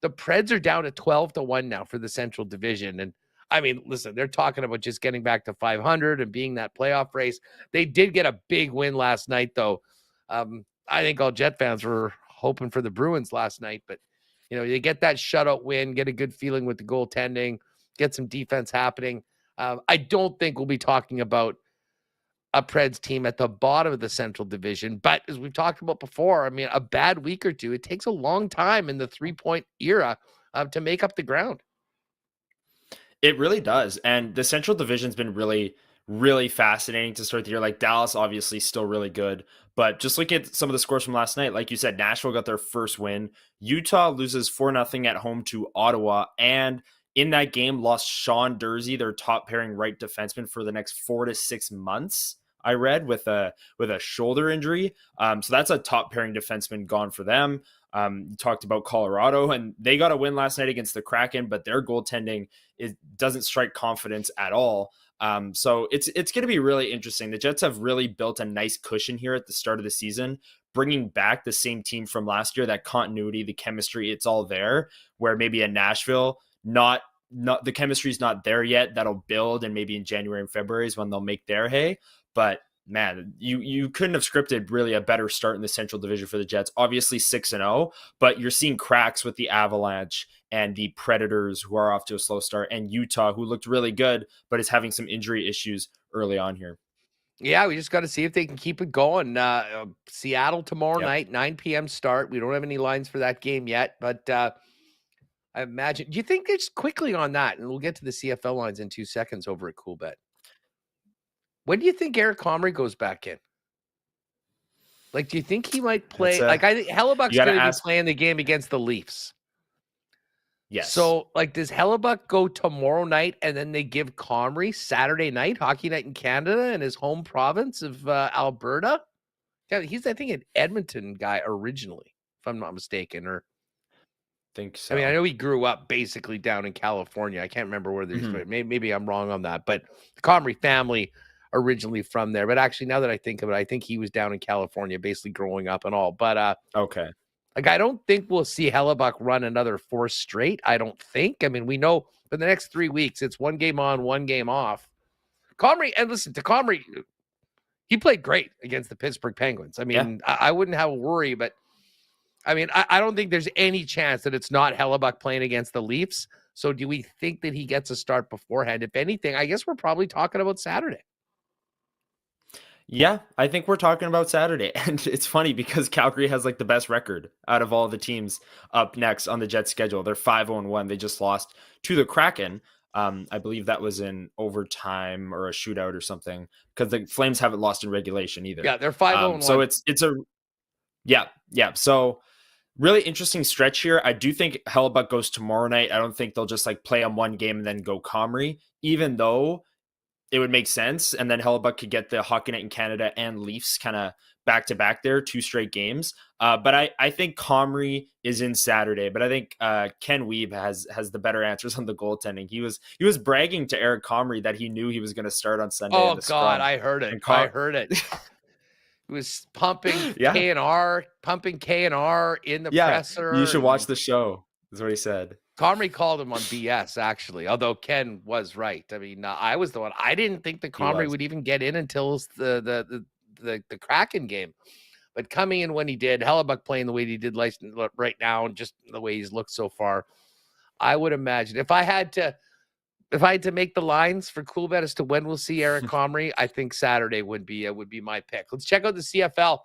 The Preds are down to 12-1 now for the Central Division. And I mean, listen, they're talking about just getting back to 500 and being that playoff race. They did get a big win last night, though. I think all Jet fans were hoping for the Bruins last night. But, you get that shutout win, get a good feeling with the goaltending, get some defense happening. I don't think we'll be talking about a Preds team at the bottom of the Central Division. But as we've talked about before, I mean, a bad week or two, it takes a long time in the 3-point era to make up the ground. It really does. And the Central Division's been really, really fascinating to start the year. Like Dallas, obviously still really good. But just look at some of the scores from last night. Like you said, Nashville got their first win. Utah loses 4-0 at home to Ottawa. And in that game, lost Sean Durzi, their top pairing right defenseman, for the next 4 to 6 months. I read with a shoulder injury. So that's a top pairing defenseman gone for them. You talked about Colorado, and they got a win last night against the Kraken, but their goaltending doesn't strike confidence at all. So it's going to be really interesting. The Jets have really built a nice cushion here at the start of the season, bringing back the same team from last year. That continuity, the chemistry, it's all there. Where maybe in Nashville, not the chemistry is not there yet. That'll build, and maybe in January and February is when they'll make their hay. But man, you couldn't have scripted really a better start in the Central Division for the Jets. Obviously 6-0, but you're seeing cracks with the Avalanche and the Predators, who are off to a slow start, and Utah, who looked really good, but is having some injury issues early on here. Yeah, we just got to see if they can keep it going. Seattle tomorrow night, 9 p.m. start. We don't have any lines for that game yet, but I imagine. Do you think just quickly on that, and we'll get to the CFL lines in 2 seconds over at Cool Bet. When do you think Eric Comrie goes back in? Like, do you think he might play? I think Hellebuyck's going to be playing the game against the Leafs. Yes. So, like, does Hellebuyck go tomorrow night and then they give Comrie Saturday night, Hockey Night in Canada, in his home province of Alberta? Yeah, he's, I think, an Edmonton guy originally, if I'm not mistaken. Or, think so. I mean, I know he grew up basically down in California. I can't remember where he's Mhm. maybe I'm wrong on that. But the Comrie family originally from there. But actually, now that I think of it, I think he was down in California basically growing up and all. But Okay. like, I don't think we'll see Hellebuyck run another 4 straight. I don't think. I mean, we know for the next 3 weeks, it's 1 game on, 1 game off. Comrie, and listen, to Comrie, he played great against the Pittsburgh Penguins. I mean, I wouldn't have a worry, but I mean, I don't think there's any chance that it's not Hellebuyck playing against the Leafs. So do we think that he gets a start beforehand? If anything, I guess we're probably talking about Saturday. Yeah, I think we're talking about Saturday. And it's funny because Calgary has like the best record out of all the teams up next on the Jets schedule. They're 5-1. They just lost to the Kraken. I believe that was in overtime or a shootout or something, because the Flames haven't lost in regulation either. Yeah, they're 5-1. So it's a yeah. So really interesting stretch here. I do think Hellebuyck goes tomorrow night. I don't think they'll just like play on one game and then go Comrie, even though it would make sense. And then Hellebuyck could get the Hockey Night in Canada and Leafs kind of back to back there, 2 straight games. But I think Comrie is in Saturday, but I think Ken Wiebe has the better answers on the goaltending. He was bragging to Eric Comrie that he knew he was going to start on Sunday. Oh God, I heard it. I heard it. He was pumping K&R in the presser. You should watch the show, is what he said. Comrie called him on BS, actually, although Ken was right. I mean, I was the one. I didn't think that Comrie would even get in until the Kraken game. But coming in when he did, Hellebuyck playing the way he did right now, and just the way he's looked so far, I would imagine if I had to make the lines for Coolbet as to when we'll see Eric Comrie, I think Saturday would be my pick. Let's check out the CFL.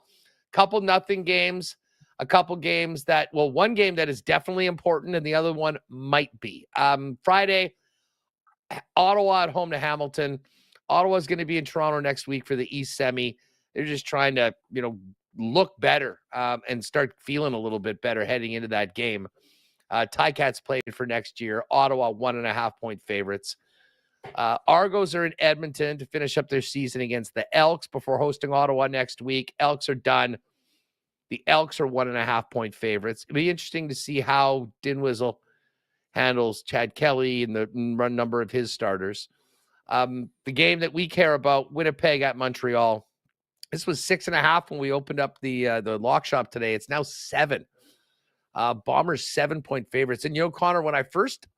Couple nothing games. A couple games that, well, one game that is definitely important and the other one might be. Friday, Ottawa at home to Hamilton. Ottawa's going to be in Toronto next week for the East Semi. They're just trying to, look better and start feeling a little bit better heading into that game. Ticats played for next year. Ottawa 1.5-point favorites. Argos are in Edmonton to finish up their season against the Elks before hosting Ottawa next week. Elks are done. The Elks are 1.5-point favorites. It'll be interesting to see how Dinwiddie handles Chad Kelly and the run number of his starters. The game that we care about, Winnipeg at Montreal. This was 6.5 when we opened up the lock shop today. It's now 7. Bombers 7-point favorites. And Connor, when I first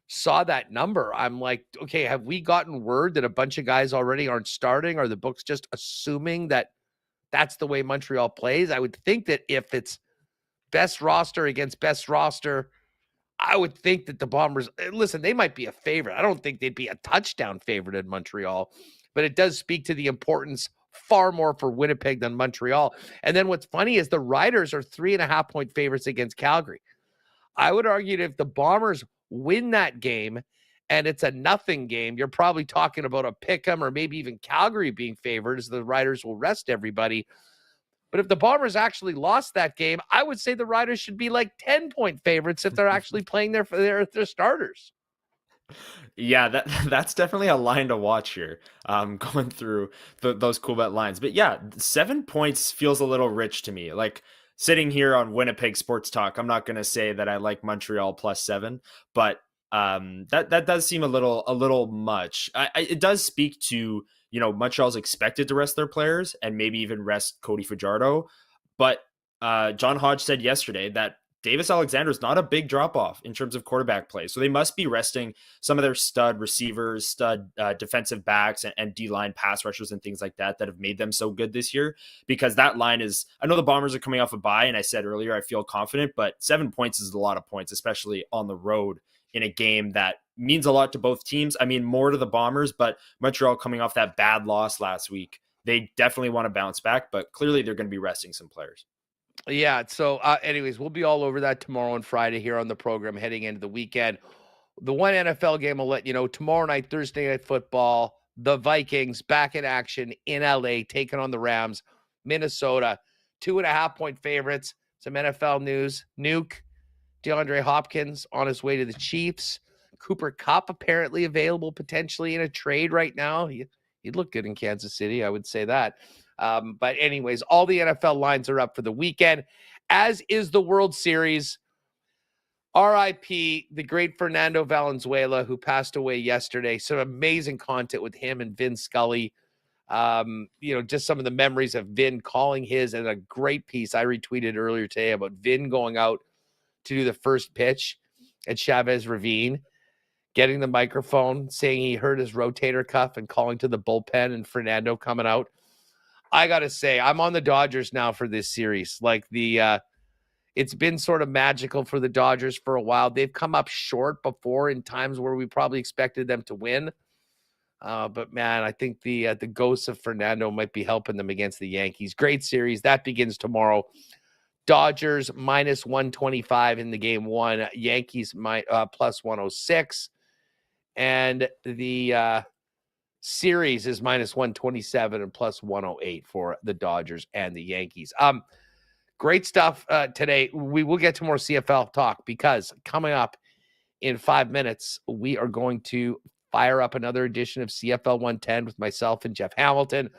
saw that number, I'm like, okay, have we gotten word that a bunch of guys already aren't starting? Are the books just assuming that that's the way Montreal plays? I would think that if it's best roster against best roster, I would think that the Bombers, listen, they might be a favorite. I don't think they'd be a touchdown favorite in Montreal, but it does speak to the importance far more for Winnipeg than Montreal. And then what's funny is the Riders are 3.5-point favorites against Calgary. I would argue that if the Bombers win that game and it's a nothing game, you're probably talking about a pick'em or maybe even Calgary being favored, as the Riders will rest everybody. But if the Bombers actually lost that game, I would say the Riders should be like 10-point favorites if they're actually playing their starters. Yeah, that's definitely a line to watch here, going through those Coolbet lines. But yeah, 7 points feels a little rich to me. Like, sitting here on Winnipeg Sports Talk, I'm not going to say that I like Montreal +7, but that does seem a little much. It does speak to, Montreal's expected to rest their players and maybe even rest Cody Fajardo. But John Hodge said yesterday that Davis Alexander is not a big drop-off in terms of quarterback play. So they must be resting some of their stud receivers, stud defensive backs, and D-line pass rushers and things like that have made them so good this year. Because that line is, I know the Bombers are coming off a bye, and I said earlier I feel confident, but 7 points is a lot of points, especially on the road in a game that means a lot to both teams. I mean, more to the Bombers, but Montreal coming off that bad loss last week, they definitely want to bounce back, but clearly they're going to be resting some players. Yeah. So anyways, we'll be all over that tomorrow and Friday here on the program heading into the weekend. The one NFL game I'll let you know tomorrow night, Thursday Night Football, the Vikings back in action in LA, taking on the Rams, Minnesota, 2.5-point favorites. Some NFL news. Nuke DeAndre Hopkins on his way to the Chiefs. Cooper Kupp apparently available potentially in a trade right now. He'd look good in Kansas City, I would say that. But anyways, all the NFL lines are up for the weekend, as is the World Series. RIP, the great Fernando Valenzuela, who passed away yesterday. Some amazing content with him and Vin Scully. Just some of the memories of Vin calling his, and a great piece I retweeted earlier today about Vin going out to do the first pitch at Chavez Ravine, getting the microphone, saying he hurt his rotator cuff and calling to the bullpen, and Fernando coming out. I got to say, I'm on the Dodgers now for this series. Like it's been sort of magical for the Dodgers for a while. They've come up short before in times where we probably expected them to win. But man, I think the ghost of Fernando might be helping them against the Yankees. Great series. That begins tomorrow. Dodgers minus 125 in the game one. Yankees plus 106. And the series is minus 127 and plus 108 for the Dodgers and the Yankees. Great stuff today. We will get to more CFL talk, because coming up in 5 minutes, we are going to fire up another edition of CFL 110 with myself and Jeff Hamilton.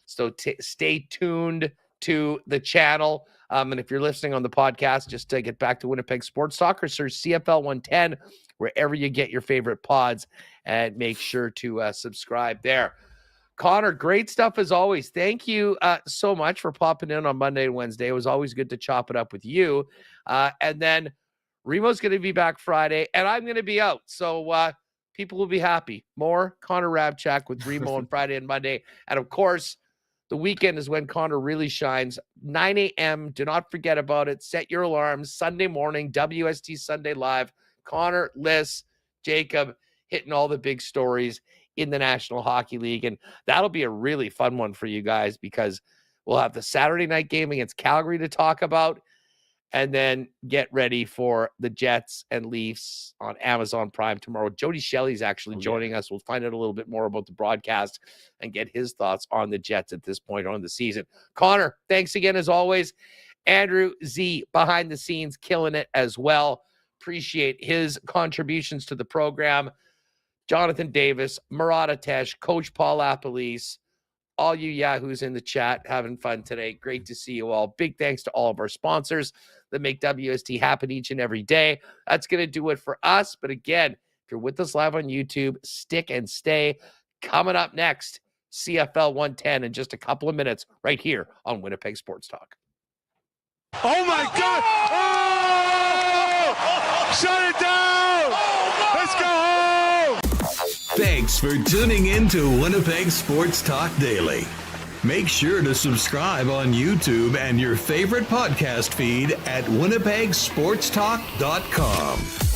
So stay tuned to the channel. And if you're listening on the podcast, just to get back to Winnipeg Sports Talk, or search CFL 110 wherever you get your favorite pods, and make sure to subscribe there. Connor, great stuff as always. Thank you so much for popping in on Monday and Wednesday. It was always good to chop it up with you. And then Remo's going to be back Friday, and I'm going to be out. So people will be happy. More Connor Rabchak with Remo on Friday and Monday. And of course, the weekend is when Connor really shines. 9 a.m. Do not forget about it. Set your alarms. Sunday morning, WST Sunday Live. Connor, Liz, Jacob hitting all the big stories in the National Hockey League. And that'll be a really fun one for you guys, because we'll have the Saturday night game against Calgary to talk about, and then get ready for the Jets and Leafs on Amazon Prime tomorrow. Jody Shelley's actually joining us. We'll find out a little bit more about the broadcast and get his thoughts on the Jets at this point on the season. Connor, thanks again as always. Andrew Z behind the scenes, killing it as well. Appreciate his contributions to the program. Jonathan Davis, Marat Tesh, Coach Paul Lapolice, all you Yahoos in the chat having fun today. Great to see you all. Big thanks to all of our sponsors that make WST happen each and every day. That's going to do it for us. But again, if you're with us live on YouTube, stick and stay. Coming up next, CFL 110 in just a couple of minutes right here on Winnipeg Sports Talk. Oh, my God! Oh! Shut it down! Let's go home! Thanks for tuning in to Winnipeg Sports Talk Daily. Make sure to subscribe on YouTube and your favorite podcast feed at winnipegsportstalk.com.